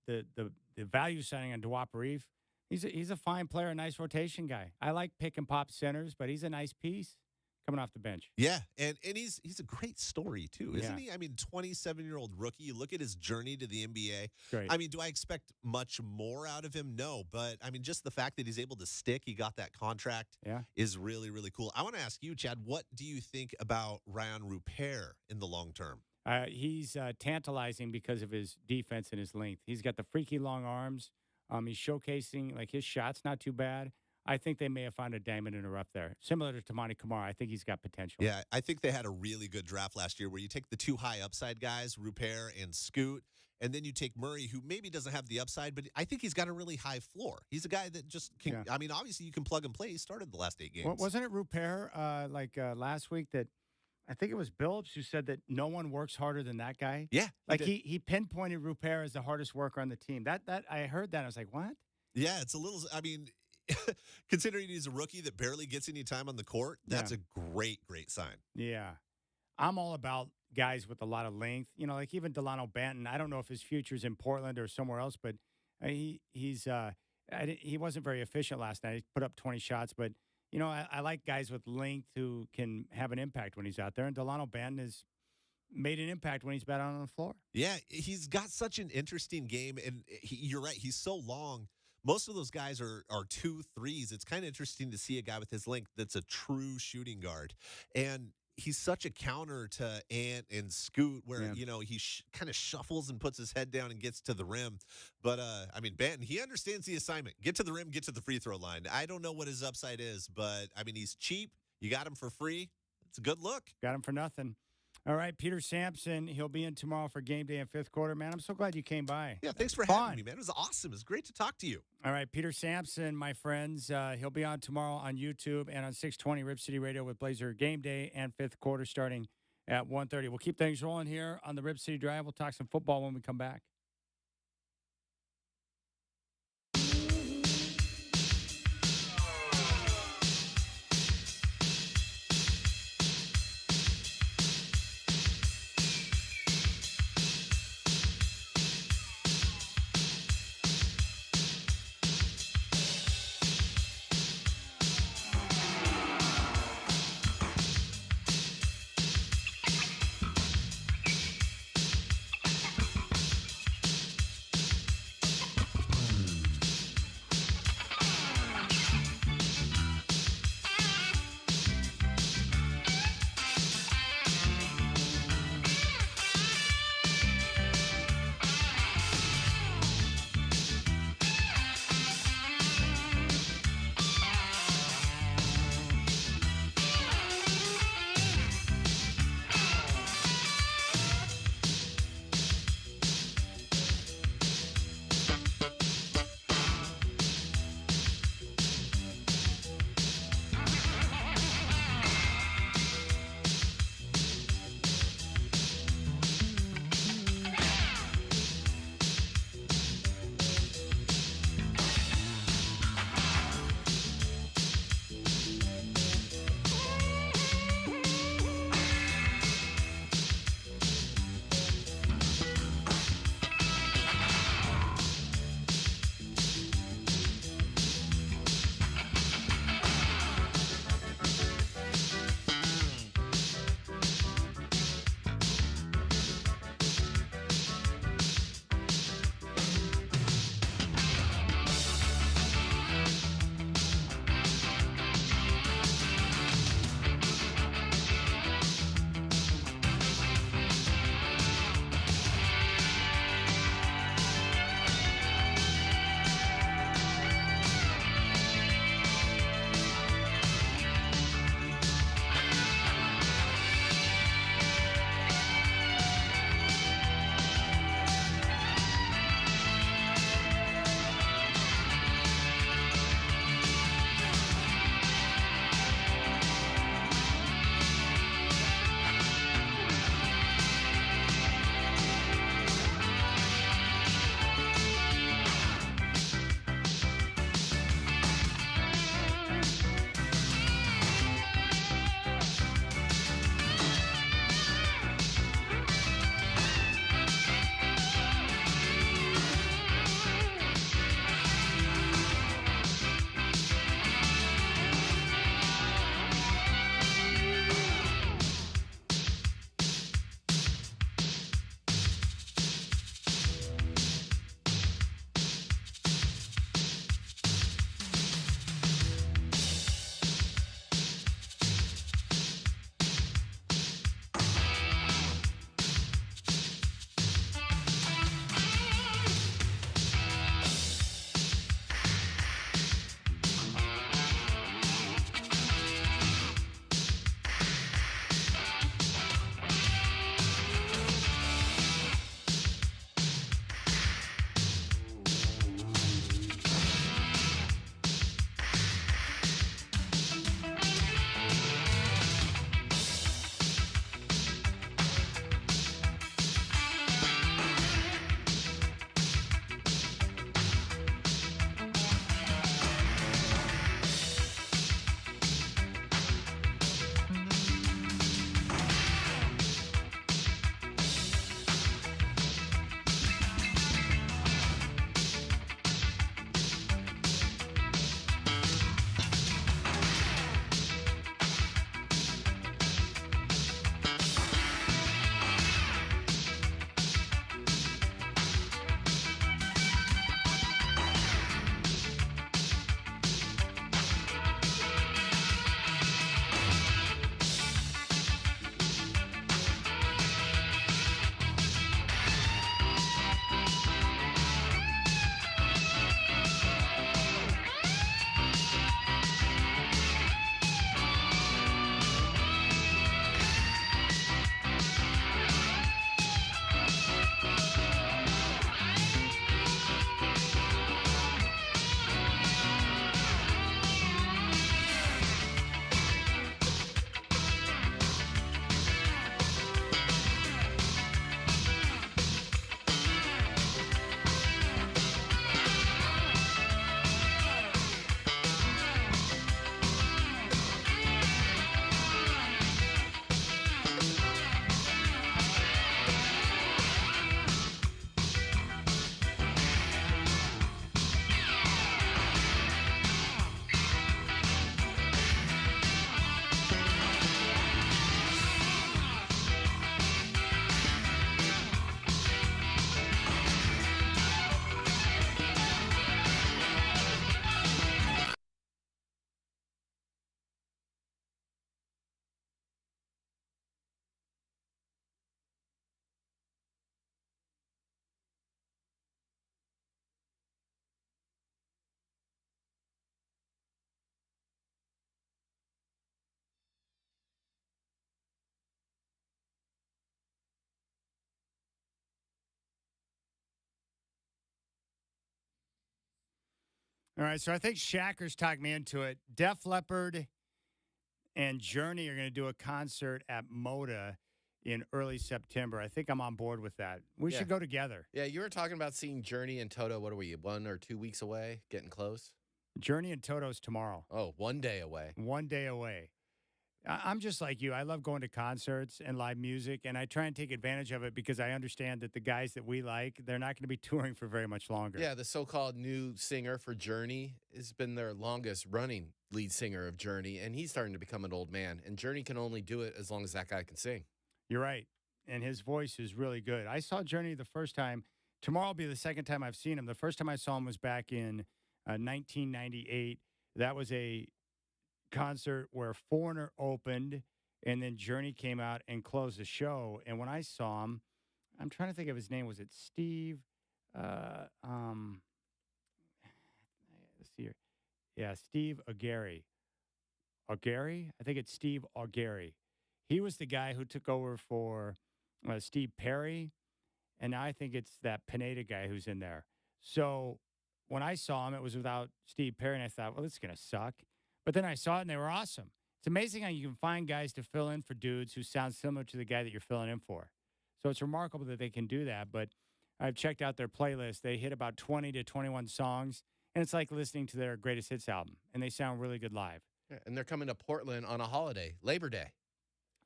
[SPEAKER 1] value signing on Duop Reef, he's a fine player, a nice rotation guy. I like pick and pop centers, but he's a nice piece coming off the bench.
[SPEAKER 8] Yeah, and he's a great story too, isn't
[SPEAKER 1] Yeah.
[SPEAKER 8] he? I mean, 27-year-old rookie. You look at his journey to the NBA.
[SPEAKER 1] Great.
[SPEAKER 8] I mean, do I expect much more out of him? No, but I mean, just the fact that he's able to stick, he got that contract, is really, really cool. I want to ask you, Chad, what do you think about Ryan Rupert in the long term?
[SPEAKER 1] He's tantalizing because of his defense and his length. He's got the freaky long arms. He's showcasing, his shot's not too bad. I think they may have found a diamond in the rough there. Similar to Tamani Kamara, I think he's got potential.
[SPEAKER 8] Yeah, I think they had a really good draft last year where you take the two high upside guys, Rupert and Scoot, and then you take Murray, who maybe doesn't have the upside, but I think he's got a really high floor. He's a guy that just can, I mean, obviously you can plug and play. He started the last 8 games.
[SPEAKER 1] Well, wasn't it Rupert last week that I think it was Billups who said that no one works harder than that guy?
[SPEAKER 8] Yeah.
[SPEAKER 1] He pinpointed Rupert as the hardest worker on the team. That I heard that. I was like, what?
[SPEAKER 8] Yeah, it's a little, I mean, considering he's a rookie that barely gets any time on the court, that's a great sign.
[SPEAKER 1] Yeah. I'm all about guys with a lot of length. Even Delano Banton. I don't know if his future's in Portland or somewhere else, but he wasn't very efficient last night. He put up 20 shots, but I like guys with length who can have an impact when he's out there. And Delano Banton has made an impact when he's been out on the floor.
[SPEAKER 8] Yeah, he's got such an interesting game, and you're right. He's so long. Most of those guys are 2-3s. It's kind of interesting to see a guy with his length that's a true shooting guard. And he's such a counter to Ant and Scoot where, he kind of shuffles and puts his head down and gets to the rim. But, Banton, he understands the assignment. Get to the rim, get to the free throw line. I don't know what his upside is, but, he's cheap. You got him for free. It's a good look.
[SPEAKER 1] Got him for nothing. All right, Peter Sampson, he'll be in tomorrow for game day in fifth quarter. Man, I'm so glad you came by.
[SPEAKER 8] Yeah, thanks for having me, man. It was awesome. It was great to talk to you.
[SPEAKER 1] All right, Peter Sampson, my friends, he'll be on tomorrow on YouTube and on 620 Rip City Radio with Blazer game day and fifth quarter starting at 1:30. We'll keep things rolling here on the Rip City Drive. We'll talk some football when we come back. All right, so I think Shacker's talked me into it. Def Leppard and Journey are going to do a concert at Moda in early September. I think I'm on board with that. We
[SPEAKER 3] Yeah.
[SPEAKER 1] should go together.
[SPEAKER 3] Yeah, you were talking about seeing Journey and Toto. What are we, 1 or 2 weeks away? Getting close?
[SPEAKER 1] Journey and Toto's tomorrow.
[SPEAKER 3] Oh, 1 day away.
[SPEAKER 1] 1 day away. I'm just like you. I love going to concerts and live music, and I try and take advantage of it because I understand that the guys that we like, they're not going to be touring for very much longer.
[SPEAKER 3] Yeah, the so-called new singer for Journey has been their longest running lead singer of Journey, and he's starting to become an old man. And Journey can only do it as long as that guy can sing.
[SPEAKER 1] You're right. And his voice is really good. I saw Journey the first time. Tomorrow will be the second time I've seen him. The first time I saw him was back in 1998. That was a concert where Foreigner opened, and then Journey came out and closed the show. And when I saw him, I'm trying to think of his name. Was it Steve? Let's see here. Yeah, Steve Augeri. Augeri? I think it's Steve Augeri. He was the guy who took over for Steve Perry, and now I think it's that Pineda guy who's in there. So when I saw him, it was without Steve Perry, and I thought, well, this is going to suck. But then I saw it, and they were awesome. It's amazing how you can find guys to fill in for dudes who sound similar to the guy that you're filling in for. So it's remarkable that they can do that. But I've checked out their playlist. They hit about 20 to 21 songs, and it's like listening to their greatest hits album, and they sound really good live.
[SPEAKER 3] Yeah, and they're coming to Portland on a holiday, Labor Day.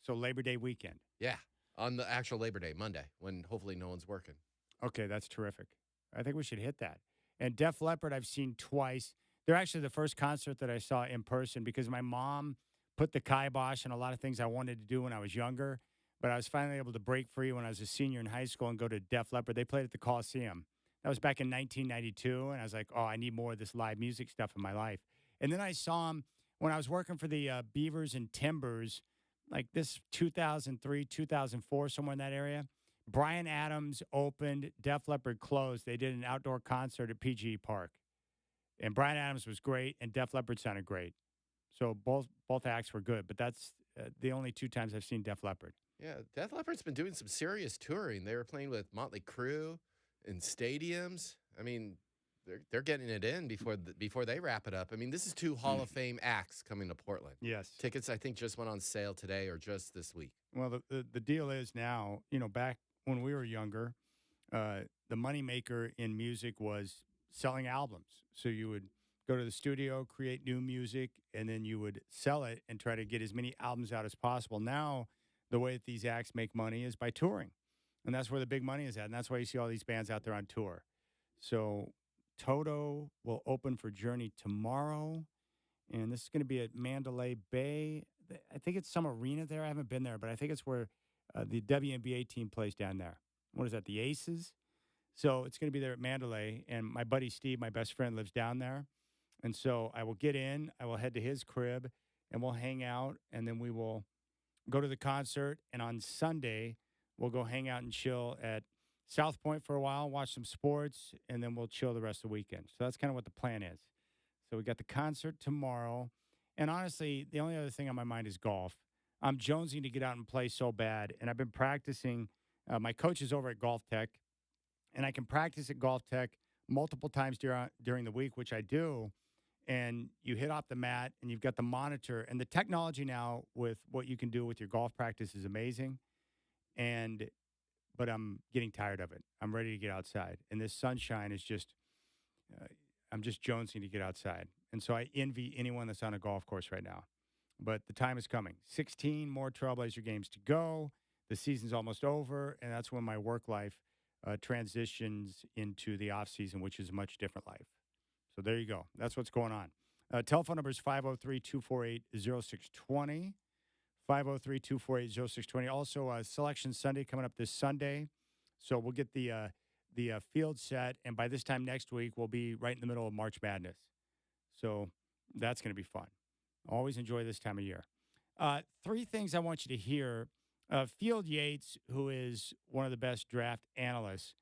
[SPEAKER 1] So Labor Day weekend.
[SPEAKER 3] Yeah, on the actual Labor Day, Monday, when hopefully no one's working.
[SPEAKER 1] Okay, that's terrific. I think we should hit that. And Def Leppard I've seen twice. They're actually the first concert that I saw in person because my mom put the kibosh on a lot of things I wanted to do when I was younger. But I was finally able to break free when I was a senior in high school and go to Def Leppard. They played at the Coliseum. That was back in 1992. And I was like, oh, I need more of this live music stuff in my life. And then I saw them when I was working for the Beavers and Timbers, like this 2003, 2004, somewhere in that area. Bryan Adams opened, Def Leppard closed. They did an outdoor concert at PGE Park. And Bryan Adams was great, and Def Leppard sounded great. So both acts were good, but that's the only 2 times I've seen Def Leppard.
[SPEAKER 3] Yeah, Def Leppard's been doing some serious touring. They were playing with Motley Crue in stadiums. I mean, they're getting it in before they wrap it up. I mean, this is 2 Hall of Fame acts coming to Portland.
[SPEAKER 1] Yes.
[SPEAKER 3] Tickets, I think, just went on sale today or just this week.
[SPEAKER 1] Well, the deal is now, back when we were younger, the moneymaker in music was selling albums. So you would go to the studio, create new music, and then you would sell it and try to get as many albums out as possible. Now, the way that these acts make money is by touring. And that's where the big money is at. And that's why you see all these bands out there on tour. So Toto will open for Journey tomorrow. And this is going to be at Mandalay Bay. I think it's some arena there. I haven't been there, but I think it's where the WNBA team plays down there. What is that, the Aces? So it's going to be there at Mandalay, and my buddy Steve, my best friend, lives down there. And so I will get in, I will head to his crib, and we'll hang out, and then we will go to the concert. And on Sunday, we'll go hang out and chill at South Point for a while, watch some sports, and then we'll chill the rest of the weekend. So that's kind of what the plan is. So we got the concert tomorrow. And honestly, the only other thing on my mind is golf. I'm jonesing to get out and play so bad, and I've been practicing. My coach is over at Golf Tech. And I can practice at Golf Tech multiple times during the week, which I do. And you hit off the mat, and you've got the monitor. And the technology now with what you can do with your golf practice is amazing. But I'm getting tired of it. I'm ready to get outside. And this sunshine is just, I'm just jonesing to get outside. And so I envy anyone that's on a golf course right now. But the time is coming. 16 more Trailblazer games to go. The season's almost over, and that's when my work life transitions into the off season, which is a much different life. So there you go. That's what's going on. Telephone number is 503-248-0620. 503-248-0620. Also, Selection Sunday coming up this Sunday. So we'll get the field set, and by this time next week, we'll be right in the middle of March Madness. So that's going to be fun. Always enjoy this time of year. 3 things I want you to hear. Field Yates, who is one of the best draft analysts,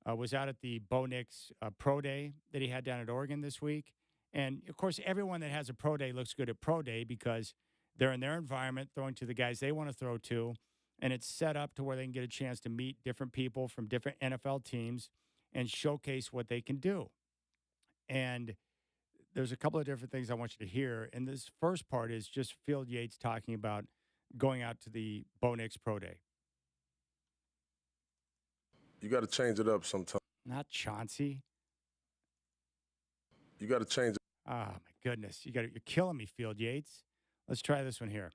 [SPEAKER 1] was out at the Bo Nix Pro Day that he had down at Oregon this week. And, of course, everyone that has a Pro Day looks good at Pro Day because they're in their environment throwing to the guys they want to throw to, and it's set up to where they can get a chance to meet different people from different NFL teams and showcase what they can do. And there's a couple of different things I want you to hear. And this first part is just Field Yates talking about going out to the Bo Nix Pro Day.
[SPEAKER 10] You got to change it up sometimes.
[SPEAKER 1] Not Chauncey.
[SPEAKER 10] You got to change it.
[SPEAKER 1] Oh, my goodness. You're killing me, Field Yates. Let's try this one here.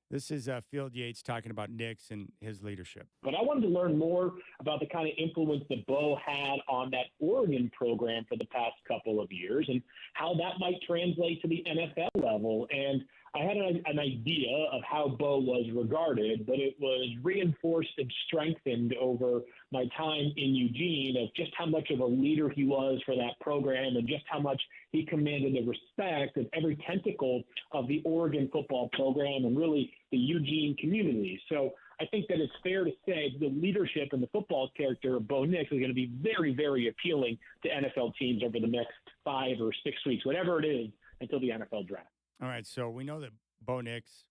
[SPEAKER 1] This is Field Yates talking about Nix and his leadership.
[SPEAKER 14] But I wanted to learn more about the kind of influence that Bo had on that Oregon program for the past couple of years and how that might translate to the NFL level. And I had an idea of how Bo was regarded, but it was reinforced and strengthened over my time in Eugene of just how much of a leader he was for that program and just how much he commanded the respect of every tentacle of the Oregon football program and really the Eugene community. So I think that it's fair to say the leadership and the football character of Bo Nix is going to be very, very appealing to NFL teams over the next 5 or 6 weeks, whatever it is, until the NFL draft.
[SPEAKER 1] All right, so we know that Bo Nix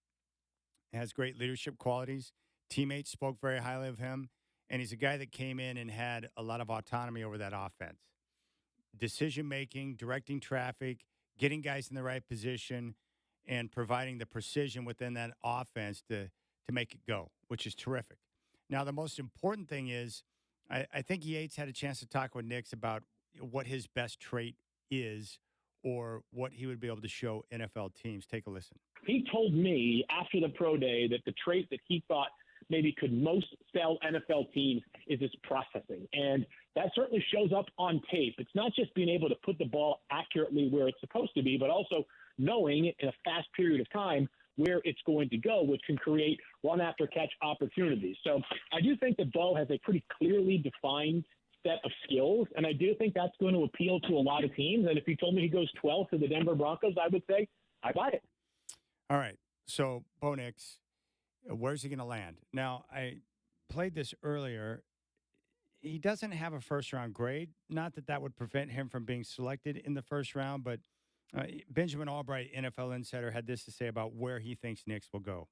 [SPEAKER 1] has great leadership qualities. Teammates spoke very highly of him, and he's a guy that came in and had a lot of autonomy over that offense. Decision-making, directing traffic, getting guys in the right position, and providing the precision within that offense to make it go, which is terrific. Now, the most important thing is I think Yates had a chance to talk with Nix about what his best trait is or what he would be able to show NFL teams. Take a listen.
[SPEAKER 14] He told me after the pro day that the trait that he thought maybe could most sell NFL teams is his processing. And that certainly shows up on tape. It's not just being able to put the ball accurately where it's supposed to be, but also knowing in a fast period of time where it's going to go, which can create run after catch opportunities. So I do think that Bo has a pretty clearly defined set of skills, and I do think that's going to appeal to a lot of teams. And if you told me he goes 12th to the Denver Broncos, I would say I buy it.
[SPEAKER 1] All right. So Bo Nix, where's he going to land? Now, I played this earlier. He doesn't have a first-round grade. Not that that would prevent him from being selected in the first round, but Benjamin Albright, NFL insider, had this to say about where he thinks Nix will go.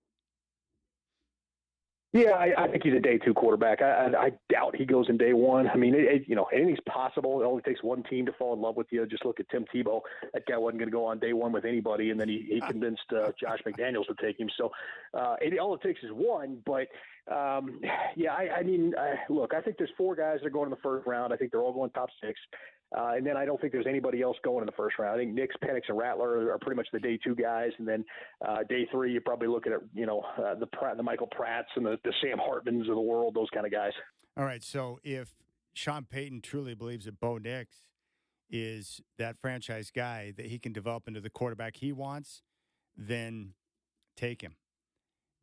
[SPEAKER 6] Yeah, I think he's a day 2 quarterback. I doubt he goes in day 1. I mean, anything's possible. It only takes one team to fall in love with you. Just look at Tim Tebow. That guy wasn't going to go on day 1 with anybody, and then he convinced Josh McDaniels to take him. So all it takes is one. But, look, I think there's 4 guys that are going in the first round. I think they're all going top 6. And then I don't think there's anybody else going in the first round. I think Nix, Penix, and Rattler are pretty much the day 2 guys. And then day 3, you're probably looking at, the Michael Pratts and the Sam Hartmans of the world, those kind of guys.
[SPEAKER 1] All right. So if Sean Payton truly believes that Bo Nix is that franchise guy that he can develop into the quarterback he wants, then take him.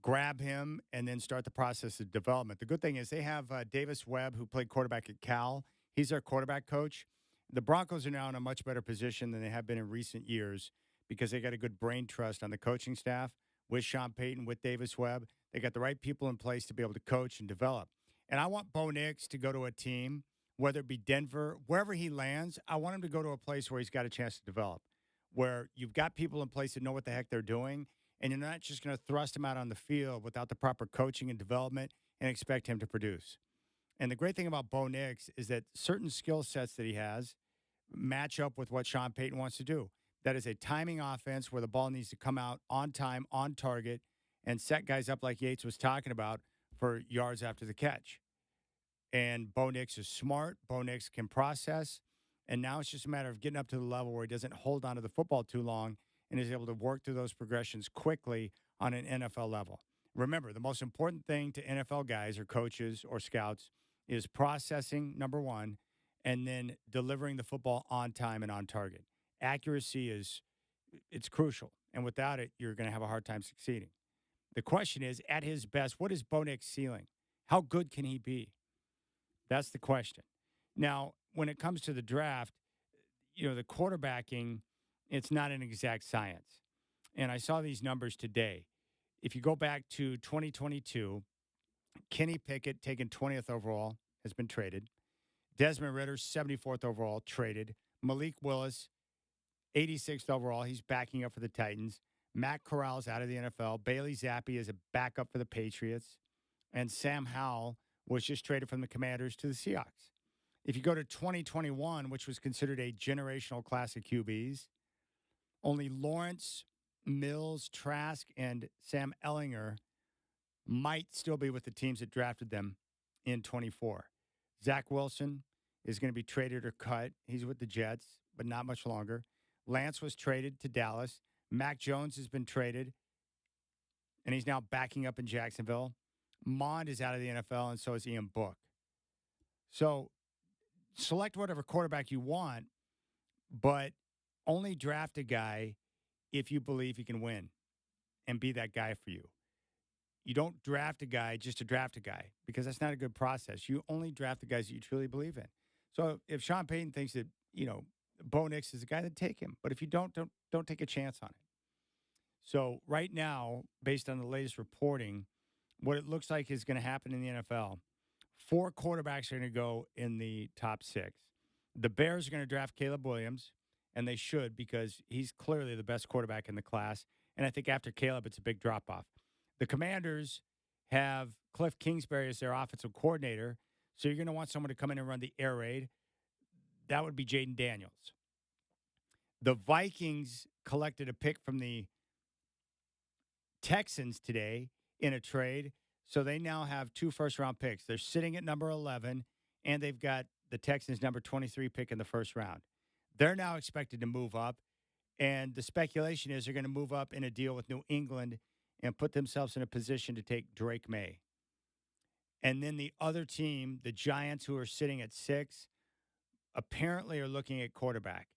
[SPEAKER 1] Grab him and then start the process of development. The good thing is they have Davis Webb, who played quarterback at Cal. He's their quarterback coach. The Broncos are now in a much better position than they have been in recent years because they got a good brain trust on the coaching staff with Sean Payton, with Davis Webb. They got the right people in place to be able to coach and develop. And I want Bo Nix to go to a team, whether it be Denver, wherever he lands, I want him to go to a place where he's got a chance to develop, where you've got people in place that know what the heck they're doing, and you're not just going to thrust him out on the field without the proper coaching and development and expect him to produce. And the great thing about Bo Nix is that certain skill sets that he has match up with what Sean Payton wants to do. That is a timing offense where the ball needs to come out on time, on target, and set guys up like Yates was talking about for yards after the catch. And Bo Nix is smart. Bo Nix can process. And now it's just a matter of getting up to the level where he doesn't hold on to the football too long and is able to work through those progressions quickly on an NFL level. Remember, the most important thing to NFL guys or coaches or scouts is processing, number one, and then delivering the football on time and on target. Accuracy it's crucial. And without it, you're going to have a hard time succeeding. The question is, at his best, what is Bo Nix ceiling? How good can he be? That's the question. Now, when it comes to the draft, the quarterbacking, it's not an exact science. And I saw these numbers today. If you go back to 2022, Kenny Pickett, taken 20th overall, has been traded. Desmond Ridder, 74th overall, traded. Malik Willis, 86th overall. He's backing up for the Titans. Matt Corral's out of the NFL. Bailey Zappi is a backup for the Patriots. And Sam Howell was just traded from the Commanders to the Seahawks. If you go to 2021, which was considered a generational class of QBs, only Lawrence, Mills, Trask, and Sam Ellinger might still be with the teams that drafted them in 24. Zach Wilson is going to be traded or cut. He's with the Jets, but not much longer. Lance was traded to Dallas. Mac Jones has been traded, and he's now backing up in Jacksonville. Mond is out of the NFL, and so is Ian Book. So select whatever quarterback you want, but only draft a guy if you believe he can win and be that guy for you. You don't draft a guy just to draft a guy because that's not a good process. You only draft the guys that you truly believe in. So if Sean Payton thinks that, Bo Nix is the guy, that take him. But if you don't take a chance on it. So right now, based on the latest reporting, what it looks like is going to happen in the NFL, 4 quarterbacks are going to go in the top 6. The Bears are going to draft Caleb Williams, and they should because he's clearly the best quarterback in the class. And I think after Caleb, it's a big drop-off. The Commanders have Cliff Kingsbury as their offensive coordinator, so you're going to want someone to come in and run the air raid. That would be Jaden Daniels. The Vikings collected a pick from the Texans today in a trade, so they now have 2 first-round picks. They're sitting at number 11, and they've got the Texans' number 23 pick in the first round. They're now expected to move up, and the speculation is they're going to move up in a deal with New England and put themselves in a position to take Drake May. And then the other team, the Giants, who are sitting at 6, apparently are looking at quarterback.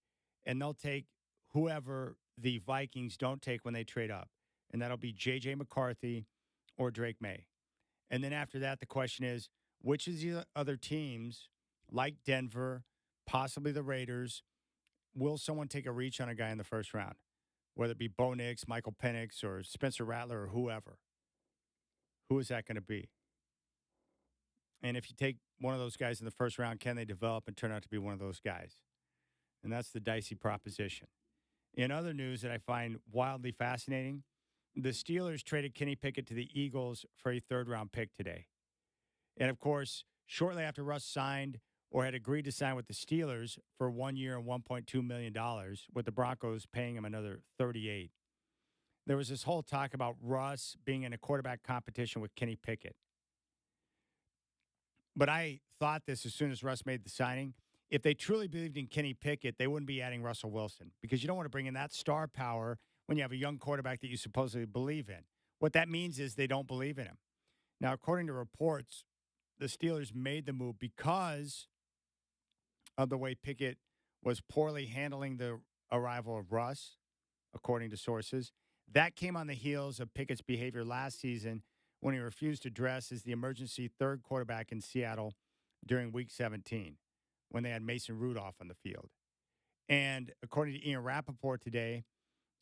[SPEAKER 1] And they'll take whoever the Vikings don't take when they trade up. And that'll be J.J. McCarthy or Drake May. And then after that, the question is, which of the other teams, like Denver, possibly the Raiders, will someone take a reach on a guy in the first round? Whether it be Bo Nix, Michael Penix, or Spencer Rattler, or whoever. Who is that going to be? And if you take one of those guys in the first round, can they develop and turn out to be one of those guys? And that's the dicey proposition. In other news that I find wildly fascinating, the Steelers traded Kenny Pickett to the Eagles for a 3rd-round pick today. And, of course, shortly after Russ signed or had agreed to sign with the Steelers for 1 year and $1.2 million, with the Broncos paying him another $38. There was this whole talk about Russ being in a quarterback competition with Kenny Pickett. But I thought this as soon as Russ made the signing. If they truly believed in Kenny Pickett, they wouldn't be adding Russell Wilson because you don't want to bring in that star power when you have a young quarterback that you supposedly believe in. What that means is they don't believe in him. Now, according to reports, the Steelers made the move because of the way Pickett was poorly handling the arrival of Russ, according to sources. That came on the heels of Pickett's behavior last season when he refused to dress as the emergency 3rd quarterback in Seattle during Week 17, when they had Mason Rudolph on the field. And according to Ian Rappaport today,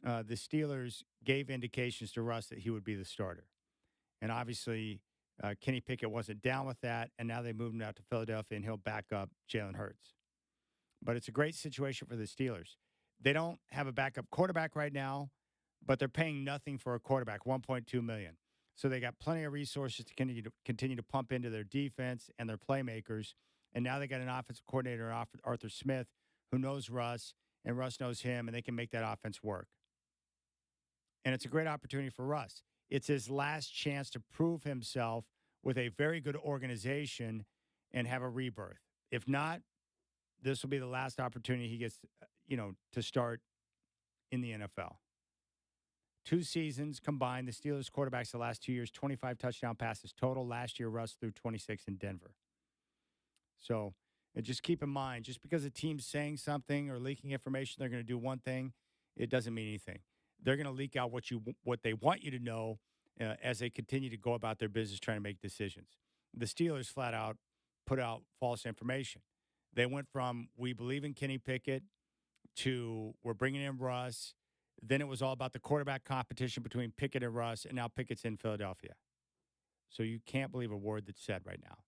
[SPEAKER 1] the Steelers gave indications to Russ that he would be the starter. And obviously, Kenny Pickett wasn't down with that, and now they moved him out to Philadelphia, and he'll back up Jalen Hurts. But it's a great situation for the Steelers. They don't have a backup quarterback right now, but they're paying nothing for a quarterback, $1.2 million. So they got plenty of resources to continue to pump into their defense and their playmakers. And now they got an offensive coordinator, Arthur Smith, who knows Russ, and Russ knows him, and they can make that offense work. And it's a great opportunity for Russ. It's his last chance to prove himself with a very good organization and have a rebirth. If not, this will be the last opportunity he gets, to start in the NFL. 2 seasons combined, the Steelers quarterbacks the last 2 years, 25 touchdown passes total. Last year, Russ threw 26 in Denver. So just keep in mind, just because a team's saying something or leaking information, they're going to do one thing, it doesn't mean anything. They're going to leak out what they want you to know as they continue to go about their business trying to make decisions. The Steelers flat out put out false information. They went from, we believe in Kenny Pickett, to we're bringing in Russ. Then it was all about the quarterback competition between Pickett and Russ, and now Pickett's in Philadelphia. So you can't believe a word that's said right now.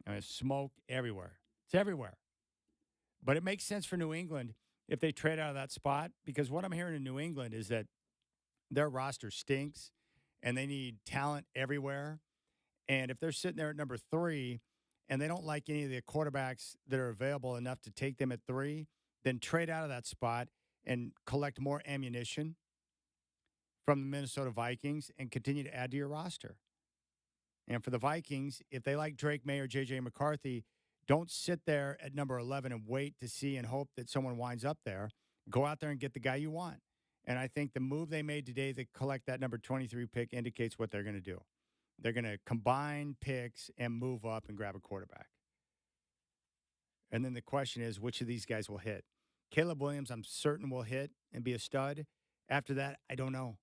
[SPEAKER 1] I mean, smoke everywhere. It's everywhere. But it makes sense for New England if they trade out of that spot, because what I'm hearing in New England is that their roster stinks, and they need talent everywhere. And if they're sitting there at number 3, and they don't like any of the quarterbacks that are available enough to take them at 3, then trade out of that spot and collect more ammunition from the Minnesota Vikings and continue to add to your roster. And for the Vikings, if they like Drake May or J.J. McCarthy, don't sit there at number 11 and wait to see and hope that someone winds up there. Go out there and get the guy you want. And I think the move they made today to collect that number 23 pick indicates what they're going to do. They're going to combine picks and move up and grab a quarterback. And then the question is, which of these guys will hit? Caleb Williams, I'm certain, will hit and be a stud. After that, I don't know.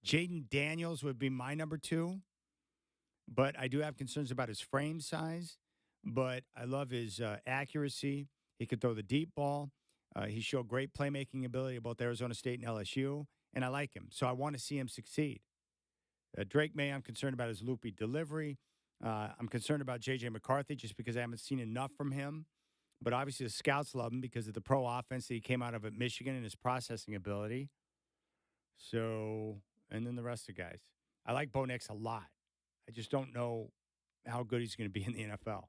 [SPEAKER 1] Jaden Daniels would be my number 2, but I do have concerns about his frame size. But I love his accuracy. He could throw the deep ball. He showed great playmaking ability at both Arizona State and LSU, and I like him. So I want to see him succeed. Drake May, I'm concerned about his loopy delivery. I'm concerned about J.J. McCarthy just because I haven't seen enough from him. But obviously the scouts love him because of the pro offense that he came out of at Michigan and his processing ability. So, and then the rest of the guys. I like Bo Nix a lot. I just don't know how good he's going to be in the NFL.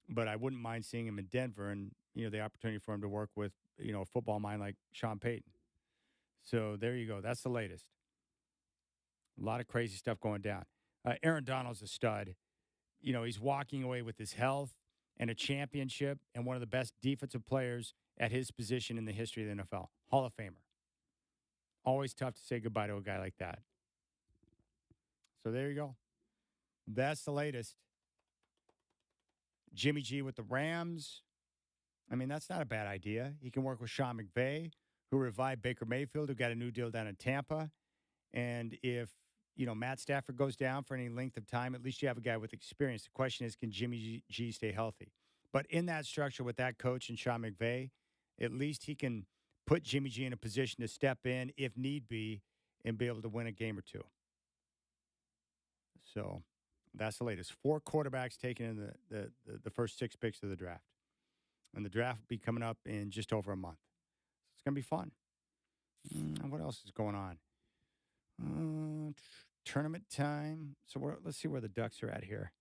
[SPEAKER 1] But I wouldn't mind seeing him in Denver and, the opportunity for him to work with, a football mind like Sean Payton. So there you go. That's the latest. A lot of crazy stuff going down. Aaron Donald's a stud. He's walking away with his health and a championship and one of the best defensive players at his position in the history of the NFL. Hall of Famer. Always tough to say goodbye to a guy like that. So there you go. That's the latest. Jimmy G with the Rams. I mean, that's not a bad idea. He can work with Sean McVay, who revived Baker Mayfield, who got a new deal down in Tampa. And if, Matt Stafford goes down for any length of time, at least you have a guy with experience. The question is, can Jimmy G stay healthy? But in that structure with that coach and Sean McVay, at least he can put Jimmy G in a position to step in if need be and be able to win a game or two. So that's the latest. 4 quarterbacks taken in the first 6 picks of the draft. And the draft will be coming up in just over a month. It's going to be fun. What else is going on? Tournament time. So let's see where the Ducks are at here.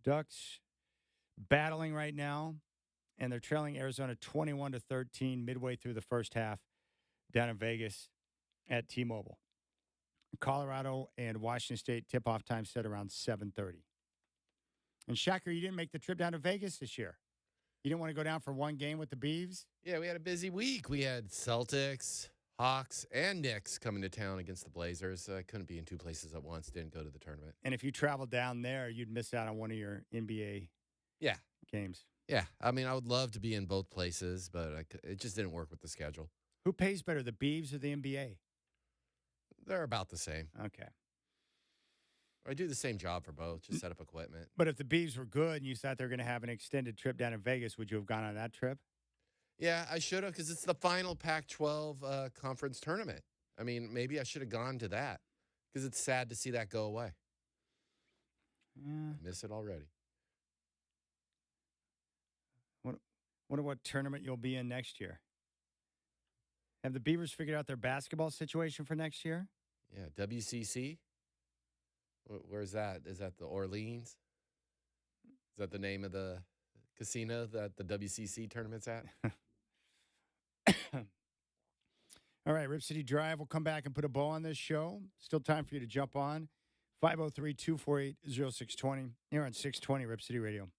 [SPEAKER 1] Ducks battling right now, and they're trailing Arizona 21-13 midway through the first half down in Vegas at T-Mobile. Colorado and Washington State tip-off time set around 7:30. And Shacker, you didn't make the trip down to Vegas this year. You didn't want to go down for one game with the Beavs?
[SPEAKER 3] Yeah, we had a busy week. We had Celtics, Hawks, and Knicks coming to town against the Blazers. I couldn't be in 2 places at once. Didn't go to the tournament.
[SPEAKER 1] And if you traveled down there, you'd miss out on one of your NBA games.
[SPEAKER 3] Yeah, I mean, I would love to be in both places, but it just didn't work with the schedule.
[SPEAKER 1] Who pays better, the Beavs or the NBA?
[SPEAKER 3] They're about the same.
[SPEAKER 1] Okay.
[SPEAKER 3] I do the same job for both, just set up equipment.
[SPEAKER 1] But if the Beavs were good and you thought they were going to have an extended trip down in Vegas, would you have gone on that trip?
[SPEAKER 3] Yeah, I should have because it's the final Pac-12 conference tournament. I mean, maybe I should have gone to that because it's sad to see that go away.
[SPEAKER 1] Yeah.
[SPEAKER 3] I miss it already.
[SPEAKER 1] Wonder what tournament you'll be in next year. Have the Beavers figured out their basketball situation for next year?
[SPEAKER 3] Yeah, WCC. Where's that? Is that the Orleans? Is that the name of the casino that the WCC tournament's at?
[SPEAKER 1] All right, Rip City Drive. We'll come back and put a bow on this show. Still time for you to jump on. 503-248-0620. Here on 620 Rip City Radio.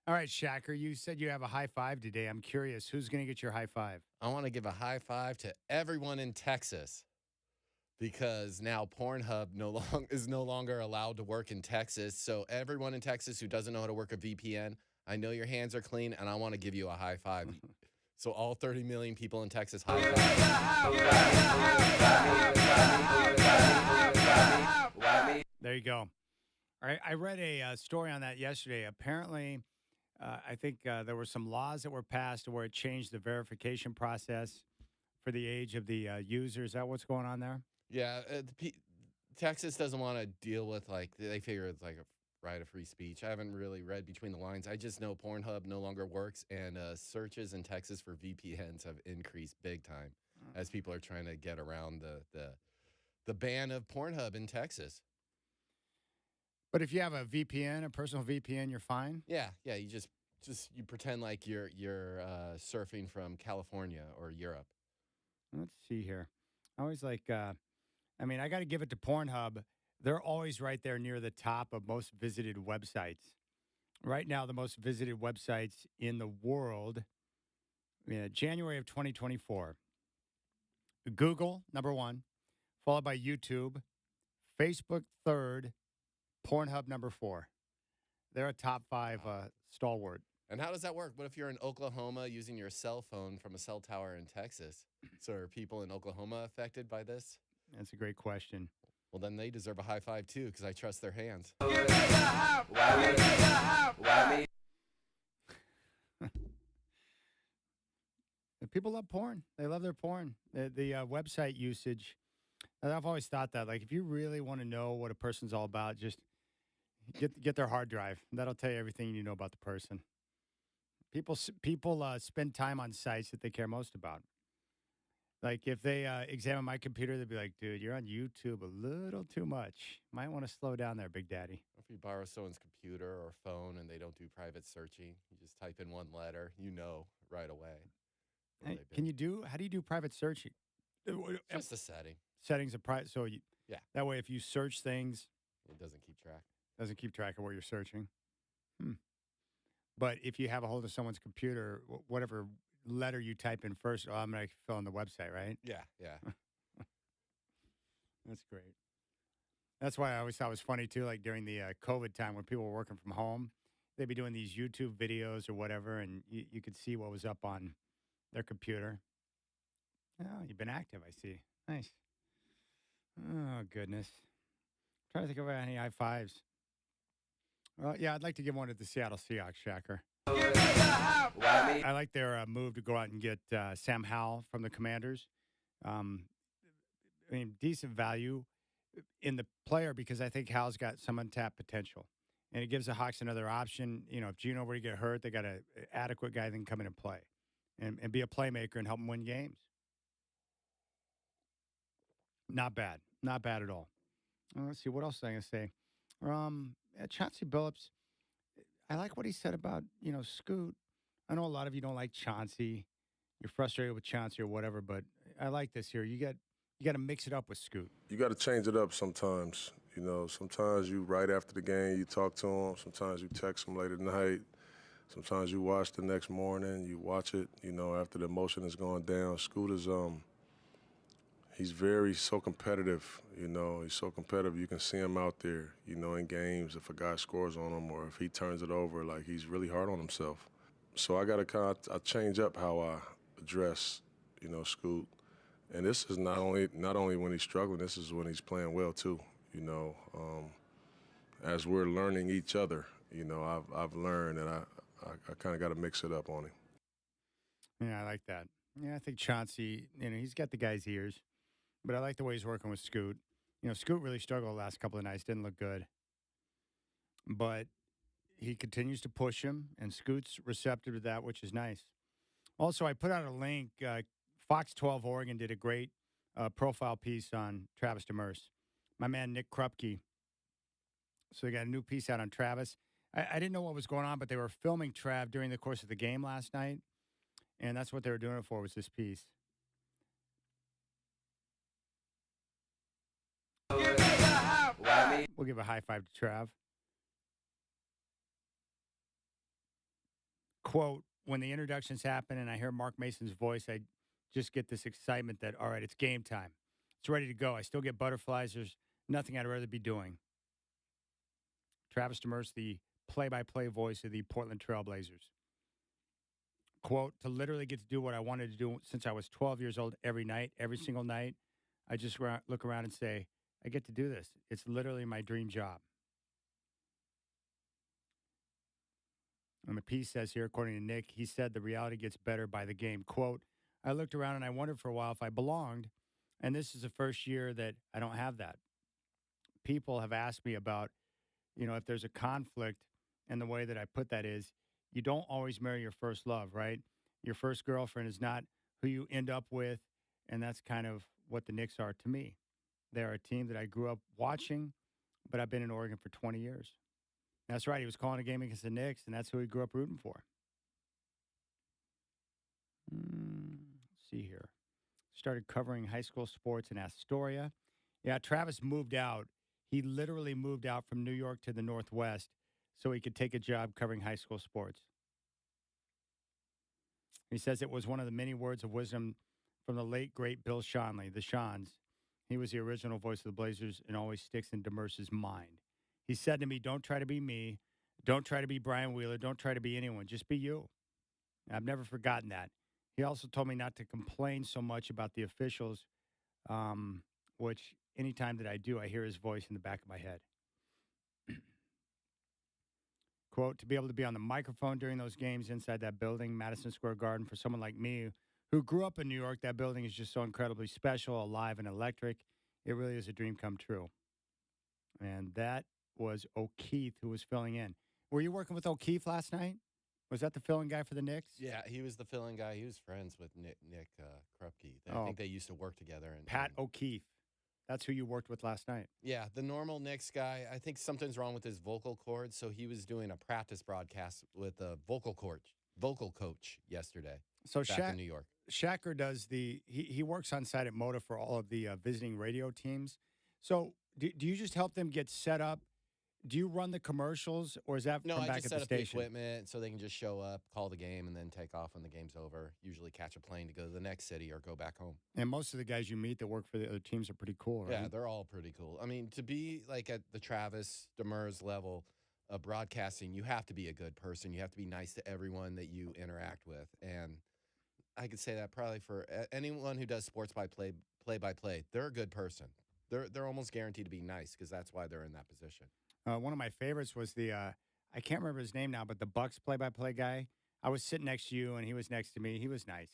[SPEAKER 1] All right, Shacker, you said you have a high five today. I'm curious, who's going to get your high five?
[SPEAKER 3] I want to give a high five to everyone in Texas because now Pornhub is no longer allowed to work in Texas. So everyone in Texas who doesn't know how to work a VPN, I know your hands are clean, and I want to give you a high five. So all 30 million people in Texas, high five.
[SPEAKER 1] There you go. All right, I read a story on that yesterday. Apparently, I think there were some laws that were passed where it changed the verification process for the age of the user. Is that what's going on there?
[SPEAKER 3] Yeah, Texas doesn't want to deal with, like, they figure it's like a right of free speech. I haven't really read between the lines. I just know Pornhub no longer works, and searches in Texas for VPNs have increased big time as people are trying to get around the ban of Pornhub in Texas.
[SPEAKER 1] But if you have a VPN, a personal VPN, you're fine?
[SPEAKER 3] Yeah, you just you pretend like you're surfing from California or Europe.
[SPEAKER 1] Let's see here. I always like, I mean, I got to give it to Pornhub. They're always right there near the top of most visited websites. Right now, the most visited websites in the world, January of 2024. Google, number one, followed by YouTube, Facebook, third, Pornhub, number 4. They're a top 5 stalwart.
[SPEAKER 3] And how does that work? What if you're in Oklahoma using your cell phone from a cell tower in Texas? So are people in Oklahoma affected by this?
[SPEAKER 1] That's a great question.
[SPEAKER 3] Well, then they deserve a high five, too, because I trust their hands.
[SPEAKER 1] People love porn. They love their porn. The website usage. I've always thought that, like, if you really want to know what a person's all about, just get their hard drive. That'll tell you everything you know about the person. People spend time on sites that they care most about. Like, if they examine my computer, they'd be like, dude, you're on YouTube a little too much. Might want to slow down there, Big Daddy.
[SPEAKER 3] If you borrow someone's computer or phone and they don't do private searching, you just type in one letter, you know right away.
[SPEAKER 1] Hey, how do you do private searching?
[SPEAKER 3] Just a setting.
[SPEAKER 1] Settings of private. So that way, if you search things,
[SPEAKER 3] it doesn't keep track.
[SPEAKER 1] Doesn't keep track of what you're searching. But if you have a hold of someone's computer, whatever letter you type in first, I'm going to fill in the website, right?
[SPEAKER 3] Yeah.
[SPEAKER 1] That's great. That's why I always thought it was funny, too, like during the COVID time when people were working from home, they'd be doing these YouTube videos or whatever, and you could see what was up on their computer. Oh, you've been active, I see. Nice. Oh, goodness. Trying to think of any high fives. Well, yeah, I'd like to give one to the Seattle Seahawks, Shacker. I like their move to go out and get Sam Howell from the Commanders. I mean, decent value in the player because I think Howell's got some untapped potential. And it gives the Hawks another option. You know, if Gino were to get hurt, they got an adequate guy that can come in and play and be a playmaker and help them win games. Not bad. Not bad at all. Let's see. What else was I going to say? Chauncey Billups, I like what he said about, Scoot. I know a lot of you don't like Chauncey. You're frustrated with Chauncey or whatever, but I like this here. You got to mix it up with Scoot.
[SPEAKER 10] You got to change it up sometimes. Sometimes you right after the game, you talk to him. Sometimes you text him late at night. Sometimes you watch the next morning. You watch it, after the emotion is going down. Scoot is he's so competitive, He's so competitive. You can see him out there, in games. If a guy scores on him or if he turns it over, like he's really hard on himself. So I got to I change up how I address, Scoot. And this is not only when he's struggling, this is when he's playing well too, As we're learning each other, I've learned and I kind of got to mix it up on him.
[SPEAKER 1] Yeah, I like that. Yeah, I think Chauncey, he's got the guy's ears. But I like the way he's working with Scoot. Scoot really struggled the last couple of nights, didn't look good. But he continues to push him, and Scoot's receptive to that, which is nice. Also, I put out a link. Fox 12 Oregon did a great profile piece on Travis Demers. My man, Nick Krupke. So they got a new piece out on Travis. I didn't know what was going on, but they were filming Trav during the course of the game last night. And that's what they were doing it for, was this piece. We'll give a high five to Trav. quote, when the introductions happen and I hear Mark Mason's voice, I just get this excitement that, all right, it's game time. It's ready to go. I still get butterflies. There's nothing I'd rather be doing. Travis Demers, the play-by-play voice of the Portland Trail Blazers. Quote, to literally get to do what I wanted to do since I was 12 years old every night, every single night, I just look around and say, I get to do this. It's literally my dream job. And the piece says here, according to Nick, he said the reality gets better by the game. Quote, I looked around and I wondered for a while if I belonged, and this is the first year that I don't have that. People have asked me about, if there's a conflict, and the way that I put that is, you don't always marry your first love, right? Your first girlfriend is not who you end up with, and that's kind of what the Knicks are to me. They're a team that I grew up watching, but I've been in Oregon for 20 years. That's right. He was calling a game against the Knicks, and that's who he grew up rooting for. Let's see here. Started covering high school sports in Astoria. Yeah, Travis moved out. He literally moved out from New York to the Northwest so he could take a job covering high school sports. He says it was one of the many words of wisdom from the late, great Bill Schonely, the Schons. He was the original voice of the Blazers and always sticks in Demers' mind. He said to me, don't try to be me. Don't try to be Brian Wheeler. Don't try to be anyone. Just be you. I've never forgotten that. He also told me not to complain so much about the officials, which anytime that I do, I hear his voice in the back of my head. Quote, to be able to be on the microphone during those games inside that building, Madison Square Garden, for someone like me who grew up in New York, that building is just so incredibly special, alive, and electric. It really is a dream come true. And that was O'Keefe who was filling in. Were you working with O'Keefe last night? Was that the filling guy for the Knicks?
[SPEAKER 3] Yeah, he was the filling guy. He was friends with Nick Krupke. I think they used to work together.
[SPEAKER 1] Pat O'Keefe. That's who you worked with last night.
[SPEAKER 3] Yeah, the normal Knicks guy. I think something's wrong with his vocal cords, so he was doing a practice broadcast with a vocal coach yesterday.
[SPEAKER 1] So
[SPEAKER 3] back in New York.
[SPEAKER 1] Shacker does he works on site at Moda for all of the visiting radio teams. So do you just help them get set up? Do you run the commercials, or is that
[SPEAKER 3] No,
[SPEAKER 1] from
[SPEAKER 3] I
[SPEAKER 1] back
[SPEAKER 3] just
[SPEAKER 1] at
[SPEAKER 3] set
[SPEAKER 1] the
[SPEAKER 3] up the
[SPEAKER 1] station?
[SPEAKER 3] equipment so they can just show up, call the game, and then take off when the game's over. Usually catch a plane to go to the next city or go back home.
[SPEAKER 1] And most of the guys you meet that work for the other teams are pretty cool, right?
[SPEAKER 3] Yeah, they're all pretty cool. I mean, to be like at the Travis Demers level of broadcasting, you have to be a good person. You have to be nice to everyone that you interact with. And I could say that probably for anyone who does sports play by play, they're a good person. They're almost guaranteed to be nice because that's why they're in that position.
[SPEAKER 1] One of my favorites was I can't remember his name now, but the Bucks play-by-play guy. I was sitting next to you, and he was next to me. He was nice.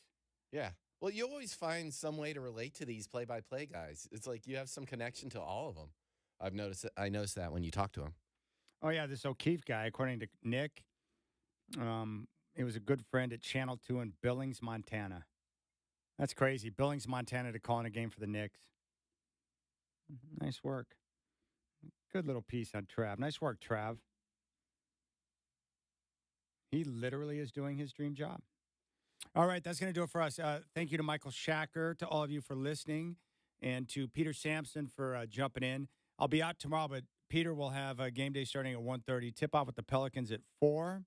[SPEAKER 3] Yeah. Well, you always find some way to relate to these play-by-play guys. It's like you have some connection to all of them. I noticed that when you talk to them.
[SPEAKER 1] Oh, yeah, this O'Keefe guy, according to Nick, he was a good friend at Channel 2 in Billings, Montana. That's crazy. Billings, Montana to call in a game for the Knicks. Nice work. Good little piece on Trav. Nice work, Trav. He literally is doing his dream job. All right, that's going to do it for us. Thank you to Michael Shacker, to all of you for listening, and to Peter Sampson for jumping in. I'll be out tomorrow, but Peter will have a game day starting at 1:30. Tip-off with the Pelicans at 4.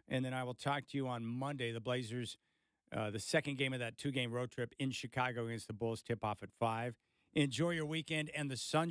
[SPEAKER 1] And then I will talk to you on Monday. The Blazers, the second game of that 2-game road trip in Chicago against the Bulls, tip-off at 5. Enjoy your weekend and the sun.